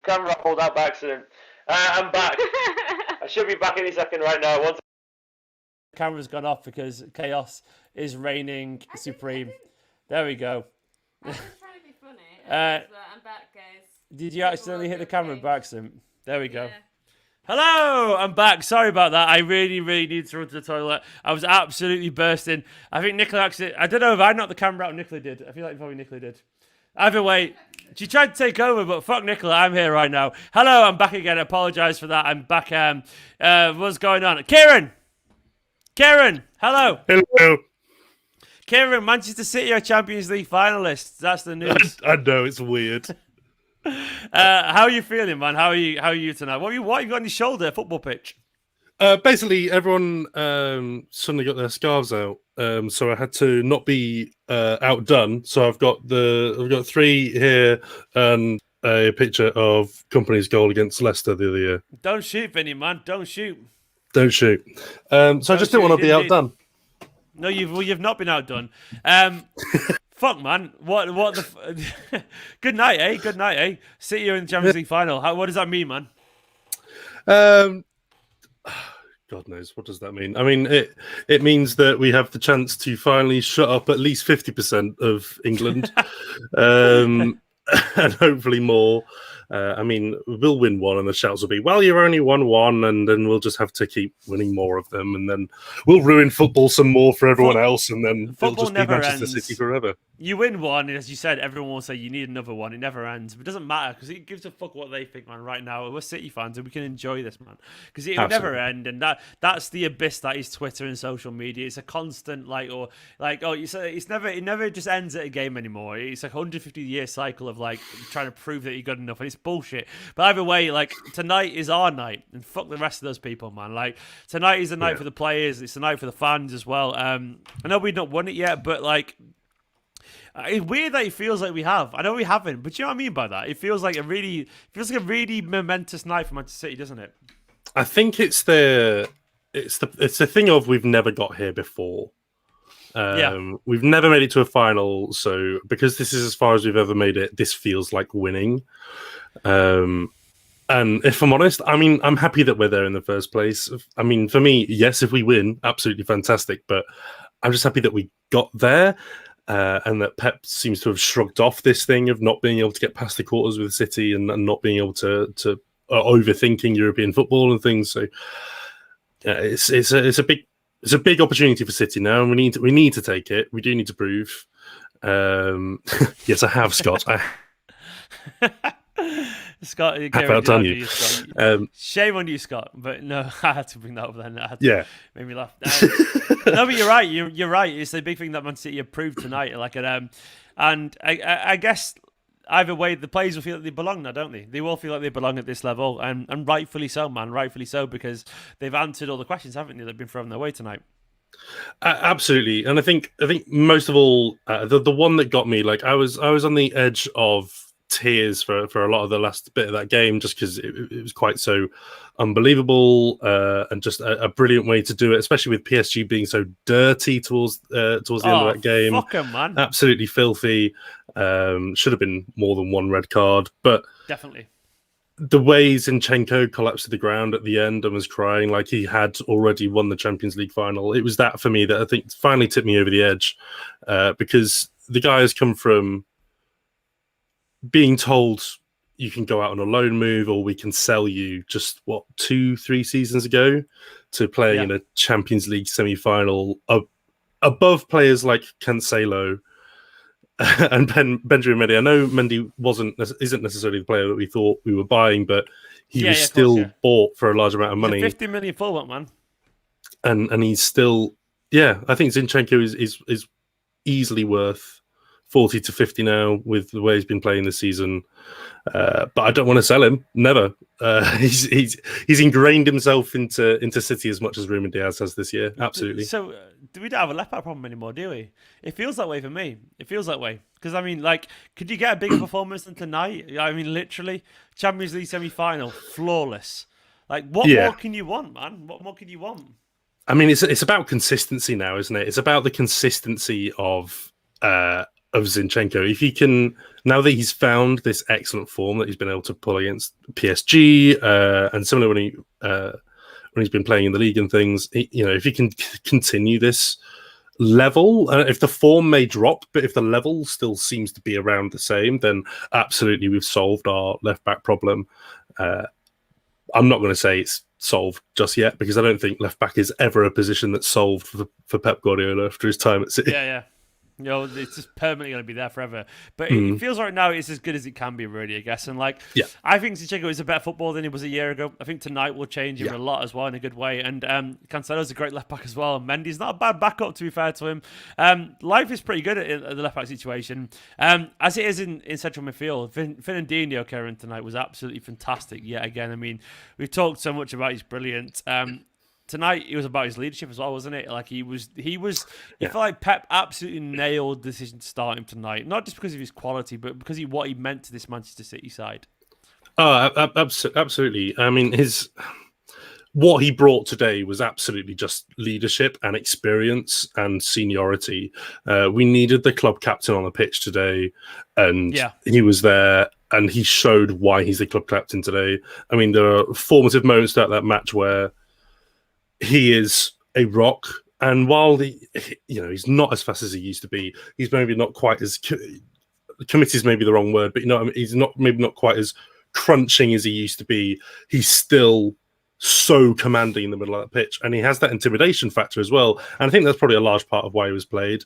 camera off, pulled out by accident. I'm back. I should be back any second right now. The camera's gone off because chaos is reigning supreme. There we go. I was trying to be funny. I'm back, guys. Did you accidentally hit the camera by accident? There we go. Hello, I'm back. Sorry about that. I really need to run to the toilet. I was absolutely bursting. I think Nicola actually, I don't know if I knocked the camera out or Nicola did. I feel like probably Nicola did. Either way, she tried to take over, but fuck Nicola, I'm here right now. Hello, I'm back again. I apologise for that. I'm back. What's going on? Kieran, hello. Hello. Kieran, Manchester City are Champions League finalists. That's the news. I know, it's weird. How are you feeling, man? How are you tonight? What have you got on your shoulder? Football pitch. Basically, everyone suddenly got their scarves out, so I had to not be outdone. So I've got 3 here and a picture of Company's goal against Leicester the other year. Don't shoot, Vinny, man. Don't shoot. Don't shoot. So I just didn't want to be outdone. No, you've not been outdone. Fuck, man. What the... Good night, eh? Good night, eh? City are in the Champions League final. What does that mean, man? God knows. What does that mean? I mean, it means that we have the chance to finally shut up at least 50% of England. And hopefully more. I mean, we'll win one and the shouts will be, well, you've only won one, and then we'll just have to keep winning more of them, and then we'll ruin football some more for everyone else, and then it'll just be Manchester City forever. You win one, and as you said, everyone will say you need another one. It never ends. But it doesn't matter, because it gives a fuck what they think, man, right now. We're City fans, and we can enjoy this, man. Because it will never end, and that's the abyss that is Twitter and social media. It's a constant, it never just ends at a game anymore. It's like a 150-year cycle of, trying to prove that you're good enough, and it's bullshit. But either way, tonight is our night, and fuck the rest of those people, man. Tonight is the night for the players. It's the night for the fans as well. I know we've not won it yet, but it's weird that it feels like we have. I know we haven't, but you know what I mean by that? It feels like a really momentous night for Manchester City, doesn't it? I think it's the thing of we've never got here before. We've never made it to a final, so because this is as far as we've ever made it, this feels like winning. And if I'm honest, I mean, I'm happy that we're there in the first place. I mean, for me, yes, if we win, absolutely fantastic. But I'm just happy that we got there, and that Pep seems to have shrugged off this thing of not being able to get past the quarters with City and not being able to overthinking European football and things. So it's a big opportunity for City now, and we need to take it. We do need to prove. Yes, I have, Scott. Scott, shame on you, Scott. But no, I had to bring that up then. Made me laugh. No, but you're right. You're right. It's the big thing that Man City have proved tonight. And I guess either way, the players will feel that they belong now, don't they? They will feel like they belong at this level, and rightfully so, man. Rightfully so, because they've answered all the questions, haven't they? They've been thrown their way tonight. Absolutely, and I think most of all, the one that got me, I was on the edge of tears for a lot of the last bit of that game, just because it was quite so unbelievable, and just a brilliant way to do it, especially with PSG being so dirty towards the end of that game. Fuck 'em, man. Absolutely filthy. Should have been more than one red card, but definitely the way Zinchenko collapsed to the ground at the end and was crying like he had already won the Champions League final, it was that for me that I think finally tipped me over the edge, because the guy has come from being told you can go out on a loan move or we can sell you just 2-3 seasons ago to playing in a Champions League semi-final above players like Cancelo and Benjamin Mendy. I know Mendy isn't necessarily the player that we thought we were buying, but he was still bought for a large amount of money. He's a 50 million fullback, man. And he's still, I think Zinchenko is easily worth 40 to 50 now with the way he's been playing this season. But I don't want to sell him. Never. He's ingrained himself into City as much as Ruben Diaz has this year. Absolutely. So we don't have a left back problem anymore, do we? It feels that way for me. It feels that way because I mean, could you get a bigger performance than tonight? I mean, literally, Champions League semi-final, flawless. What more can you want, man? What more can you want? I mean, it's about consistency now, isn't it? It's about the consistency of Zinchenko. If he can, now that he's found this excellent form that he's been able to pull against PSG, and similarly when he's been playing in the league and things, if he can continue this level, if the form may drop, but if the level still seems to be around the same, then absolutely we've solved our left back problem. I'm not going to say it's solved just yet, because I don't think left back is ever a position that's solved for Pep Guardiola after his time at City. Yeah. It's just permanently going to be there forever. But it feels right now it's as good as it can be, really, I guess. And I think Zinchenko is a better footballer than he was a year ago. I think tonight will change him a lot as well, in a good way. And Cancelo's a great left back as well. And Mendy's not a bad backup, to be fair to him. Life is pretty good at the left back situation, as it is in central midfield. Fernandinho, Kieran, tonight was absolutely fantastic yet again. I mean, we've talked so much about he's brilliant. Tonight it was about his leadership as well, wasn't it? Like he felt like Pep absolutely nailed the decision to start him tonight, not just because of his quality, but because of what he meant to this Manchester City side. Oh, absolutely. I mean, what he brought today was absolutely just leadership and experience and seniority. We needed the club captain on the pitch today, and he was there, and he showed why he's the club captain today. I mean, there are formative moments throughout that match where he is a rock, and while he's not as fast as he used to be, he's maybe not quite as committed is maybe the wrong word, but he's maybe not quite as crunching as he used to be. He's still so commanding in the middle of that pitch, and he has that intimidation factor as well. And I think that's probably a large part of why he was played.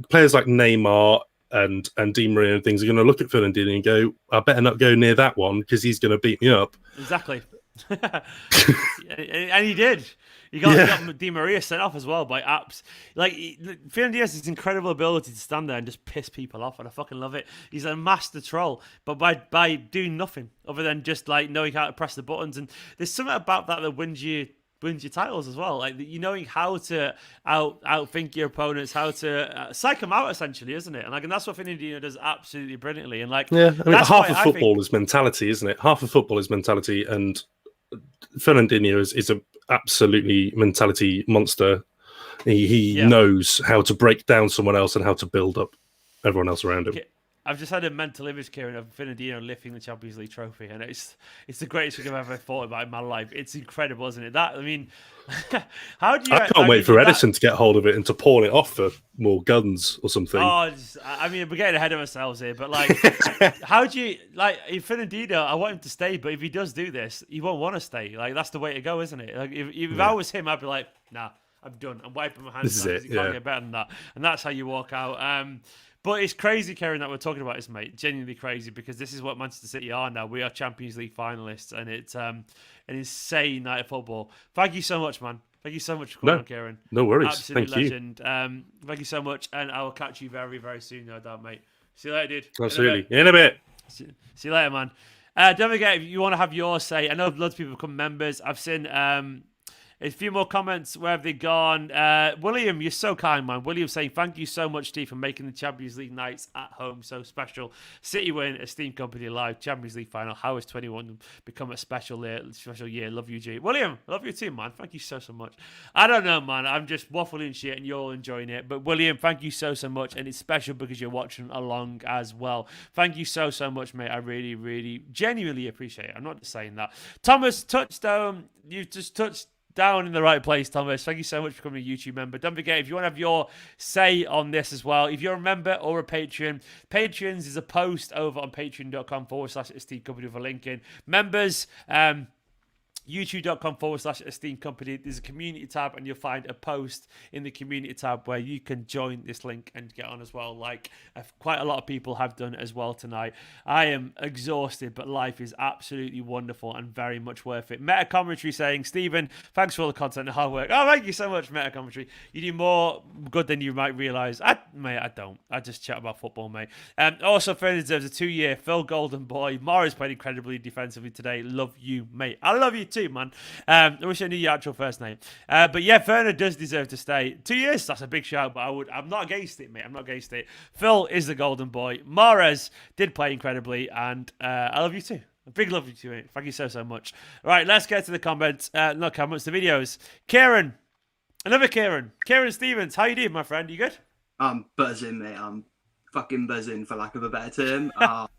Players like Neymar and Di Maria and things are going to look at Fernandinho and go, I better not go near that one because he's going to beat me up. Exactly. And he did. He got Di Maria sent off as well by apps. Fernandinho has this incredible ability to stand there and just piss people off, and I fucking love it. He's a master troll, but by doing nothing other than just knowing how to press the buttons. And there's something about that wins you titles as well. Knowing how to outthink your opponents, how to psych them out, essentially, isn't it? And that's what Fernandinho does absolutely brilliantly. And half of football is mentality, isn't it? Half of football is mentality, and Fernandinho is a absolutely mentality monster. He knows how to break down someone else and how to build up everyone else around him. I've just had a mental image, Kieran, of Fernandinho lifting the Champions League trophy, and it's the greatest thing I've ever thought about in my life. It's incredible, isn't it? How do you? I can't wait for Edison to get hold of it and to pawn it off for more guns or something. Oh, we're getting ahead of ourselves here, but how do you if Fernandinho? I want him to stay, but if he does do this, he won't want to stay. That's the way to go, isn't it? If I was him, I'd be like, nah, I'm done. I'm wiping my hands. This is it. You can't get better than that, and that's how you walk out. But it's crazy, Kieran, that we're talking about this, mate. Genuinely crazy, because this is what Manchester City are now. We are Champions League finalists, and it's an insane night of football. Thank you so much, man. Thank you so much for coming on, Kieran. No worries. Absolute Thank legend. Thank you so much, and I will catch you very, very soon, no doubt, mate. See you later, dude. Absolutely. In a bit. See you later, man. Don't forget, if you want to have your say, I know loads of people become members. I've seen a few more comments. Where have they gone? William, you're so kind, man. William saying, thank you so much, Steve, for making the Champions League nights at home so special. City win, esteemed company live, Champions League final. How has 21 become a special year? Love you, G. William, love you too, man. Thank you so much. I don't know, man. I'm just waffling shit and you're all enjoying it. But William, thank you so much. And it's special because you're watching along as well. Thank you so much, mate. I really, really, genuinely appreciate it. I'm not just saying that. Thomas Touchstone, you've just touched down in the right place, Thomas. Thank you so much for becoming a YouTube member. Don't forget, if you want to have your say on this as well, if you're a member or a Patreon, Patreons is a post over on patreon.com/esteemed company with a link in. Members, youtube.com/esteemed company. There's a community tab, and you'll find a post in the community tab where you can join this link and get on as well, quite a lot of people have done as well tonight. I am exhausted, but life is absolutely wonderful and very much worth it. Meta commentary saying, Stephen, thanks for all the content and hard work. Oh, thank you so much, Meta commentary. You do more good than you might realize. I don't. I just chat about football, mate. Also, Fernie deserves a 2-year Phil Golden Boy. Mahrez played incredibly defensively today. Love you, mate. I love you too, man. I wish I knew your actual first name. But yeah, Werner does deserve to stay. 2 years, that's a big shout, but I'm not against it, mate. I'm not against it. Phil is the golden boy. Mahrez did play incredibly, and I love you too. Big love to you, mate. Thank you so much. All right, let's get to the comments. Not comments, the videos. Kieran. Another Kieran. Kieran Stevens. How you doing, my friend? You good? I'm buzzing, mate. I'm fucking buzzing, for lack of a better term.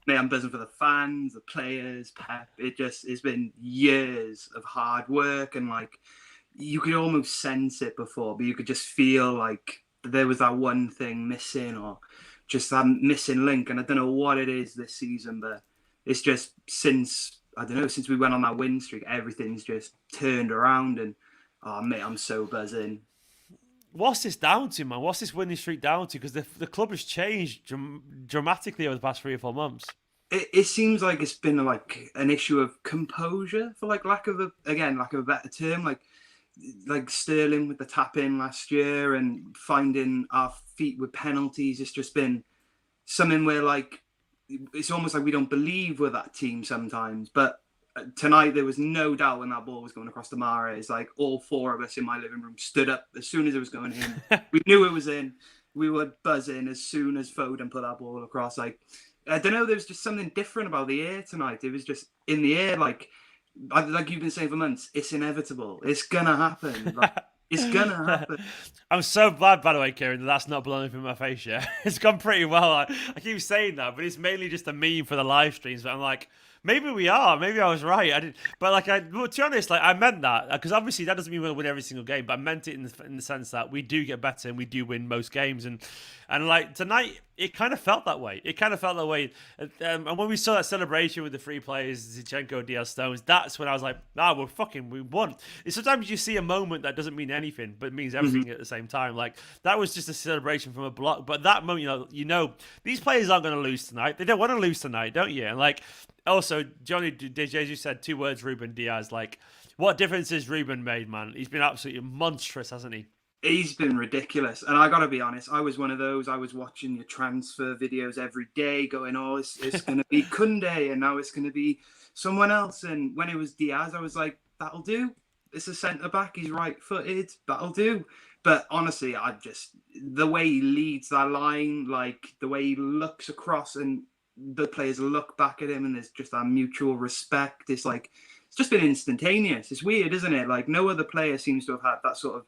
Mate, I'm buzzing for the fans, the players, Pep. It's been years of hard work, and like you could almost sense it before, but you could just feel like there was that one thing missing, or just that missing link. And I don't know what it is this season, but it's just since we went on that win streak, everything's just turned around, and oh mate, I'm so buzzing. What's this down to, man? What's this winning streak down to? Because the club has changed dramatically over the past 3 or 4 months. It seems like it's been like an issue of composure, for like lack of a better term. Like Sterling with the tap in last year and finding our feet with penalties. It's just been something where like it's almost like we don't believe we're that team sometimes. But tonight there was no doubt when that ball was going across the MAHREZ. Like all 4 of us in my living room stood up as soon as it was going in. We knew it was in. We were buzzing as soon as Foden put that ball across. Like I don't know, there was just something different about the air tonight. It was just in the air, like you've been saying for months. It's inevitable. It's gonna happen. Like, it's gonna happen. I'm so glad, by the way, Kieran, that's not blowing up in my face yet. It's gone pretty well. I keep saying that, but it's mainly just a meme for the live streams. But I'm like, maybe we are. Maybe I was right. I didn't. But to be honest, I meant that because obviously that doesn't mean we'll win every single game. But I meant it in the sense that we do get better and we do win most games. And like tonight, it kind of felt that way. And when we saw that celebration with the 3 players, Zinchenko, Diaz, Stones, that's when I was like, we won. And sometimes you see a moment that doesn't mean anything, but means everything at the same time. Like that was just a celebration from a block. But that moment, you know, these players aren't going to lose tonight. They don't want to lose tonight, don't you? And like, also, Johnny, as you said, 2 words, Ruben Diaz. Like, what difference has Ruben made, man? He's been absolutely monstrous, hasn't he? He's been ridiculous. And I got to be honest, I was one of those. I was watching your transfer videos every day going, oh, it's going to be Koundé and now it's going to be someone else. And when it was Diaz, I was like, that'll do. It's a centre-back. He's right-footed. That'll do. But honestly, the way he leads that line, like the way he looks across and the players look back at him and there's just that mutual respect. It's just been instantaneous. It's weird, isn't it? Like no other player seems to have had that sort of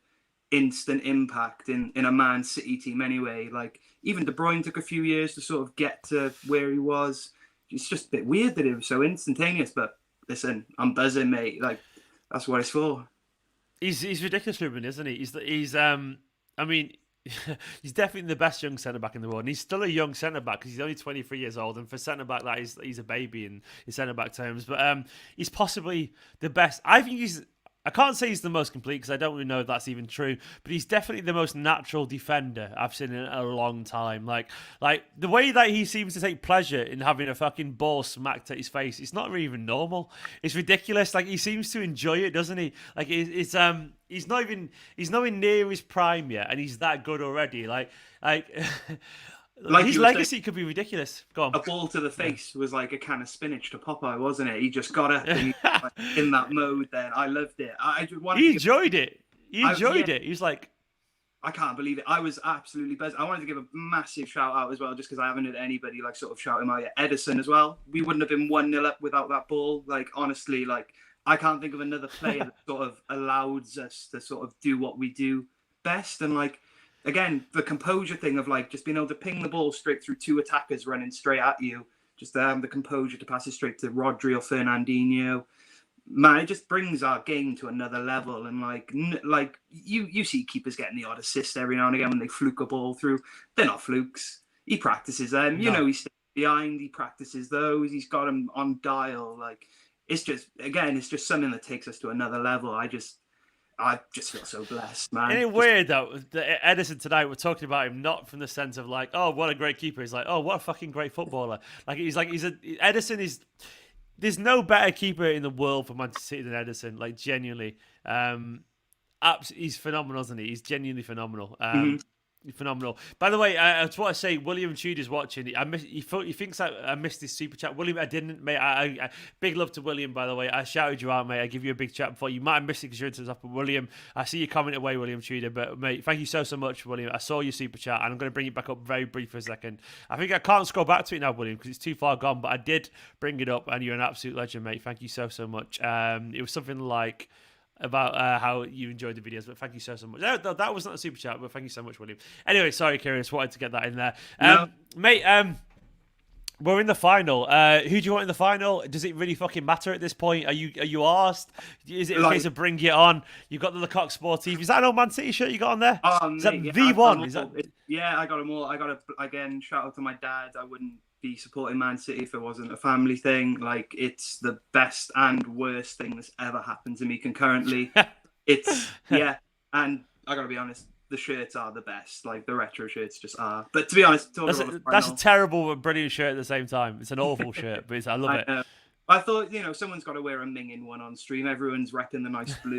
instant impact in a Man City team anyway. Like even De Bruyne took a few years to sort of get to where he was. It's just a bit weird that it was so instantaneous, but listen, I'm buzzing, mate. Like that's what it's for. He's ridiculous, Ruben, isn't he? I mean, he's definitely the best young centre-back in the world. And he's still a young centre-back because he's only 23 years old. And for centre-back, he's a baby in centre-back terms. But he's possibly the best. I can't say he's the most complete because I don't really know if that's even true. But he's definitely the most natural defender I've seen in a long time. Like the way that he seems to take pleasure in having a fucking ball smacked at his face, it's not really even normal. It's ridiculous. Like he seems to enjoy it, doesn't he? Like he's not even near his prime yet, and he's that good already. Like his legacy could be ridiculous. Go on. A ball to the face was like a can of spinach to Popeye, wasn't it? He just got up and in that mode. Then I loved it. He enjoyed it. He enjoyed it. He was like, I can't believe it. I was absolutely buzzed. I wanted to give a massive shout out as well, just because I haven't had anybody like sort of shout him out yet. Edison as well. We wouldn't have been 1-0 up without that ball. Like honestly, like I can't think of another player that sort of allows us to sort of do what we do best. And like, again, the composure thing of like just being able to ping the ball straight through 2 attackers running straight at you, just to have the composure to pass it straight to Rodri or Fernandinho. Man, it just brings our game to another level. And like you see keepers getting the odd assist every now and again when they fluke a ball through. They're not flukes. He practices them. No. You know, he stays behind. He practices those. He's got them on dial. Like it's just something that takes us to another level. I just feel so blessed, man. Isn't it weird though that Edison tonight, we're talking about him not from the sense of like, oh, what a great keeper. He's like, oh, what a fucking great footballer. Edison is. There's no better keeper in the world for Manchester City than Edison. Like genuinely, he's phenomenal, isn't he? He's genuinely phenomenal. Phenomenal. By the way, I just want to say, William Tudor's watching. He thinks I missed his super chat. William, I didn't, mate. I big love to William, by the way. I shouted you out, mate. I give you a big chat before. You might have missed it because you're into stuff. But William, I see you comment away, William Tudor. But mate, thank you so much, William. I saw your super chat, and I'm going to bring it back up very brief for a second. I think I can't scroll back to it now, William, because it's too far gone. But I did bring it up, and you're an absolute legend, mate. Thank you so much. It was something like about how you enjoyed the videos, but thank you so much. No, that was not a super chat, but thank you so much, William. Anyway, sorry, Kieran, just wanted to get that in there. Mate, we're in the final. Who do you want in the final? Does it really fucking matter at this point? Are you asked? Is it a case of bring it on? You got the Lecoq Sportif. Is that an old Man City shirt you got on there? Is that V1? Yeah, I got them all. I got to, again, shout out to my dad. I wouldn't be supporting Man City if it wasn't a family thing. Like, it's the best and worst thing that's ever happened to me concurrently. It's and I gotta be honest, the shirts are the best. Like, the retro shirts just are. But to be honest, that's a terrible but brilliant shirt at the same time. It's an awful shirt, but I love it. I thought, someone's got to wear a minging one on stream. Everyone's repping the nice blue.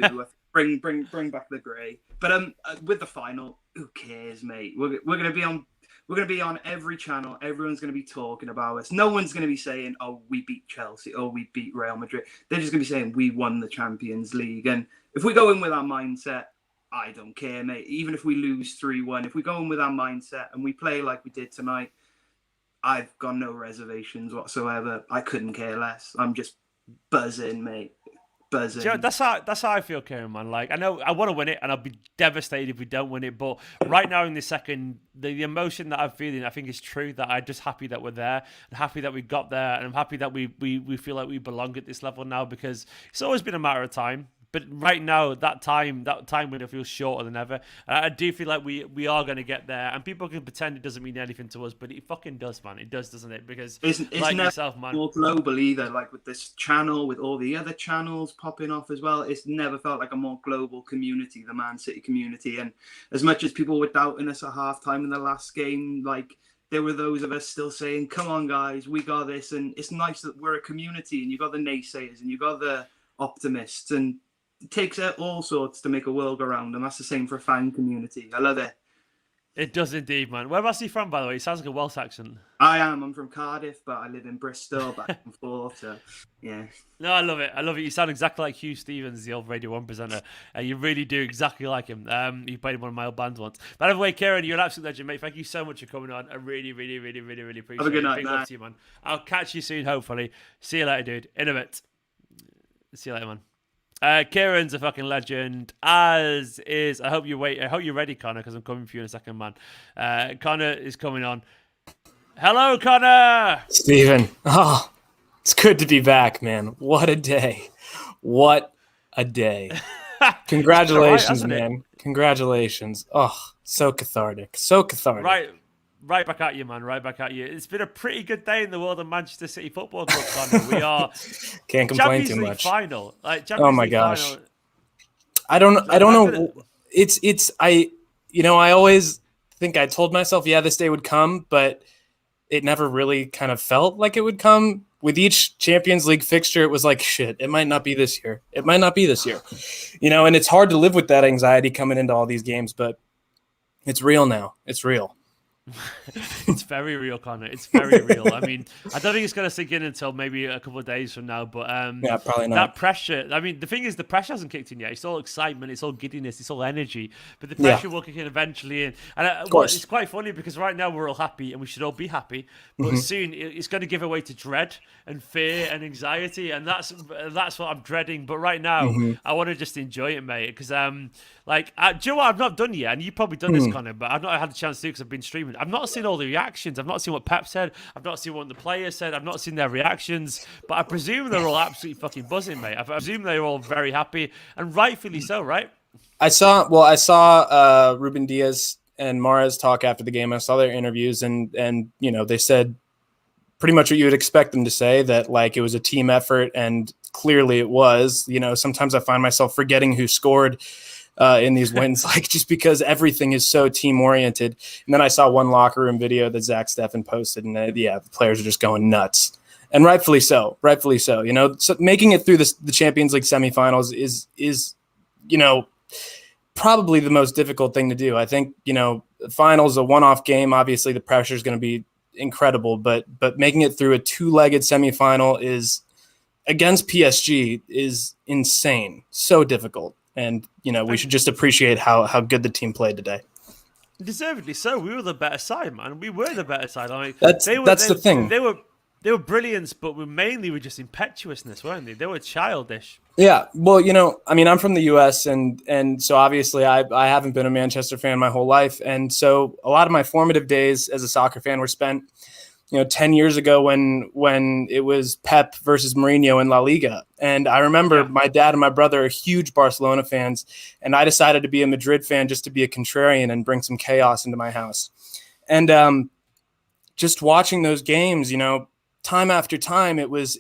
bring back the grey. But with the final, who cares, mate? We're gonna be on. We're going to be on every channel. Everyone's going to be talking about us. No one's going to be saying, oh, we beat Chelsea. Oh, we beat Real Madrid. They're just going to be saying, we won the Champions League. And if we go in with our mindset, I don't care, mate. Even if we lose 3-1, if we go in with our mindset and we play like we did tonight, I've got no reservations whatsoever. I couldn't care less. I'm just buzzing, mate. Buzzing. Joe, that's how I feel, Kieran, man. Like, I know I want to win it, and I'll be devastated if we don't win it. But right now, in this second, the emotion that I'm feeling, I think is true. That I'm just happy that we're there, and happy that we got there, and I'm happy that we feel like we belong at this level now, because it's always been a matter of time. But right now, that time window feels shorter than ever. I do feel like we are going to get there, and people can pretend it doesn't mean anything to us, but it fucking does, man. It does, doesn't it? Because it's like never yourself, man, more global either. Like with this channel, with all the other channels popping off as well, it's never felt like a more global community, the Man City community. And as much as people were doubting us at halftime in the last game, like, there were those of us still saying, "Come on, guys, we got this." And it's nice that we're a community, and you got the naysayers, and you got the optimists, and it takes all sorts to make a world go round, and that's the same for a fan community. I love it. It does indeed, man. Whereabouts are you from, by the way? It sounds like a Welsh accent. I'm from Cardiff, but I live in Bristol, back and forth, so yeah. No, I love it. You sound exactly like Hugh Stevens, the old Radio 1 presenter. You really do exactly like him. You played in one of my old bands once. By the way, Kieran, you're an absolute legend, mate. Thank you so much for coming on. I really, really, really, really, really appreciate it. Have a good night, Big love to you, man. I'll catch you soon, hopefully. See you later, dude. In a bit. See you later, man. Kieran's a fucking legend, as is. I hope you're ready, Connor, because I'm coming for you in a second, man. Connor is coming on. Hello, Connor. Stephen. Oh, it's good to be back, man. What a day. What a day. Congratulations, right, man. Congratulations. Oh, so cathartic. So cathartic. Right back at you, man. Right back at you. It's been a pretty good day in the world of Manchester City Football Club, Connor. We are can't complain Champions too League much. Final. Oh my gosh. Final. I don't know. I always think I told myself, yeah, this day would come, but it never really kind of felt like it would come. With each Champions League fixture, it was like, shit, it might not be this year. It might not be this year. And it's hard to live with that anxiety coming into all these games, but it's real now. It's real. It's very real, Connor. It's very real. I mean, I don't think it's going to sink in until maybe a couple of days from now. But yeah, probably not. That pressure. I mean, the thing is, the pressure hasn't kicked in yet. It's all excitement. It's all giddiness. It's all energy. But the pressure will kick in eventually. And it's quite funny because right now we're all happy and we should all be happy. But soon it's going to give away to dread and fear and anxiety, and that's what I'm dreading. But right now, I want to just enjoy it, mate. Because do you know what? I've not done yet, and you've probably done this, Connor, but I've not had a chance to do because I've been streaming. I've not seen all the reactions. I've not seen what Pep said. I've not seen what the players said. I've not seen their reactions. But I presume they're all absolutely fucking buzzing, mate. I presume they're all very happy, and rightfully so, right? I saw Ruben Diaz and MAHREZ talk after the game. I saw their interviews, and they said pretty much what you would expect them to say, that like it was a team effort, and clearly it was. Sometimes I find myself forgetting who scored in these wins, like just because everything is so team oriented. And then I saw one locker room video that Zach Steffen posted, and the players are just going nuts, and rightfully so. So making it through the Champions League semifinals is probably the most difficult thing to do. I think, finals, a one-off game, obviously the pressure is going to be incredible, but making it through a two-legged semifinal is against PSG is insane. So difficult. And, we should just appreciate how good the team played today. Deservedly so. We were the better side, man. We were the better side. I mean, that's the thing. They were brilliant, but mainly were just impetuousness, weren't they? They were childish. Yeah, well, I'm from the U.S. and so obviously I haven't been a Manchester fan my whole life, and so a lot of my formative days as a soccer fan were spent, 10 years ago when it was Pep versus Mourinho in La Liga, and I remember my dad and my brother are huge Barcelona fans, and I decided to be a Madrid fan just to be a contrarian and bring some chaos into my house, and just watching those games, time after time, it was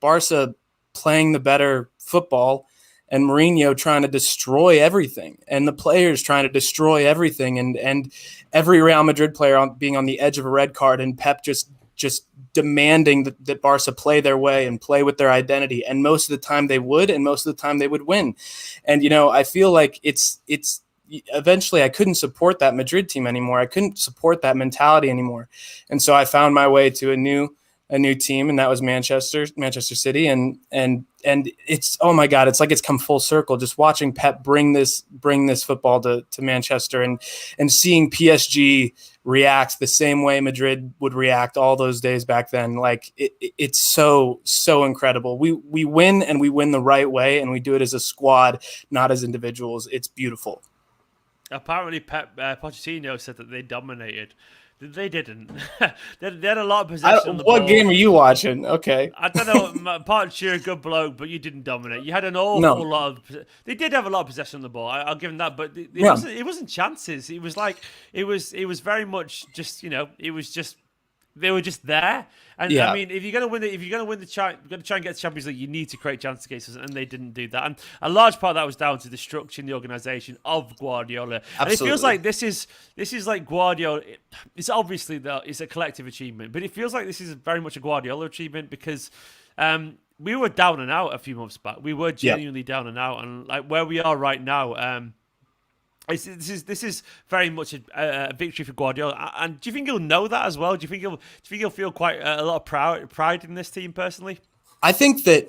Barca playing the better football and Mourinho trying to destroy everything and the players trying to destroy everything and every Real Madrid player being on the edge of a red card and Pep just demanding that Barca play their way and play with their identity. And most of the time they would, and most of the time they would win. And, I feel like it's eventually I couldn't support that Madrid team anymore. I couldn't support that mentality anymore. And so I found my way to a new team, and that was Manchester City. And it's, oh my God, it's like it's come full circle just watching Pep bring this football to Manchester and seeing PSG react the same way Madrid would react all those days back then. Like it's so incredible. We win, and we win the right way, and we do it as a squad, not as individuals. It's beautiful. Apparently Pochettino said that they dominated. They didn't. they had a lot of possession on the ball. What game are you watching? Okay. I don't know. Part you're a good bloke, but you didn't dominate. You had an awful lot of. They did have a lot of possession on the ball. I'll give them that, but it wasn't chances. It was like it was very much just it was just. They were just there, and I mean, if you're going to win you're going to try and get the Champions League, you need to create chances against us, and they didn't do that. And a large part of that was down to the structure and the organisation of Guardiola. Absolutely. And it feels like this is like Guardiola. It's obviously it's a collective achievement, but it feels like this is very much a Guardiola achievement because we were down and out a few months back. We were genuinely down and out, and like where we are right now. This is very much a victory for Guardiola, and do you think he'll know that as well? Do you think he'll feel quite a lot of pride in this team personally? I think that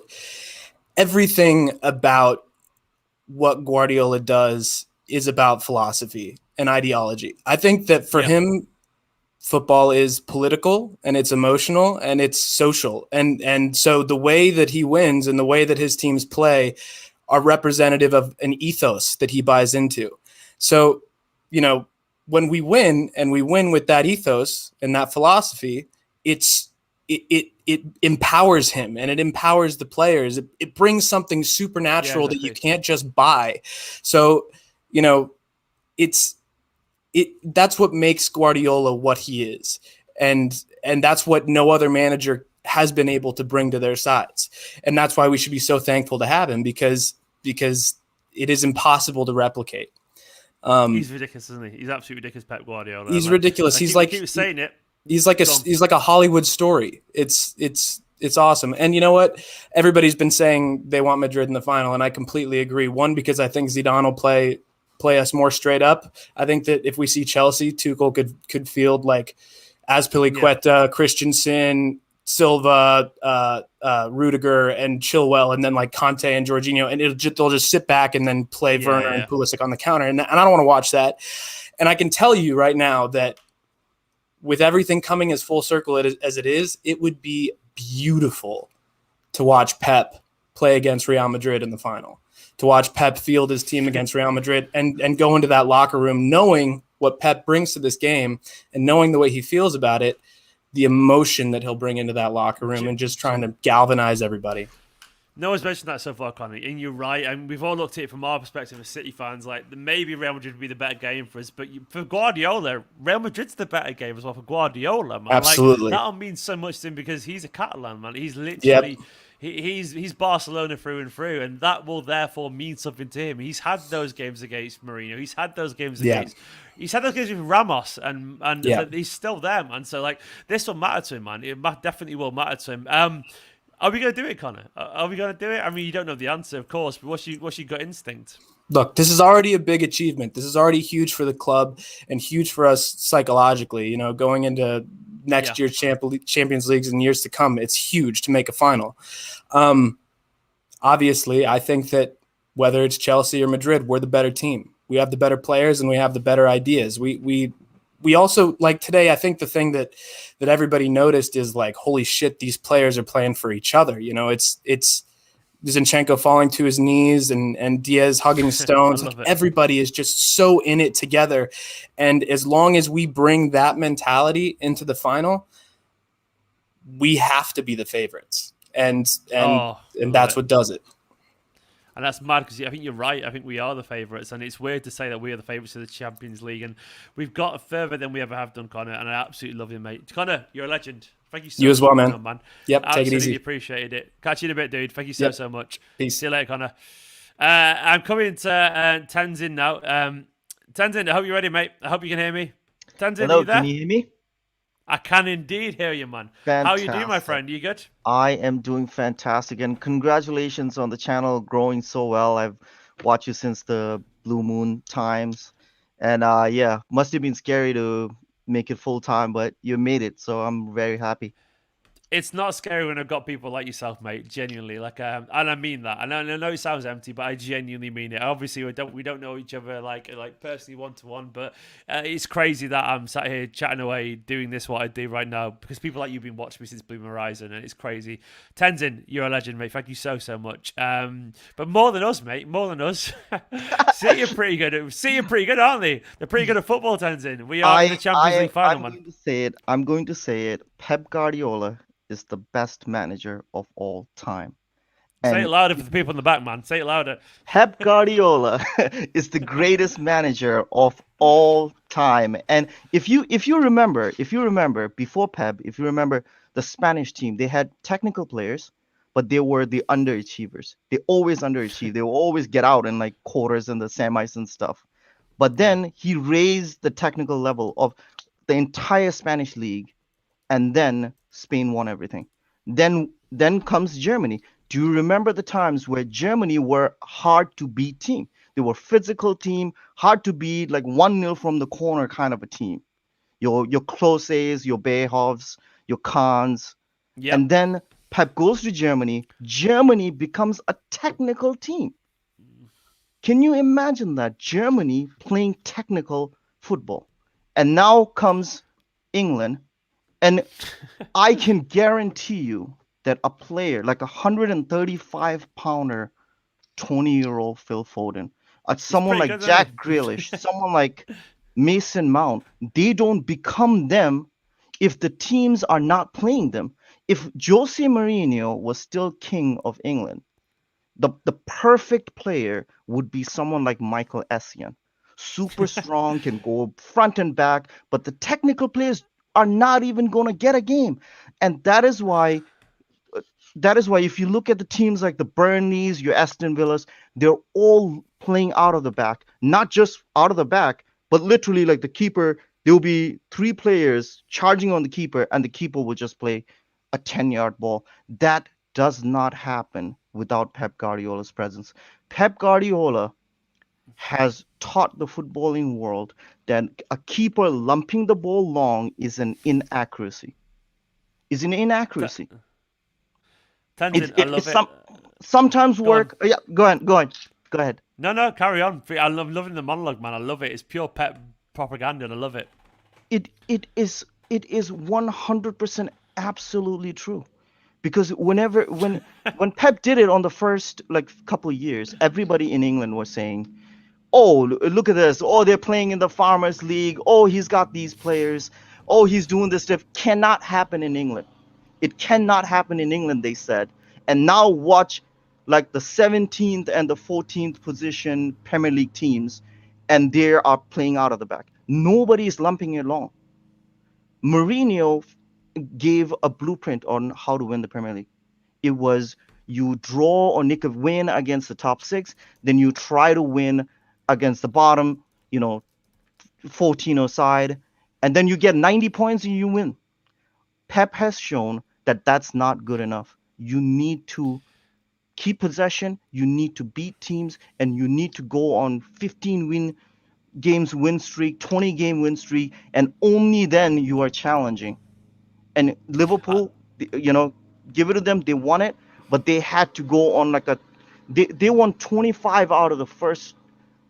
everything about what Guardiola does is about philosophy and ideology. I think that for him, football is political and it's emotional and it's social, and so the way that he wins and the way that his teams play are representative of an ethos that he buys into. So, when we win and we win with that ethos and that philosophy, it empowers him and it empowers the players. It brings something supernatural that you can't just buy. So, that's what makes Guardiola what he is. And that's what no other manager has been able to bring to their sides. And that's why we should be so thankful to have him because it is impossible to replicate. He's ridiculous, isn't he? He's absolutely ridiculous, Pep Guardiola. He's ridiculous. He's like saying it. He's like a Hollywood story. It's awesome. And you know what? Everybody's been saying they want Madrid in the final, and I completely agree. One, because I think Zidane will play us more straight up. I think that if we see Chelsea, Tuchel could field like Azpilicueta, Christensen, Silva, Rudiger, and Chilwell, and then like Conte and Jorginho, and they'll just sit back and then play Werner and Pulisic on the counter, and I don't want to watch that. And I can tell you right now that with everything coming as full circle as it is, it would be beautiful to watch Pep play against Real Madrid in the final, to watch Pep field his team against Real Madrid and go into that locker room knowing what Pep brings to this game and knowing the way he feels about it, the emotion that he'll bring into that locker room and just trying to galvanize everybody. No one's mentioned that so far, Connie, and you're right. And we've all looked at it from our perspective as City fans. Like maybe Real Madrid would be the better game for us, but for Guardiola, Real Madrid's the better game as well for Guardiola, man. Absolutely, like, that'll mean so much to him because he's a Catalan, man. He's literally he's Barcelona through and through, and that will therefore mean something to him. He's had those games against Mourinho. He's had those games against. He's had those games with Ramos, and he's still there, man. So like this will matter to him, man. It definitely will matter to him. Are we going to do it, Connor? Are we going to do it? I mean, you don't know the answer, of course, but what's your gut instinct? look, this is already a big achievement. This is already huge for the club and huge for us psychologically. You know, going into next year's Champions Leagues in years to come, it's huge to make a final. Obviously, I think that whether it's Chelsea or Madrid, we're the better team. We have the better players and we have the better ideas. We also, like today, I think the thing that everybody noticed is like, holy shit, these players are playing for each other. You know, it's Zinchenko falling to his knees and Diaz hugging Stones. Like, everybody is just so in it together. And as long as we bring that mentality into the final, we have to be the favorites. And that's what does it. And that's mad because I think you're right. I think we are the favourites, and it's weird to say that we are the favourites of the Champions League, and we've got further than we ever have done, Connor. And I absolutely love you, mate. Connor, you're a legend. Thank you so much. You as well, man. Man. Yep, absolutely take it easy. Appreciated it. Catch you in a bit, dude. Thank you so much. Peace. See you later, Connor. I'm coming to Tenzin now. Tenzin, I hope you're ready, mate. I hope you can hear me. Tenzin, hello, are you there? Can you hear me? I can indeed hear you, man. Fantastic. How are you doing, my friend? You good? I am doing fantastic, and congratulations on the channel growing so well. I've watched you since the Blue Moon times, and yeah, must have been scary to make it full time, but you made it, so I'm very happy. It's not scary when I've got people like yourself, mate. Genuinely, like, and I mean that. And I know it sounds empty, but I genuinely mean it. Obviously, we don't know each other like personally one to one, but it's crazy that I'm sat here chatting away, doing this what I do right now because people like you've been watching me since Blue Horizon, and it's crazy. Tenzin, you're a legend, mate. Thank you so much. But more than us, mate. More than us. City are pretty good. City are pretty good, aren't they? They're pretty good at football, Tenzin. We are in the Champions League final, man. I'm going to say it. Pep Guardiola is the best manager of all time. And say it louder for the people in the back, man. Say it louder. Pep Guardiola is the greatest manager of all time. And if you remember before Pep, if you remember the Spanish team, they had technical players, but they were the underachievers. They always underachieved. They will always get out in like quarters and the semis and stuff. But then he raised the technical level of the entire Spanish league, and then Spain won everything. Then comes Germany. Do you remember the times where Germany were hard to beat team? They were physical team, hard to beat, like 1-0 from the corner kind of a team. Your Kloses, your Behovs, your Kahns. Yep. And then Pep goes to Germany. Germany becomes a technical team. Can you imagine that? Germany playing technical football. And now comes England. And I can guarantee you that a player like 135-pounder, 20-year-old Phil Foden, someone like Jack Grealish, someone like Mason Mount, they don't become them if the teams are not playing them. If Jose Mourinho was still king of England, the perfect player would be someone like Michael Essien. Super strong, can go front and back, but the technical players are not even going to get a game. And that is why if you look at the teams like the Burnleys, your Aston Villas, they're all playing out of the back. Not just out of the back, but literally like the keeper, there will be 3 players charging on the keeper, and the keeper will just play a 10-yard ball. That does not happen without Pep Guardiola's presence. Pep Guardiola has taught the footballing world that a keeper lumping the ball long is an inaccuracy. Tenzin, I love it. Sometimes work. Yeah, go ahead. No, carry on. I'm loving the monologue, man. I love it. It's pure Pep propaganda, and I love it. It is 100% absolutely true. Because when Pep did it on the first couple of years, everybody in England was saying, "Oh, look at this! Oh, they're playing in the Farmers League. Oh, he's got these players. Oh, he's doing this stuff." Cannot happen in England. It cannot happen in England, they said. And now watch like the 17th and the 14th position Premier League teams, and they are playing out of the back. Nobody is lumping it long. Mourinho gave a blueprint on how to win the Premier League. It was you draw or nick a win against the top 6, then you try to win against the bottom, 14 side, and then you get 90 points and you win. Pep has shown that that's not good enough. You need to keep possession, you need to beat teams, and you need to go on 15 games win streak, 20-game win streak, and only then you are challenging. And Liverpool, give it to them, they won it, but they had to go on like they won 25 out of the first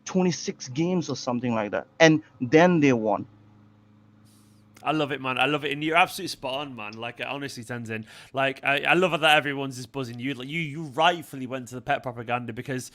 26 games or something like that, and then they won. I love it, man. I love it, and you're absolutely spot on, man. Like, honestly, Tenzin, like, I love that everyone's just buzzing you. Like, you rightfully went to the Pep propaganda because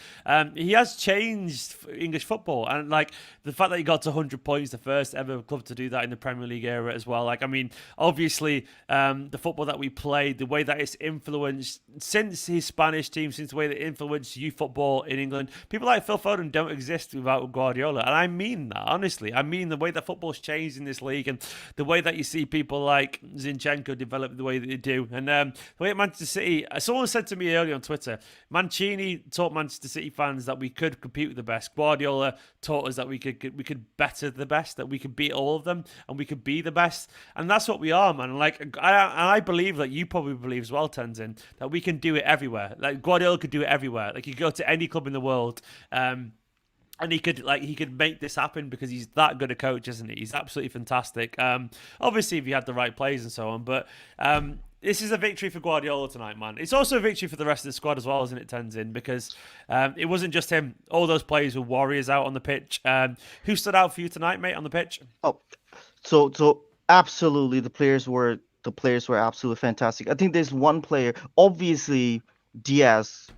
he has changed English football, and like the fact that he got to 100 points, the first ever club to do that in the Premier League era as well. Like, I mean, obviously, the football that we played, the way that it's influenced since his Spanish team, since the way that it influenced youth football in England. People like Phil Foden don't exist without Guardiola, and I mean that honestly. I mean the way that football's changed in this league, and the way that you see people like Zinchenko develop the way that they do. And the way at Manchester City, someone said to me earlier on Twitter, Mancini taught Manchester City fans that we could compete with the best. Guardiola taught us that we could better the best, that we could beat all of them, and we could be the best. And that's what we are, man. Like, I believe that you probably believe as well, Tenzin, that we can do it everywhere. Like, Guardiola could do it everywhere. Like, you go to any club in the world, and he could make this happen because he's that good a coach, isn't he? He's absolutely fantastic. Obviously, if he had the right players and so on, but this is a victory for Guardiola tonight, man. It's also a victory for the rest of the squad as well, isn't it, Tenzin? Because it wasn't just him. All those players were warriors out on the pitch. Who stood out for you tonight, mate, on the pitch? Oh, so absolutely, the players were absolutely fantastic. I think there's one player, obviously Diaz.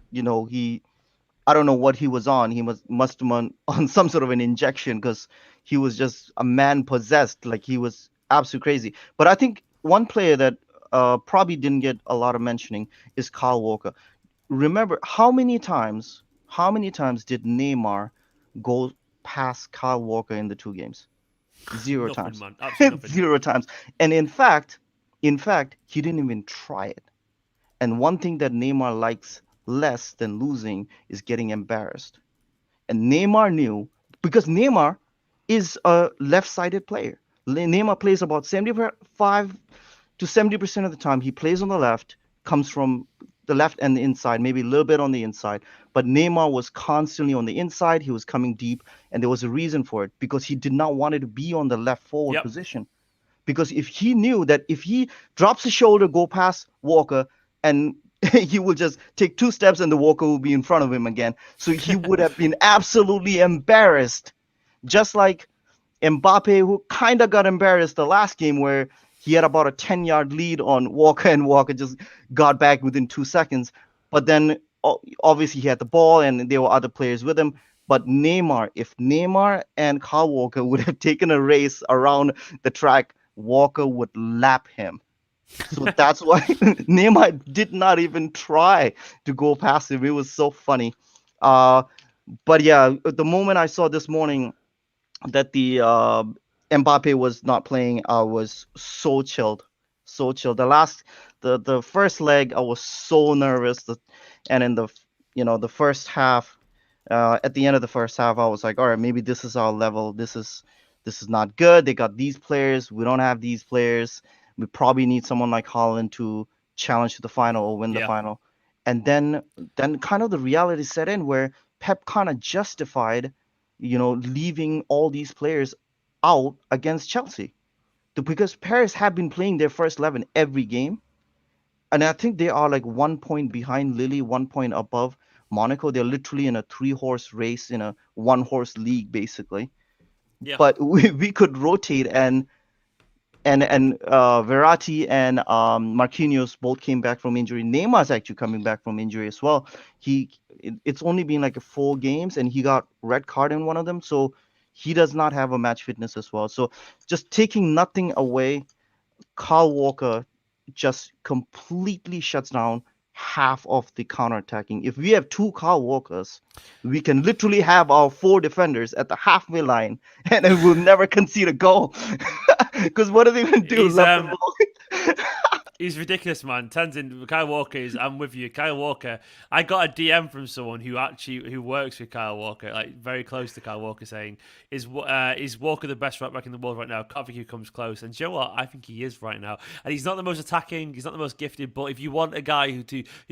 I don't know what he was on. He must have been on some sort of an injection because he was just a man possessed. Like, he was absolutely crazy. But I think one player that probably didn't get a lot of mentioning is Kyle Walker. Remember, how many times did Neymar go past Kyle Walker in the 2 games? 0 times. Man. Absolutely 0 times. And in fact, he didn't even try it. And one thing that Neymar likes less than losing is getting embarrassed. And Neymar knew, because Neymar is a left-sided player. Neymar plays about 75 to 70% of the time. He plays on the left, comes from the left and the inside, maybe a little bit on the inside. But Neymar was constantly on the inside. He was coming deep, and there was a reason for it, because he did not want it to be on the left forward position. Because if he knew that if he drops his shoulder, go past Walker, and he will just take 2 steps and the Walker will be in front of him again. So he would have been absolutely embarrassed. Just like Mbappe, who kind of got embarrassed the last game where he had about a 10-yard lead on Walker, and Walker just got back within 2 seconds. But then obviously he had the ball and there were other players with him. But if Neymar and Kyle Walker would have taken a race around the track, Walker would lap him. So that's why Neymar did not even try to go past him. It was so funny. But yeah, the moment I saw this morning that the Mbappe was not playing, I was so chilled. So chilled. The first leg, I was so nervous. And in the first half, at the end of the first half, I was like, all right, maybe this is our level. This is not good. They got these players. We don't have these players. We probably need someone like Haaland to challenge to the final or win the final. And then kind of the reality set in where Pep kind of justified, leaving all these players out against Chelsea. Because Paris have been playing their first 11 every game. And I think they are like 1 point behind Lille, 1 point above Monaco. They're literally in a 3-horse race, in a 1-horse league, basically. Yeah. But we could rotate, and Verratti and Marquinhos both came back from injury. Neymar's actually coming back from injury as well. It's only been like 4 games, and he got red card in one of them, so he does not have a match fitness as well. So just taking nothing away, Kyle Walker just completely shuts down half of the counterattacking. If we have 2 Kyle Walkers, we can literally have our 4 defenders at the halfway line, and it will never concede a goal. Because what are they going to do? He's ridiculous, man. Tenzin, Kyle Walker is. I'm with you, Kyle Walker. I got a DM from someone who works with Kyle Walker, like very close to Kyle Walker, saying, "Is Walker the best right back in the world right now?" Can't think who comes close. And do you know what? I think he is right now. And he's not the most attacking. He's not the most gifted. But if you want a guy who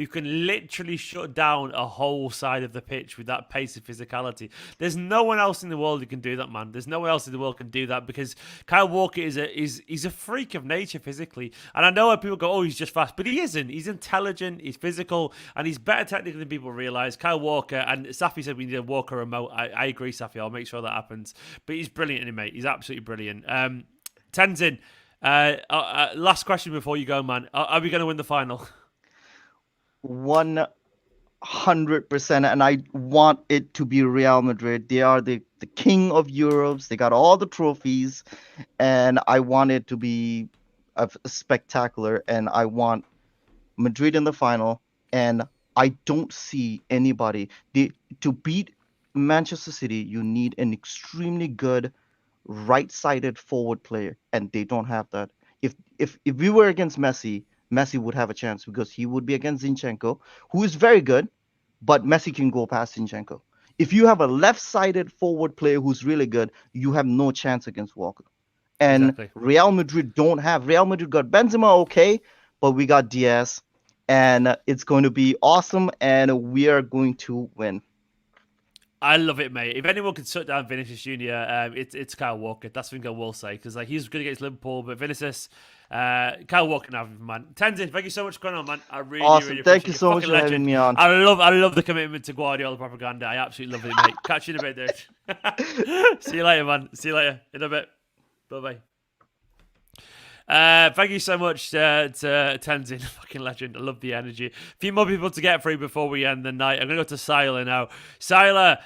can literally shut down a whole side of the pitch with that pace and physicality, there's no one else in the world who can do that, man. There's no one else in the world can do that because Kyle Walker is a freak of nature physically. And I know people go, oh, he's just fast, but he isn't. He's intelligent, he's physical, and he's better technically than people realize. Kyle Walker, and Safi said we need a Walker remote. I agree, Safi. I'll make sure that happens. But he's brilliant in it, mate. He's absolutely brilliant. Tenzin, last question before you go, man. Are we going to win the final? 100%, and I want it to be Real Madrid. They are the king of Europe. They got all the trophies, and I want it to be spectacular, and I want Madrid in the final. And I don't see anybody to beat Manchester City. You need an extremely good right-sided forward player, and they don't have that. If we were against Messi would have a chance because he would be against Zinchenko, who is very good, but Messi can go past Zinchenko. If you have a left-sided forward player who's really good, you have no chance against Walker. And exactly. Real Madrid don't have. Real Madrid got Benzema, okay, but we got Diaz, and it's going to be awesome, and we are going to win. I love it, mate. If anyone can shut down Vinicius Jr., it's Kyle Walker. That's the thing I will say, because he's good against Liverpool, but Vinicius, Kyle Walker now, man. Tenzin, thank you so much for coming on, man. I really, awesome. really Thank you appreciate so it. much for Fucking having legend. me on. I love the commitment to Guardiola propaganda. I absolutely love it, mate. Catch you in a bit, dude. See you later, man. See you later. In a bit. Bye-bye. Thank you so much to Tenzin, fucking legend. I love the energy. A few more people to get through before we end the night. I'm going to go to Siler now. Siler,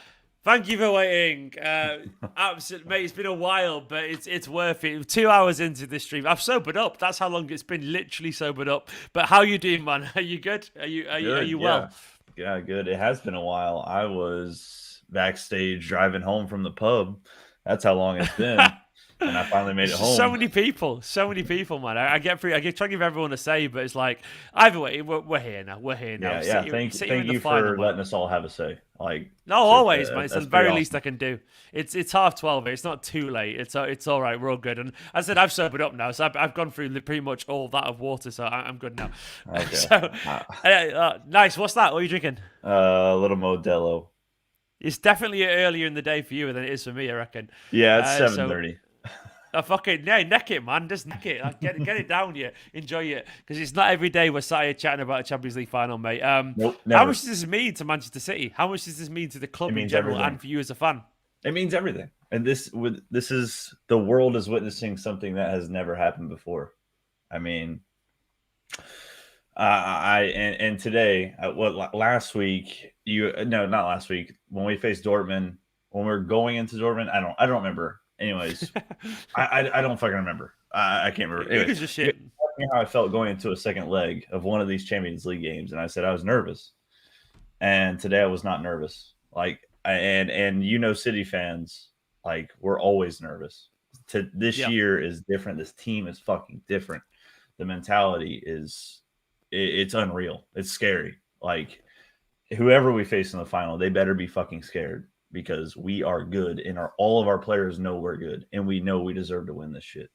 thank you for waiting. Absolutely, mate, it's been a while, but it's worth it. 2 hours into this stream. I've sobered up. That's how long it's been, literally sobered up. But how you doing, man? Are you good? Are you well? Yeah, good. It has been a while. I was backstage driving home from the pub. That's how long it's been. And I finally made it home. So many people, man. I get try to give everyone a say, but it's like either way, we're here now. We're here now. Yeah. Thank you for letting us all have a say. No, always, man. It's the very least I can do. It's 12:30. It's not too late. It's all right. We're all good. And as I said, I've sobered up now, so I've gone through pretty much all that of water, so I'm good now. Okay. So nice. What's that? What are you drinking? A little Modelo. It's definitely earlier in the day for you than it is for me, I reckon. Yeah, it's 7:30. Fucking neck it, man. Just neck it. Get it down here. Enjoy it, because it's not every day we're sat here chatting about a Champions League final, mate. Nope, how much does this mean to Manchester City? How much does this mean to the club in general everything. and for you as a fan? It means everything. And this is the world is witnessing something that has never happened before. I mean, and today, last week, not last week, when we faced Dortmund, when we were going into Dortmund, I don't remember. Anyways, I don't fucking remember. I can't remember. Anyways, just shit. How I felt going into a second leg of one of these Champions League games, and I said I was nervous. And today I was not nervous. And City fans, we're always nervous. This year is different. This team is fucking different. The mentality it's unreal. It's scary. Whoever we face in the final, they better be fucking scared, because we are good, and all of our players know we're good, and we know we deserve to win this shit.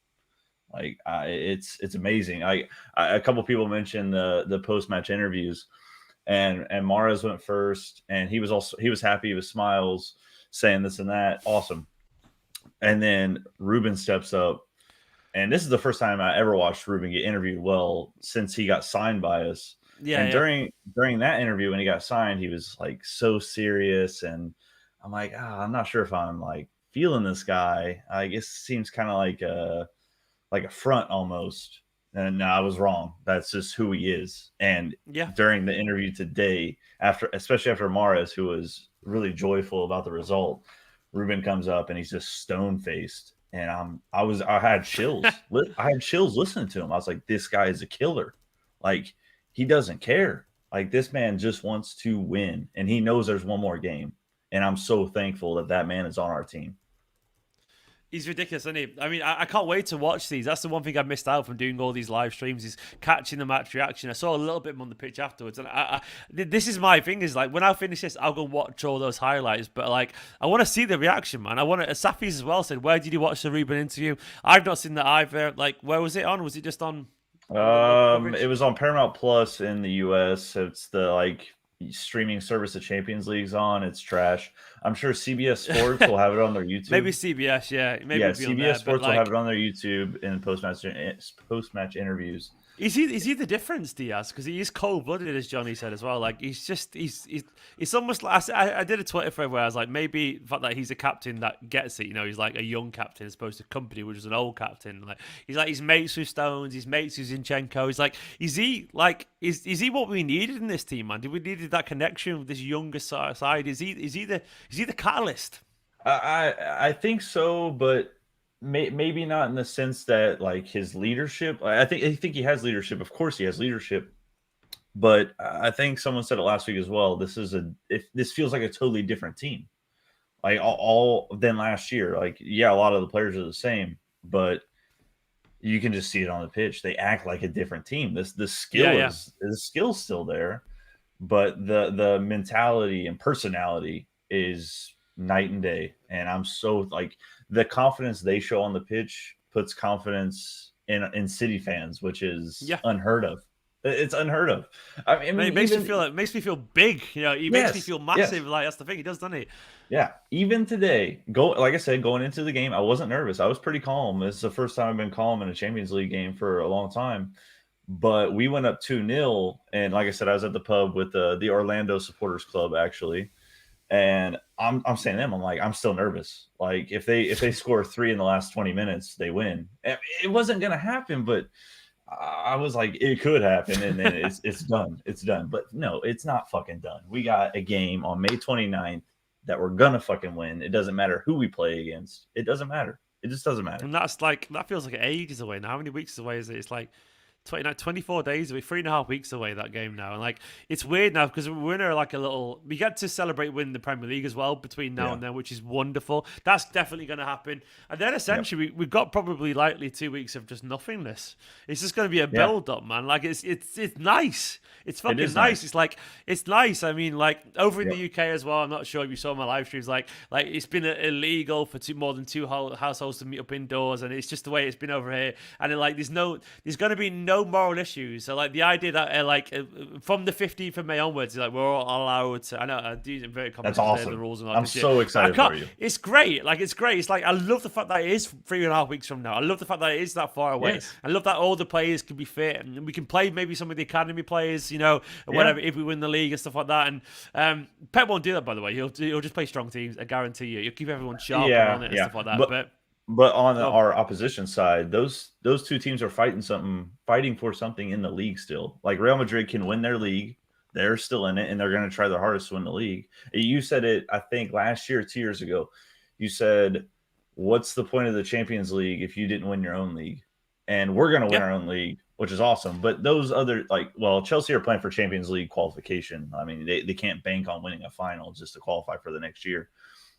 It's amazing. A couple people mentioned the post-match interviews, and MAHREZ went first, and he was happy with smiles, saying this and that. Awesome. And then Ruben steps up, and this is the first time I ever watched Ruben get interviewed well since he got signed by us. Yeah. And during that interview, when he got signed, he was so serious, and I'm like, I'm not sure if I'm feeling this guy. I guess it seems kind of like a front almost. And no, I was wrong. That's just who he is. And during the interview today, especially after MAHREZ, who was really joyful about the result, Ruben comes up and he's just stone faced. And I had chills. I had chills listening to him. I was like, this guy is a killer. He doesn't care. This man just wants to win, and he knows there's one more game. And I'm so thankful that man is on our team. He's ridiculous, isn't he? I mean, I can't wait to watch these. That's the one thing I missed out from doing all these live streams is catching the match reaction. I saw a little bit on the pitch afterwards, and this is my thing. Is like when I finish this, I'll go watch all those highlights. But like, I want to see the reaction, man. I want to. Safi's as well said, "Where did you watch the Ruben interview?" I've not seen that either. Like, where was it on? Was it just on? It was on Paramount Plus in the US. It's the streaming service the Champions League's on. It's trash. I'm sure CBS Sports will have it on their YouTube. Maybe CBS, yeah. Maybe CBS Sports will have it on their YouTube in post-match interviews. Is he the difference, Diaz? Because he is cold-blooded, as Johnny said as well. Like he's almost like I did a Twitter thread where I was like, maybe the fact that he's a captain that gets it. You know, he's like a young captain as opposed to Company, which is an old captain. Like he's mates with Stones, he's mates with Zinchenko. He's like, is he what we needed in this team, man? Did we needed that connection with this younger side? Is he the catalyst? I think so, but. Maybe not in the sense that like his leadership. I think he has leadership. Of course, he has leadership. But I think someone said it last week as well. This feels like a totally different team, like all than last year. Like, yeah, a lot of the players are the same, but you can just see it on the pitch. They act like a different team. The skill's still there, but the mentality and personality is night and day. And I'm so like. The confidence they show on the pitch puts confidence in City fans, which is unheard of. It's unheard of. I mean, it makes me feel big. You know, it makes me feel massive. Yes. Like that's the thing. He does, doesn't he? Yeah. Even today, like I said, going into the game, I wasn't nervous. I was pretty calm. It's the first time I've been calm in a Champions League game for a long time. But we went up 2-0, and like I said, I was at the pub with the Orlando Supporters Club actually. And I'm saying to them, I'm like, I'm still nervous. Like if they score 3 in the last 20 minutes, they win. It wasn't gonna happen, but I was like, it could happen, and then it's done. It's done. But no, it's not fucking done. We got a game on May 29th that we're gonna fucking win. It doesn't matter who we play against. It doesn't matter. It just doesn't matter. And that feels like ages away now. How many weeks away is it? It's like 24 days away, 3.5 weeks away, that game now. And like, it's weird now because we're in we get to celebrate winning the Premier League as well between now and then, which is wonderful. That's definitely going to happen. And then essentially we've got probably likely 2 weeks of just nothingness. It's just going to be a build up, man. Like it's nice. It's fucking nice. It's nice. I mean, like over in the UK as well, I'm not sure if you saw my live streams, like it's been illegal for more than 2 households to meet up indoors. And it's just the way it's been over here. And there's going to be no moral issues. So like the idea that from the 15th of May onwards, like we're all allowed to. I know I do very That's awesome. The rules and all I'm so excited for you. It's great. Like it's great. It's like I love the fact that it is 3.5 weeks from now. I love the fact that it is that far away. Yes. I love that all the players can be fit and we can play maybe some of the academy players, you know, or whatever if we win the league and stuff like that. And Pep won't do that, by the way. He'll just play strong teams. I guarantee you. He'll keep everyone sharp and on it and stuff like that. But on our opposition side, those 2 teams are fighting for something in the league still. Like Real Madrid can win their league. They're still in it, and they're going to try their hardest to win the league. You said it, I think, last year, 2 years ago. You said, what's the point of the Champions League if you didn't win your own league? And we're going to win our own league, which is awesome. But those other, Chelsea are playing for Champions League qualification. I mean, they can't bank on winning a final just to qualify for the next year.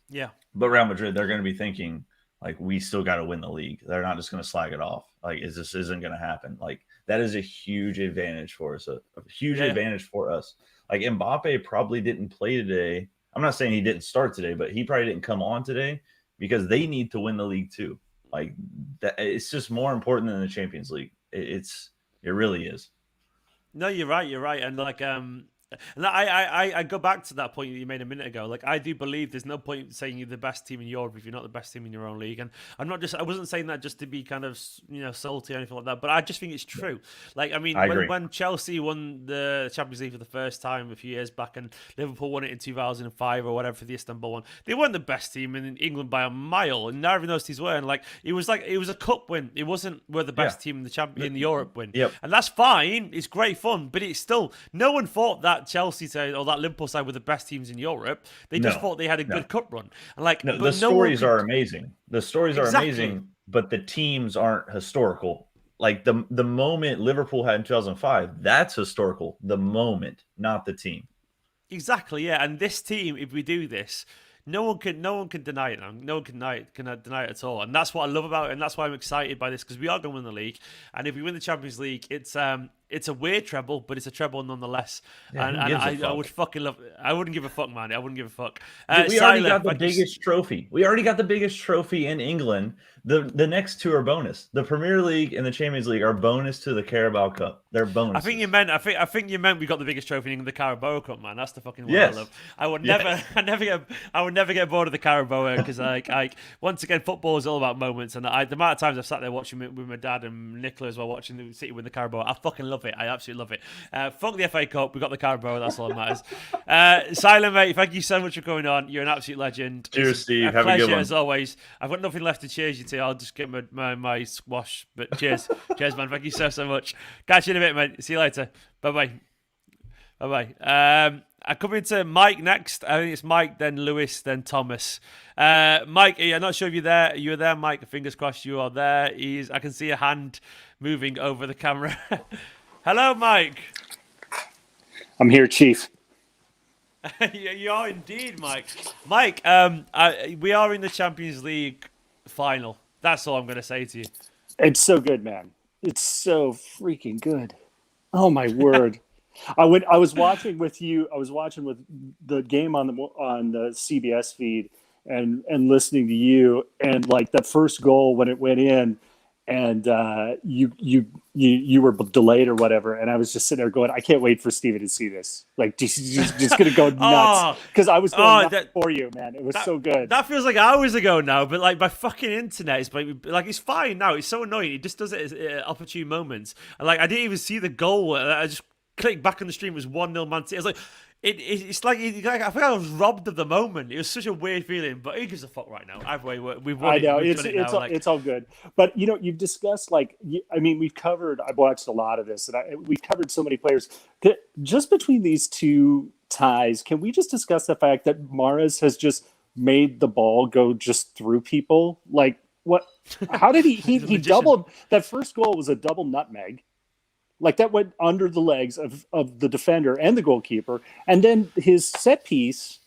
Yeah. But Real Madrid, they're going to be thinking, like, we still got to win the league. They're not just going to slag it off. Like, this isn't going to happen. Like, that is a huge advantage for us. A huge advantage for us. Like, Mbappe probably didn't play today. I'm not saying he didn't start today, but he probably didn't come on today because they need to win the league too. Like, that, it's just more important than the Champions League. It really is. No, you're right. You're right. And like, and I go back to that point that you made a minute ago. Like, I do believe there's no point saying you're the best team in Europe if you're not the best team in your own league. And I wasn't saying that just to be kind of, you know, salty or anything like that, but I just think it's true. Like, I mean, when Chelsea won the Champions League for the first time a few years back and Liverpool won it in 2005 or whatever for the Istanbul one, they weren't the best team in England by a mile, and neither of those teams were. And like, it was a cup win. It wasn't we're the best team in the Europe win. Yep. And that's fine. It's great fun, but it's still, no one thought that Chelsea side or that Liverpool side were the best teams in Europe. They just thought they had a good cup run. And like, the stories are amazing. The stories are amazing, but the teams aren't historical. Like the moment Liverpool had in 2005, that's historical. The moment, not the team. Exactly, yeah. And this team, if we do this, No one can deny it now. No one can deny it at all. And that's what I love about it, and that's why I'm excited by this, because we are going to win the league. And if we win the Champions League, it's a weird treble, but it's a treble nonetheless. Yeah, and I would fucking love it. I wouldn't give a fuck, man. I wouldn't give a fuck. We already got the biggest trophy. We already got the biggest trophy in England. The next two are bonus. The Premier League and the Champions League are bonus to the Carabao Cup. They're bonus. I think you meant we got the biggest trophy in the Carabao Cup, man. That's the fucking one yes. I love. I would never get bored of the Carabao because once again, football is all about moments, and the amount of times I've sat there watching it with my dad and Nicola as well, watching the City win the Carabao, I fucking love it. I absolutely love it. Fuck the FA Cup. We got the Carabao. That's all that matters. Silent, mate, thank you so much for coming on. You're an absolute legend. Cheers, Steve. Have a good one. As always. I've got nothing left to cheers you to. I'll just get my squash. But cheers. Cheers, man. Thank you so much. Catch you in a bit, mate. See you later. Bye-bye. Bye-bye. I come into Mike next. I think it's Mike, then Lewis, then Thomas. Mike, I'm not sure if you're there. You're there, Mike. Fingers crossed you are there. I can see a hand moving over the camera. Hello, Mike. I'm here, Chief. You are indeed, Mike. Mike, we are in the Champions League final. That's all I'm going to say to you. It's so good, man. It's so freaking good. Oh my word! I was watching with you. I was watching with the game on the CBS feed and listening to you, and like the first goal when it went in, and you were delayed or whatever, and I was just sitting there going, I can't wait for Steven to see this. Like just gonna go nuts because I was going nuts for you, man. It was so good. That feels like hours ago now, but like my fucking internet is like it's fine now. It's so annoying. It just does it at opportune moments. And like I didn't even see the goal. I just clicked back on the stream. It was 1-0 Man City. I was like. It's like I think I was robbed of the moment. It was such a weird feeling, but who gives a fuck right now? We've won. I know it. It's all good. But you've discussed we've covered. I've watched a lot of this, and we've covered so many players. Just between these two ties, can we just discuss the fact that Mahrez has just made the ball go just through people? Like what? How did he doubled that first goal was a double nutmeg. Like that went under the legs of the defender and the goalkeeper. And then his set piece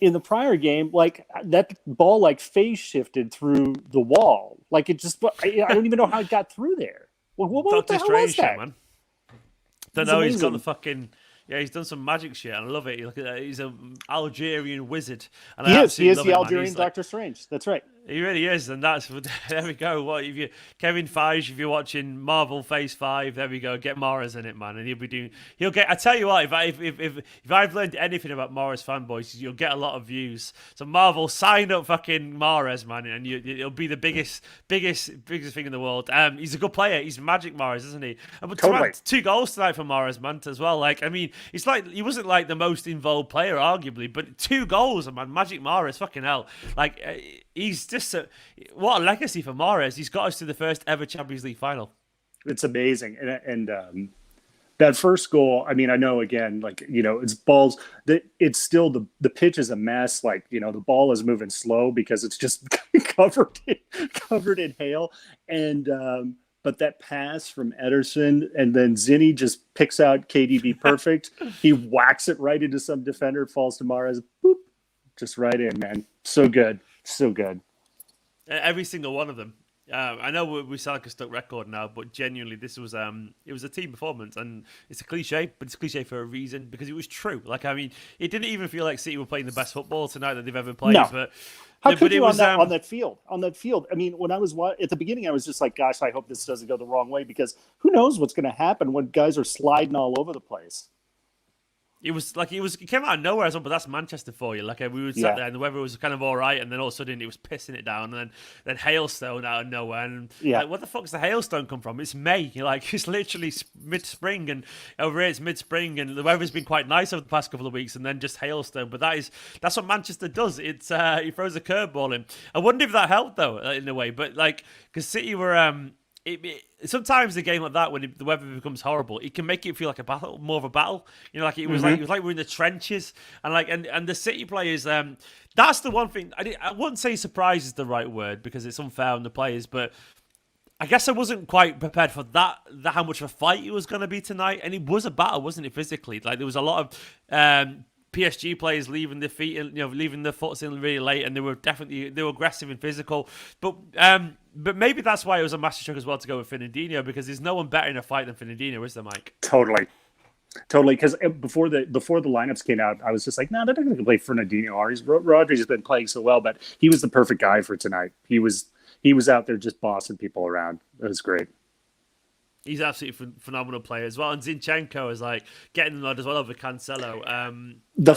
in the prior game, like that ball like phase shifted through the wall. Like it just, I don't even know how it got through there. What the hell was that? Man. Don't know, he's got the fucking... Yeah, he's done some magic shit, and I love it. Look at that. He's an Algerian wizard. And he is the Algerian Doctor Strange. That's right. He really is, and that's there we go. What if you Kevin Feige? If you're watching Marvel Phase 5, there we go. Get Mahrez in it, man, and he'll get. I tell you what, if I've learned anything about Mahrez fanboys, you'll get a lot of views. So Marvel, sign up, fucking Mahrez, man, and it'll be the biggest thing in the world. He's a good player. He's magic Mahrez, isn't he? But totally. 2 goals tonight for Mahrez, man, as well. Like, I mean, it's like he wasn't like the most involved player, arguably, but 2 goals, man, magic Mahrez, fucking hell, like. He's just what a legacy for Mahrez. He's got us to the first ever Champions League final. It's amazing, and that first goal. I mean, I know again, like it's balls. It's still the pitch is a mess. Like the ball is moving slow because it's just covered in hail. And but that pass from Ederson, and then Zinni just picks out KDB perfect. He whacks it right into some defender, falls to Mahrez, boop, just right in, man. So good. So good. Every single one of them. I know we sound like a stuck record now, but genuinely, this was it was a team performance, and it's a cliche, but it's a cliche for a reason because it was true. Like, I mean, it didn't even feel like City were playing the best football tonight that they've ever played. No. But how could you on that field? On that field, I mean, when I was at the beginning, I was just like, "Gosh, I hope this doesn't go the wrong way," because who knows what's going to happen when guys are sliding all over the place. It was like it came out of nowhere. I was like, but that's Manchester for you. Like we were sat there and the weather was kind of all right, and then all of a sudden it was pissing it down, and then hailstone out of nowhere. And like, what the fuck's the hailstone come from? It's May. Like it's literally mid-spring, and over here it's mid-spring, and the weather's been quite nice over the past couple of weeks, and then just hailstone. But that's what Manchester does. It's he throws a curveball in. I wonder if that helped though in a way, but like because City were sometimes a game like that when the weather becomes horrible, it can make it feel like a battle, more of a battle. Like it was like we're in the trenches, and the City players. That's the one thing I wouldn't say surprise is the right word because it's unfair on the players, but I guess I wasn't quite prepared for that how much of a fight it was going to be tonight, and it was a battle, wasn't it? Physically, like there was a lot of PSG players leaving their feet and leaving their foots in really late, and they were aggressive and physical. But maybe that's why it was a massive shock as well to go with Fernandinho, because there's no one better in a fight than Fernandinho, is there, Mike? Totally. Because before the lineups came out, I was just like, no, they're not going to play Fernandinho. Rodri's has been playing so well, but he was the perfect guy for tonight. He was out there just bossing people around. It was great. He's absolutely phenomenal player as well, and Zinchenko is like getting the nod as well over Cancelo.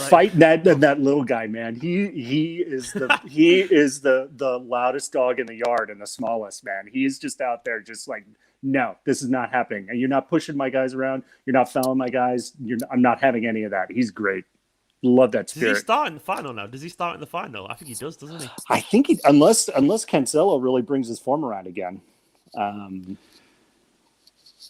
Fight that little guy, man. He is the loudest dog in the yard and the smallest, man. He's just out there, just like, no, this is not happening. And you're not pushing my guys around. You're not fouling my guys. I'm not having any of that. He's great. Love that spirit. Does he start in the final now? Does he start in the final? I think he does, doesn't he? I think he, unless Cancelo really brings his form around again.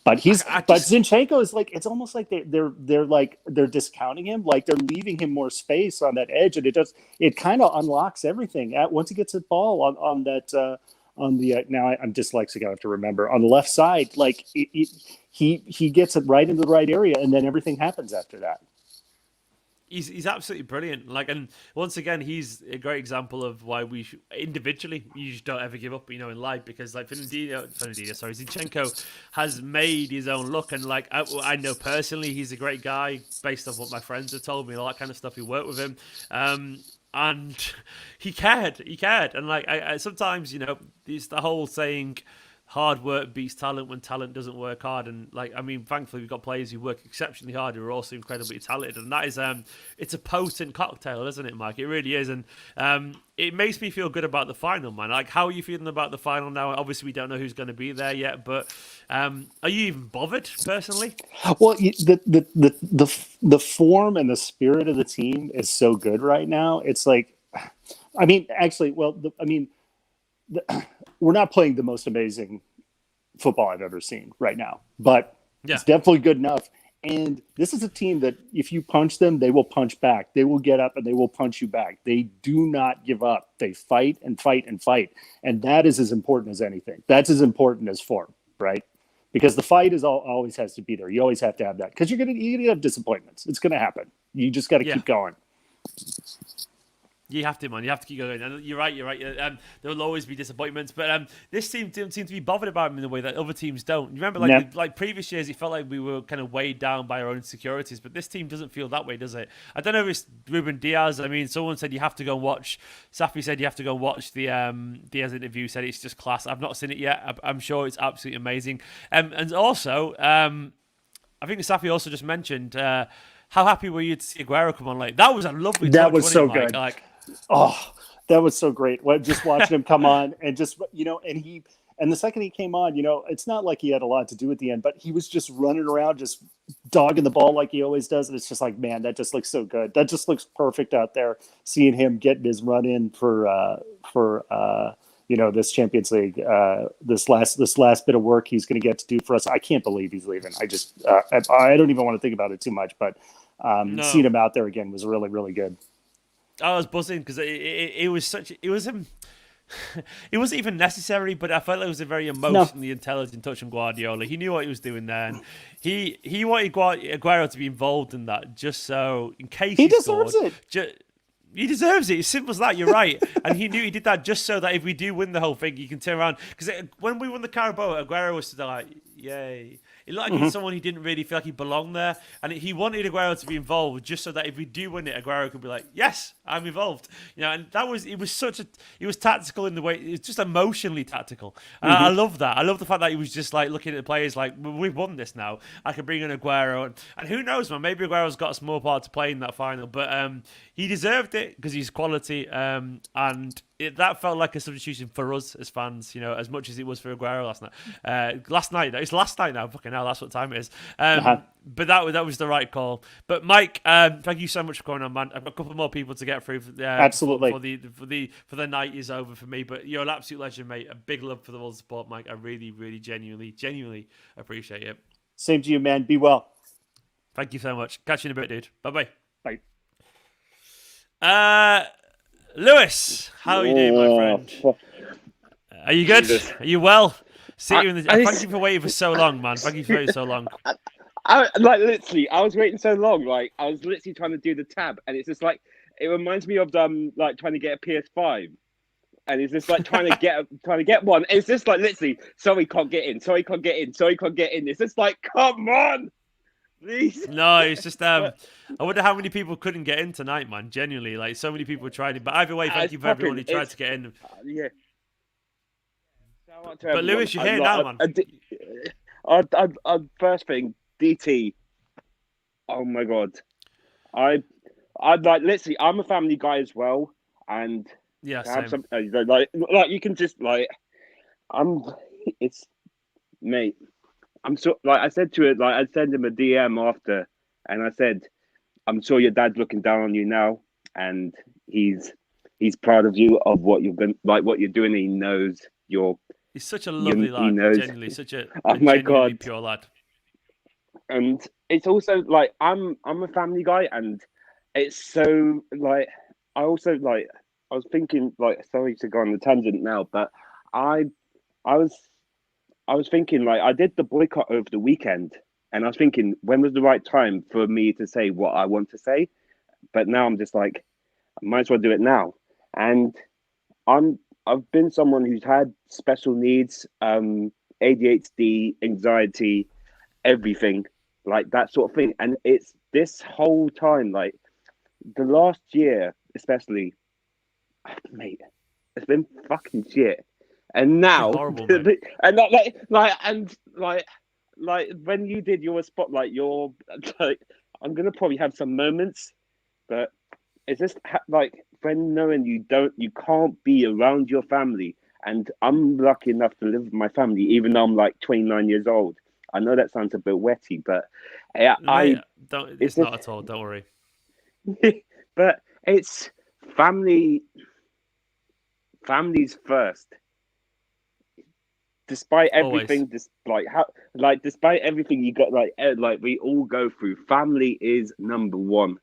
But Zinchenko is like, it's almost like they're discounting him, like they're leaving him more space on that edge, and it kind of unlocks everything. Once he gets the ball on that. Now I'm dyslexic. I have to remember on the left side. Like he gets it right into the right area, and then everything happens after that. He's absolutely brilliant. Like, and once again, he's a great example of why we individually you just don't ever give up, in life, because like Zinchenko has made his own look, and like I know personally, he's a great guy based off what my friends have told me and all that kind of stuff. We work with him. And he cared, and like I sometimes, it's the whole saying, hard work beats talent when talent doesn't work hard. And like, I mean, thankfully we've got players who work exceptionally hard who are also incredibly talented, and that is it's a potent cocktail, isn't it, Mike? It really is. And it makes me feel good about the final, man. Like, how are you feeling about the final now? Obviously we don't know who's going to be there yet, but are you even bothered personally? Well, the form and the spirit of the team is so good right now. It's like, I mean, actually, we're not playing the most amazing football I've ever seen right now, but it's definitely good enough. And this is a team that if you punch them, they will punch back. They will get up and they will punch you back. They do not give up. They fight and fight and fight. And that is as important as anything. That's as important as form, right? Because the fight always has to be there. You always have to have that, because you're gonna have disappointments. It's gonna happen. You just got to keep going. You have to, man. You have to keep going. And you're right. There will always be disappointments, but this team seems to be bothered about him in a way that other teams don't. You remember, like previous years, it felt like we were kind of weighed down by our own insecurities, but this team doesn't feel that way, does it? I don't know if it's Ruben Diaz. I mean, someone said you have to go and watch. Safi said you have to go and watch the Diaz interview. Said it's just class. I've not seen it yet. I'm sure it's absolutely amazing. And also, I think Safi also just mentioned how happy were you to see Aguero come on late? That was a lovely. That was so Mike? good. Oh, that was so great. Just watching him come on and just, and the second he came on, it's not like he had a lot to do at the end, but he was just running around, just dogging the ball like he always does. And it's just like, man, that just looks so good. That just looks perfect out there. Seeing him getting his run in for this Champions League, this last bit of work he's going to get to do for us. I can't believe he's leaving. I don't even want to think about it too much, but seeing him out there again was really, really good. I was buzzing because it wasn't even necessary, but I felt like it was a very emotionally intelligent touch from Guardiola. He knew what he was doing there, and he wanted Aguero to be involved in that, just so in case he deserves it. He deserves it. It's simple as that. You're right, and he knew he did that just so that if we do win the whole thing, he can turn around. Because when we won the Carabao, Aguero was still like, "Yay!" It looked like he's someone he didn't really feel like he belonged there, and he wanted Aguero to be involved just so that if we do win it, Aguero could be like, "Yes, I'm involved." And it was tactical in the way, it was just emotionally tactical. And I love that. I love the fact that he was just like looking at the players like, "We've won this now. I can bring in Aguero," and who knows, man? Maybe Aguero's got a small part to play in that final, but he deserved it because he's quality, and that felt like a substitution for us as fans, as much as it was for Aguero last night. It's last night now. Fucking hell, that's what time it is. But that was the right call. But Mike, thank you so much for coming on, man. I've got a couple more people to get through. Absolutely. For the night is over for me. But you're an absolute legend, mate. A big love for the world support, Mike. I really, really, genuinely appreciate it. Same to you, man. Be well. Thank you so much. Catch you in a bit, dude. Bye-bye. Bye. Lewis, how are you doing, my friend? Are you good? Are you well? Thank you for waiting for so long, man. Thank you for waiting so long. like literally, I was waiting so long. Like I was literally trying to do the tab, and it's just like it reminds me of like trying to get a PS5, and it's just like trying to get one. It's just like literally, sorry, can't get in. Sorry, can't get in. Sorry, can't get in. It's just like, come on, please. No, it's just I wonder how many people couldn't get in tonight, man. Genuinely, like so many people tried it. But either way, thank you for everyone who tried to get in. Yeah. But Lewis, you're here now, man. First thing, DT. Oh my god, I'd like literally. I'm a family guy as well, and yeah, to have same. some like you can just like it's mate. I'm so like I said to it like I sent him a DM after, and I said, I'm sure your dad's looking down on you now, and he's proud of you of what you're going like what you're doing. And he knows you're. He's such a lovely lad. Genuinely, such a my god, pure lad. And it's also like I'm a family guy, and it's so like I also like I was thinking like sorry to go on the tangent now, but I was thinking like I did the boycott over the weekend, and I was thinking when was the right time for me to say what I want to say, but now I'm just like I might as well do it now, and I've been someone who's had special needs, ADHD, anxiety, everything like that sort of thing. And it's this whole time, like the last year, especially, mate, it's been fucking shit. And now, horrible, and like when you did your spotlight, you're like, I'm gonna probably have some moments, but it's just like when knowing you can't be around your family, and I'm lucky enough to live with my family, even though I'm like 29 years old. I know that sounds a bit wetty, but it's not at all. Don't worry. But it's families first. Despite everything, despite everything you got, like we all go through, family is number one.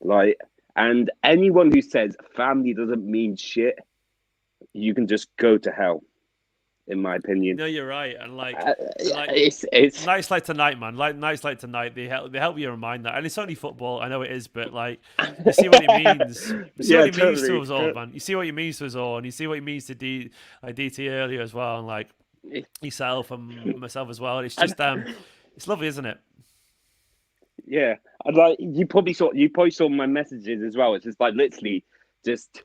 Like, and anyone who says family doesn't mean shit, you can just go to hell, in my opinion. No, you're right, and it's nights like tonight, man. Like nights like tonight, they help you remind that. And it's only football, I know it is, but like you see what it means. You see what it means to us all, man. You see what it means to us all, and you see what it means to DT earlier as well, and like yourself and myself as well. It's just it's lovely, isn't it? Yeah, and like you probably saw my messages as well. It's just like literally just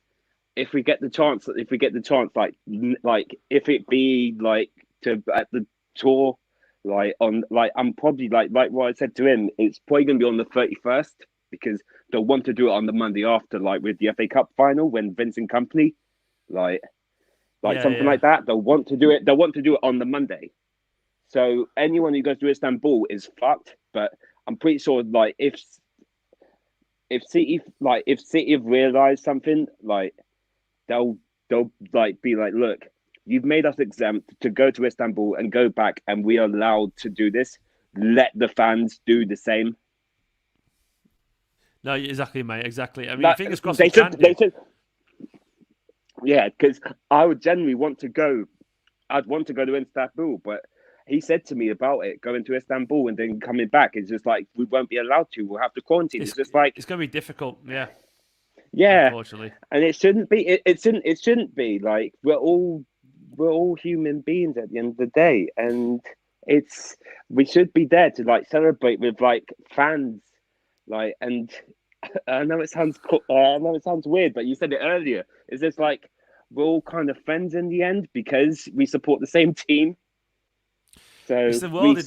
if we get the chance, like if it be like to at the tour, like on like I'm probably like what I said to him, it's probably gonna be on the 31st because they'll want to do it on the Monday after, like with the FA Cup final when Vincent Company, like something like that. They'll want to do it. They'll want to do it on the Monday. So anyone who goes to Istanbul is fucked. But I'm pretty sure, like if City have realised something, like they'll like be like, look, you've made us exempt to go to Istanbul and go back, and we are allowed to do this. Let the fans do the same. No, exactly, mate. Exactly. I mean, fingers crossed. They should. Yeah, because I would generally want to go. I'd want to go to Istanbul, but he said to me about it, going to Istanbul and then coming back. It's just like we won't be allowed to. We'll have to quarantine. It's just like it's going to be difficult. Yeah. Yeah. Unfortunately, and it shouldn't be. It shouldn't be. Like we're all human beings at the end of the day, and we should be there to like celebrate with like fans, like and. I know it sounds weird, but you said it earlier. It's just like we're all kind of friends in the end because we support the same team. So it's the world.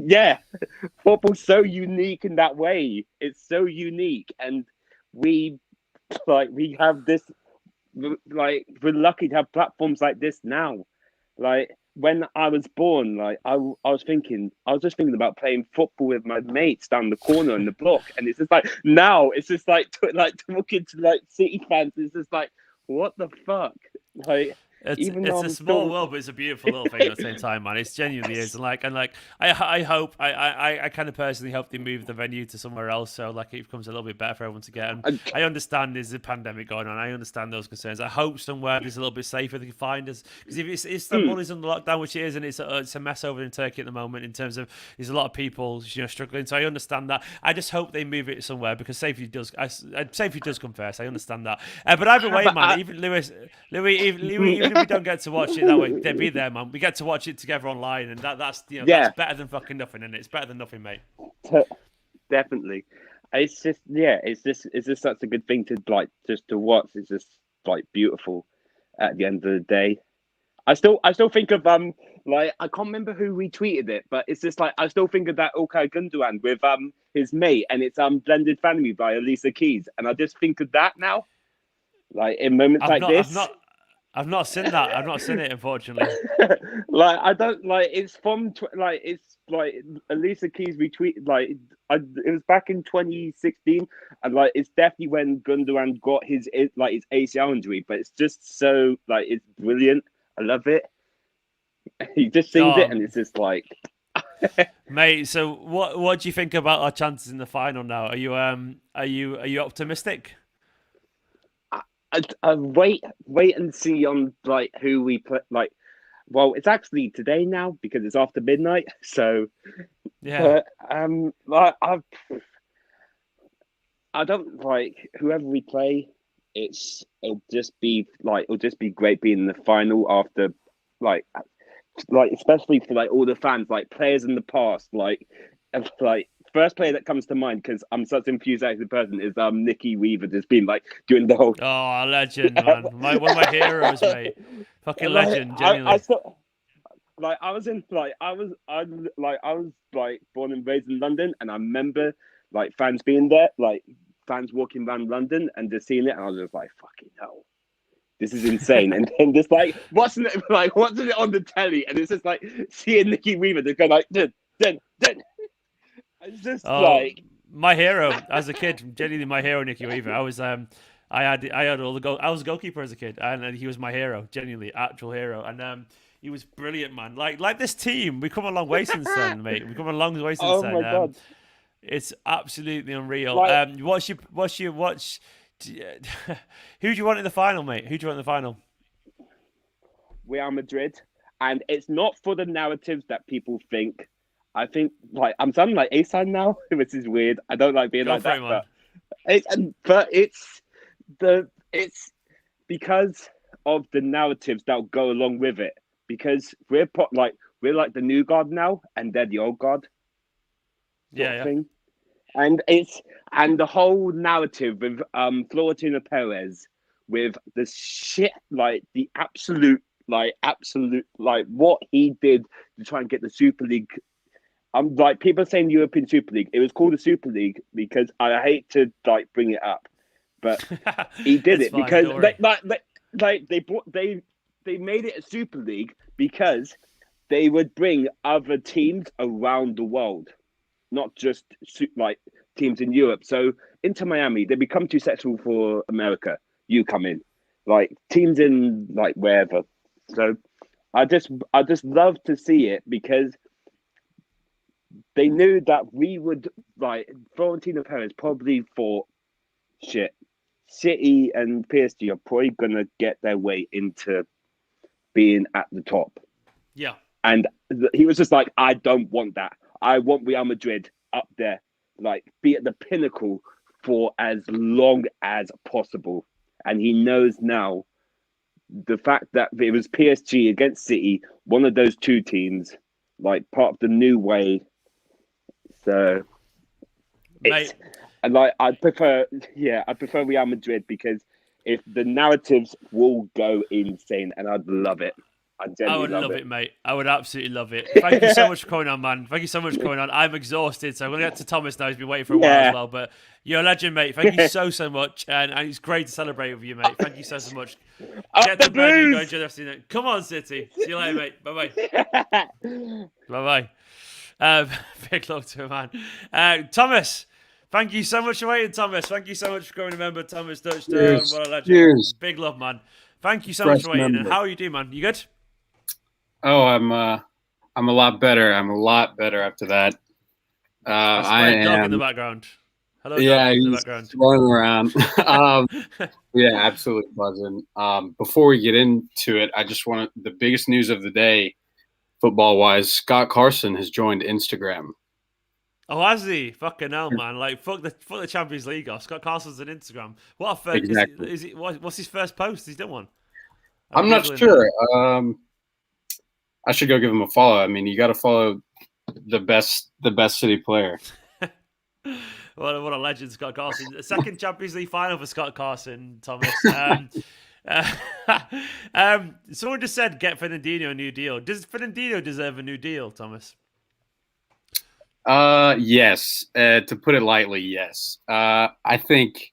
Yeah, football's so unique in that way. It's so unique, and we have this. Like we're lucky to have platforms like this now. Like when I was born, like I was just thinking about playing football with my mates down the corner in the block, and it's just like now it's just like talking to like City fans. It's just like what the fuck, like It's even it's though a I'm small still... world, but it's a beautiful little thing at the same time, man. It genuinely is. I hope I kind of personally hope they move the venue to somewhere else, so like it becomes a little bit better for everyone to get. And I understand there's a pandemic going on. I understand those concerns. I hope somewhere there's a little bit safer they can find us, because if Istanbul is under lockdown, which it is, and it's a mess over in Turkey at the moment in terms of there's a lot of people struggling. So I understand that. I just hope they move it somewhere because safety does come first. I understand that. But either way, man, even Louis, even if we don't get to watch it that way, they'll be there, man. We get to watch it together online, and that's that's better than fucking nothing, and it's better than nothing, mate. Definitely. It's just such a good thing to just to watch. It's just beautiful at the end of the day. I still think of I can't remember who retweeted it, but it's just I still think of that Okay Gundogan with his mate, and it's Blended Family by Alicia Keys, and I just think of that now, in moments this. I've not seen that. I've not seen it, unfortunately. I don't it's from it's Alicia Keys retweeted it was back in 2016, and it's definitely when Gundogan got his ACL injury, but it's just so it's brilliant. I love it. He just sings it, and it's just mate. So what do you think about our chances in the final now? Are you optimistic? I wait and see on who we put well, it's actually today now because it's after midnight, so yeah. I don't whoever we play. It'll just be great being in the final after especially for all the fans, players in the past, first player that comes to mind, because I'm such an enthusiastic person, is Nicky Weaver. Just been doing the whole legend, man. One of my heroes, mate. Fucking legend, genuinely. I was born and raised in London, and I remember fans being there, fans walking around London and just seeing it, and I was just fucking hell, this is insane. And then just watching it on the telly, and it's just seeing Nicky Weaver just go dun. It's just my hero as a kid, genuinely my hero, Nicky Weaver. I was I had all the goal. I was a goalkeeper as a kid, and he was my hero, genuinely actual hero, and he was brilliant, man. Like this team, we come a long way since then, mate. We come a long way since then. Oh my God. It's absolutely unreal. Who do you want in the final, mate? Who do you want in the final? Real Madrid, and it's not for the narratives that people think. I think I'm sounding like A-Sign now, which is weird. I don't like being like that, but it's because of the narratives that'll go along with it. Because we're the new guard now, and they're the old guard. Yeah. Thing. And the whole narrative with Florentino Perez, with the shit, the absolute what he did to try and get the Super League. People saying European Super League. It was called the Super League because I hate to bring it up, but he did it because they made it a Super League because they would bring other teams around the world, not just teams in Europe. So Inter Miami, they become too sexual for America. You come in, teams in wherever. So I just love to see it because they knew that we would Florentino Perez probably thought, shit, City and PSG are probably gonna get their way into being at the top. Yeah. And he was just I don't want that. I want Real Madrid up there, be at the pinnacle for as long as possible. And he knows now the fact that it was PSG against City, one of those two teams, part of the new way. So, I prefer Real Madrid because if the narratives will go insane, and I'd love it. I would love it, mate. I would absolutely love it. Thank you so much for coming on, man. Thank you so much for coming on. I'm exhausted, so I'm going to get to Thomas now. He's been waiting for a while as well. But you're a legend, mate. Thank you so much. And it's great to celebrate with you, mate. Thank you so much. Get the bed and go enjoy the rest of the night. Come on, City. See you later, mate. Bye-bye. Bye-bye. Big love to him, man. Thomas, thank you so much for waiting, Thomas. Thank you so much for coming. Remember, Thomas Touchdown. What a legend. Cheers. Big love, man. Thank you so much for waiting. And how are you doing, man? You good? Oh, I'm a lot better. I'm a lot better after that. I am. Dog in the background. Hello, yeah, dog in the he's background. running around. Yeah, absolutely buzzing. Before we get into it, I just want the biggest news of the day, football-wise. Scott Carson has joined Instagram. Oh, has he? Fucking hell, man! Like, fuck the Champions League off. Scott Carson's on Instagram. What a first, exactly. What's his first post? He's done one. I'm not sure. I should go give him a follow. I mean, you got to follow the best City player. What a legend, Scott Carson. The second Champions League final for Scott Carson, Thomas. Someone just said, get Fernandinho a new deal. Does Fernandinho deserve a new deal, Thomas? Yes. To put it lightly, yes. I think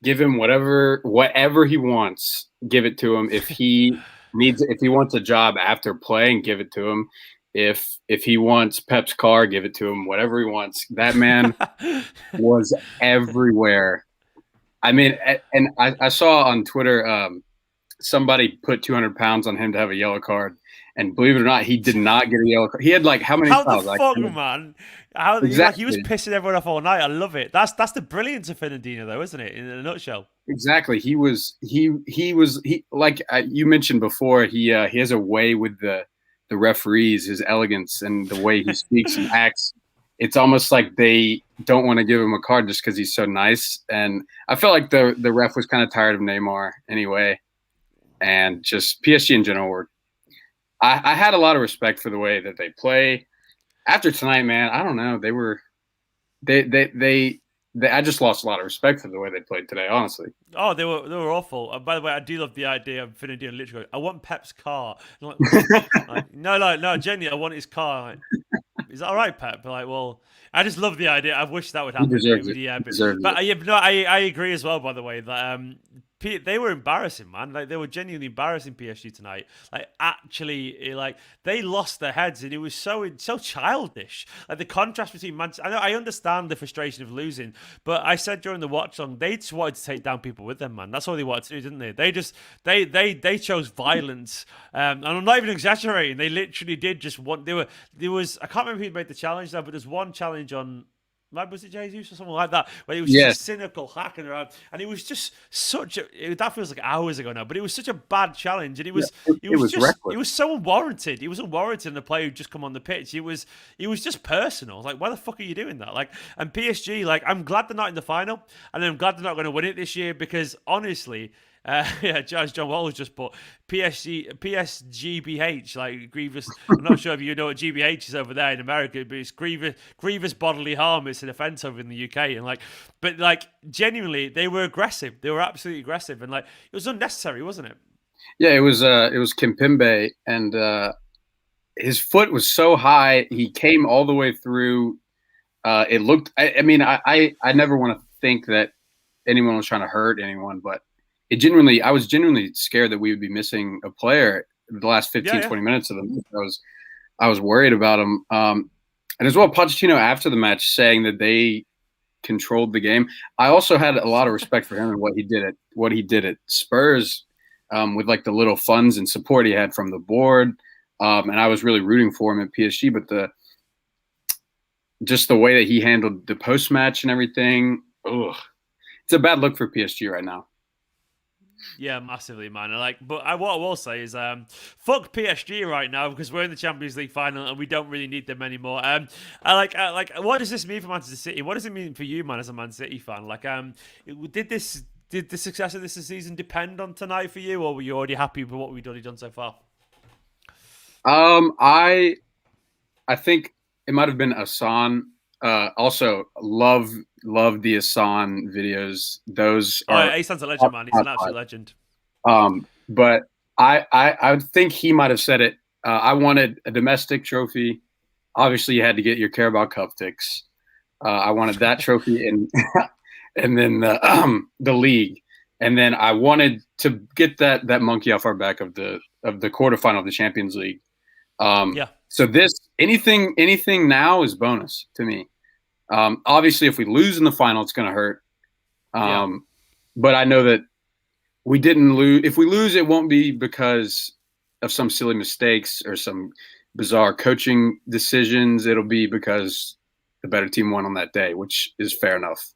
give him whatever he wants, give it to him. If he wants a job after playing, give it to him. If he wants Pep's car, give it to him. Whatever he wants. That man was everywhere. I mean, and I saw on Twitter somebody put 200 pounds on him to have a yellow card, and believe it or not, he did not get a yellow card. He had like how many fouls? How the fuck, man? Exactly. He was pissing everyone off all night. I love it. That's the brilliance of Fernandinho, though, isn't it? In a nutshell. Exactly. He like you mentioned before. He has a way with the referees, his elegance and the way he speaks and acts. It's almost like they don't want to give him a card just because he's so nice. And I felt like the ref was kind of tired of Neymar anyway, and just PSG in general were. I had a lot of respect for the way that they play. After tonight, man, I don't know. I just lost a lot of respect for the way they played today, honestly. Oh, they were awful. By the way, I do love the idea of Fernandinho literally going, I want Pep's car. Like, no, genuinely, I want his car. Like, is that all right, Pep? Like, well, I just love the idea. I wish that would happen. He deserves it. I agree as well, by the way, that they were embarrassing, man. Like, they were genuinely embarrassing PSG tonight. Like, actually, like, they lost their heads, and it was so childish. Like, the contrast between Manchester. I understand the frustration of losing, but I said during the watch long, they just wanted to take down people with them, man. That's all they wanted to do, didn't they? They chose violence, and I'm not even exaggerating. They literally did just want. There was I can't remember who made the challenge now, but there's one challenge on. Was it Jesus or something like that? Where it was just a cynical hacking around, and it was just that feels like hours ago now, but it was such a bad challenge, and it was so unwarranted. It was unwarranted in the player who just come on the pitch. It was just personal. Like, why the fuck are you doing that? Like, and PSG, like, I'm glad they're not in the final, and I'm glad they're not going to win it this year because honestly. As John Wallace just put PSGBH, like grievous. I'm not sure if you know what GBH is over there in America, but it's grievous bodily harm. It's an offence over in the UK, and but genuinely, they were aggressive. They were absolutely aggressive, and like it was unnecessary, wasn't it? Yeah, it was Kimpembe, and his foot was so high, he came all the way through. It looked. I mean, I never want to think that anyone was trying to hurt anyone, but. I was genuinely scared that we would be missing a player the last 15, 20 minutes of them. I was worried about him. And as well, Pochettino after the match saying that they controlled the game. I also had a lot of respect for him and what he did at Spurs with like the little funds and support he had from the board. And I was really rooting for him at PSG, but just the way that he handled the post-match and everything, it's a bad look for PSG right now. Yeah, massively, man. What I will say is, fuck PSG right now because we're in the Champions League final and we don't really need them anymore. What does this mean for Manchester City? What does it mean for you, man, as a Man City fan? Like, did the success of this season depend on tonight for you, or were you already happy with what we've already done so far? I think it might have been Asan. Also, love the Asan videos. Those are. Asan's a legend, man. He's an absolute legend. But I think he might have said it. I wanted a domestic trophy. Obviously, you had to get your Carabao Cup fix. I wanted that trophy and then the league, and then I wanted to get that monkey off our back of the quarterfinal of the Champions League. So anything now is bonus to me. Obviously, if we lose in the final, it's going to hurt. But I know that we didn't lose. If we lose, it won't be because of some silly mistakes or some bizarre coaching decisions. It'll be because the better team won on that day, which is fair enough.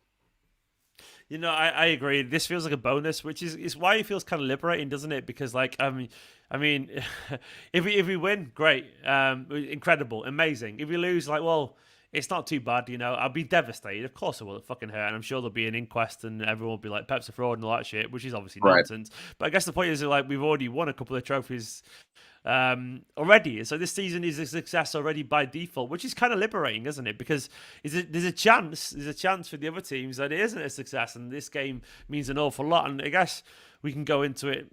You know, I agree. This feels like a bonus, which is why it feels kind of liberating, doesn't it? Because, like, I mean, if we win, great, incredible, amazing. If we lose, like, well, it's not too bad, you know. I'll be devastated. Of course I will. It fucking hurt. And I'm sure there'll be an inquest and everyone will be like, Pep's a fraud and all that shit, which is obviously nonsense. But I guess the point is, like, we've already won a couple of trophies already. So this season is a success already by default, which is kind of liberating, isn't it? Because there's a chance for the other teams that it isn't a success, and this game means an awful lot. And I guess we can go into it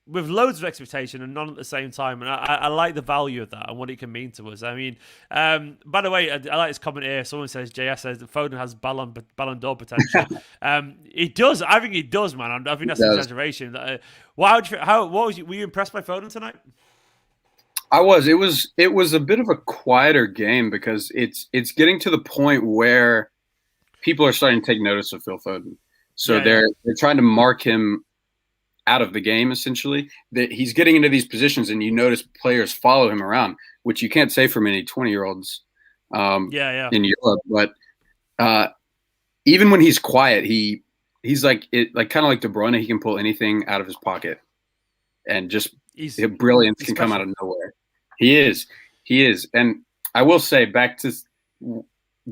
with loads of expectation and none at the same time. And I like the value of that and what it can mean to us. I mean, by the way, I like this comment here. Someone says, JS says that Foden has Ballon d'Or potential. He does. I think he does, man. I think that's an exaggeration. Were you impressed by Foden tonight? I was. It was a bit of a quieter game because it's getting to the point where people are starting to take notice of Phil Foden. So they're trying to mark him out of the game, essentially. That he's getting into these positions and you notice players follow him around, which you can't say for many 20-year-olds in Europe. But even when he's quiet, he's like kind of like De Bruyne. He can pull anything out of his pocket and just brilliance can come out of nowhere. He is. And I will say, back to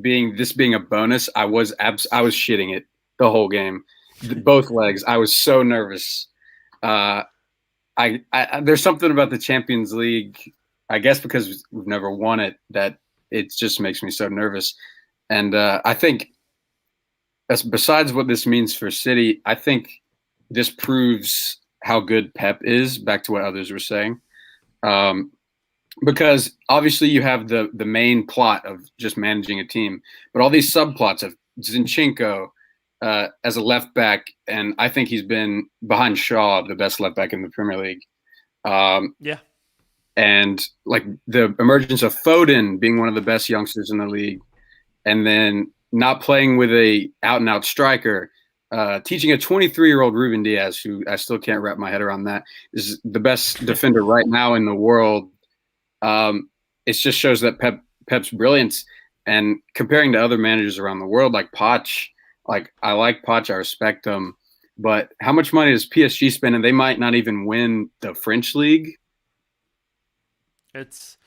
being a bonus, I was shitting it the whole game, both legs. I was so nervous. There's something about the Champions League, I guess because we've never won it, that it just makes me so nervous. And I think, besides what this means for City, I think this proves how good Pep is, back to what others were saying. Because obviously you have the main plot of just managing a team, but all these subplots of Zinchenko as a left back, and I think he's been, behind Shaw, the best left back in the Premier League. And like the emergence of Foden being one of the best youngsters in the league, and then not playing with a out-and-out striker, teaching a 23-year-old Ruben Diaz, who I still can't wrap my head around that, is the best defender right now in the world. It just shows that Pep's brilliance. And comparing to other managers around the world, like Poch, like I like Poch, I respect him, but how much money does PSG spend, and they might not even win the French league? It's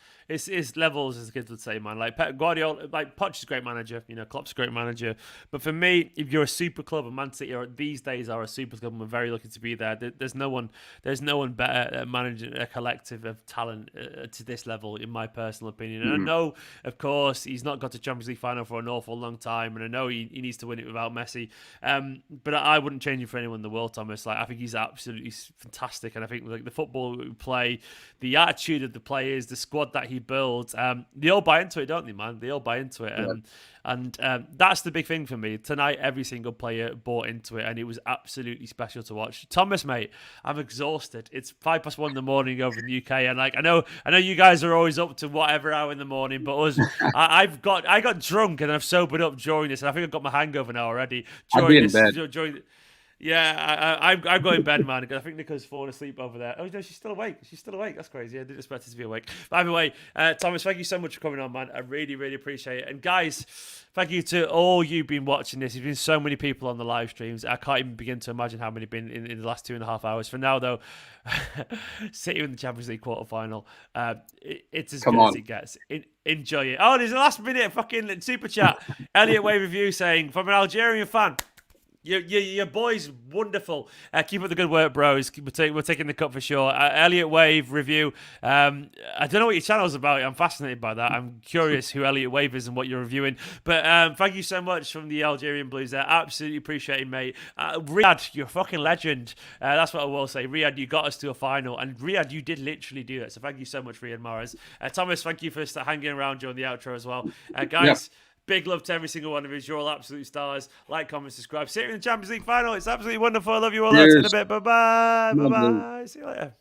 levels, as kids would say, man. Like Pep Guardiola, like Poch is a great manager, you know, Klopp's a great manager. But for me, if you're a super club, and Man City these days are a super club, and we're very lucky to be there. There's no one better at managing a collective of talent to this level, in my personal opinion. And I know, of course, he's not got to Champions League final for an awful long time, and I know he needs to win it without Messi. But I wouldn't change him for anyone in the world, Thomas. Like I think he's absolutely fantastic, and I think like the football we play, the attitude of the players, the squad that he builds, they all buy into it, don't they, man? They all buy into it. And that's the big thing for me. Tonight, every single player bought into it, and it was absolutely special to watch. Thomas, mate, I'm exhausted. It's 1:05 in the morning over in the UK, and like I know you guys are always up to whatever hour in the morning, but I got drunk and I've sobered up during this, and I think I've got my hangover now already. I'd be in bed. Yeah, I'm going to bed, man. I think Nico's fallen asleep over there. Oh, no, she's still awake. That's crazy. I didn't expect her to be awake. But either way, Thomas, thank you so much for coming on, man. I really, really appreciate it. And guys, thank you to all you been watching this. There's been so many people on the live streams. I can't even begin to imagine how many been in the last 2.5 hours. For now, though, City in the Champions League quarterfinal. It's as good as it gets. Enjoy it. Oh, there's a last minute fucking super chat. Elliot Wave review saying, from an Algerian fan, your boy's wonderful. Keep up the good work, bros. We're taking the cut for sure. Elliot Wave review. I don't know what your channel's about. I'm fascinated by that. I'm curious who Elliot Wave is and what you're reviewing. But thank you so much from the Algerian Blues there. Absolutely appreciate it, mate. Riyad, you're a fucking legend. That's what I will say. Riyad, you got us to a final. And Riyad, you did literally do that. So thank you so much, Riyad Mahrez. Thomas, thank you for hanging around during the outro as well. Guys, big love to every single one of you. You're all absolute stars. Like, comment, subscribe. See you in the Champions League final. It's absolutely wonderful. I love you all. That's in a bit. Bye-bye. Bye-bye. See you later.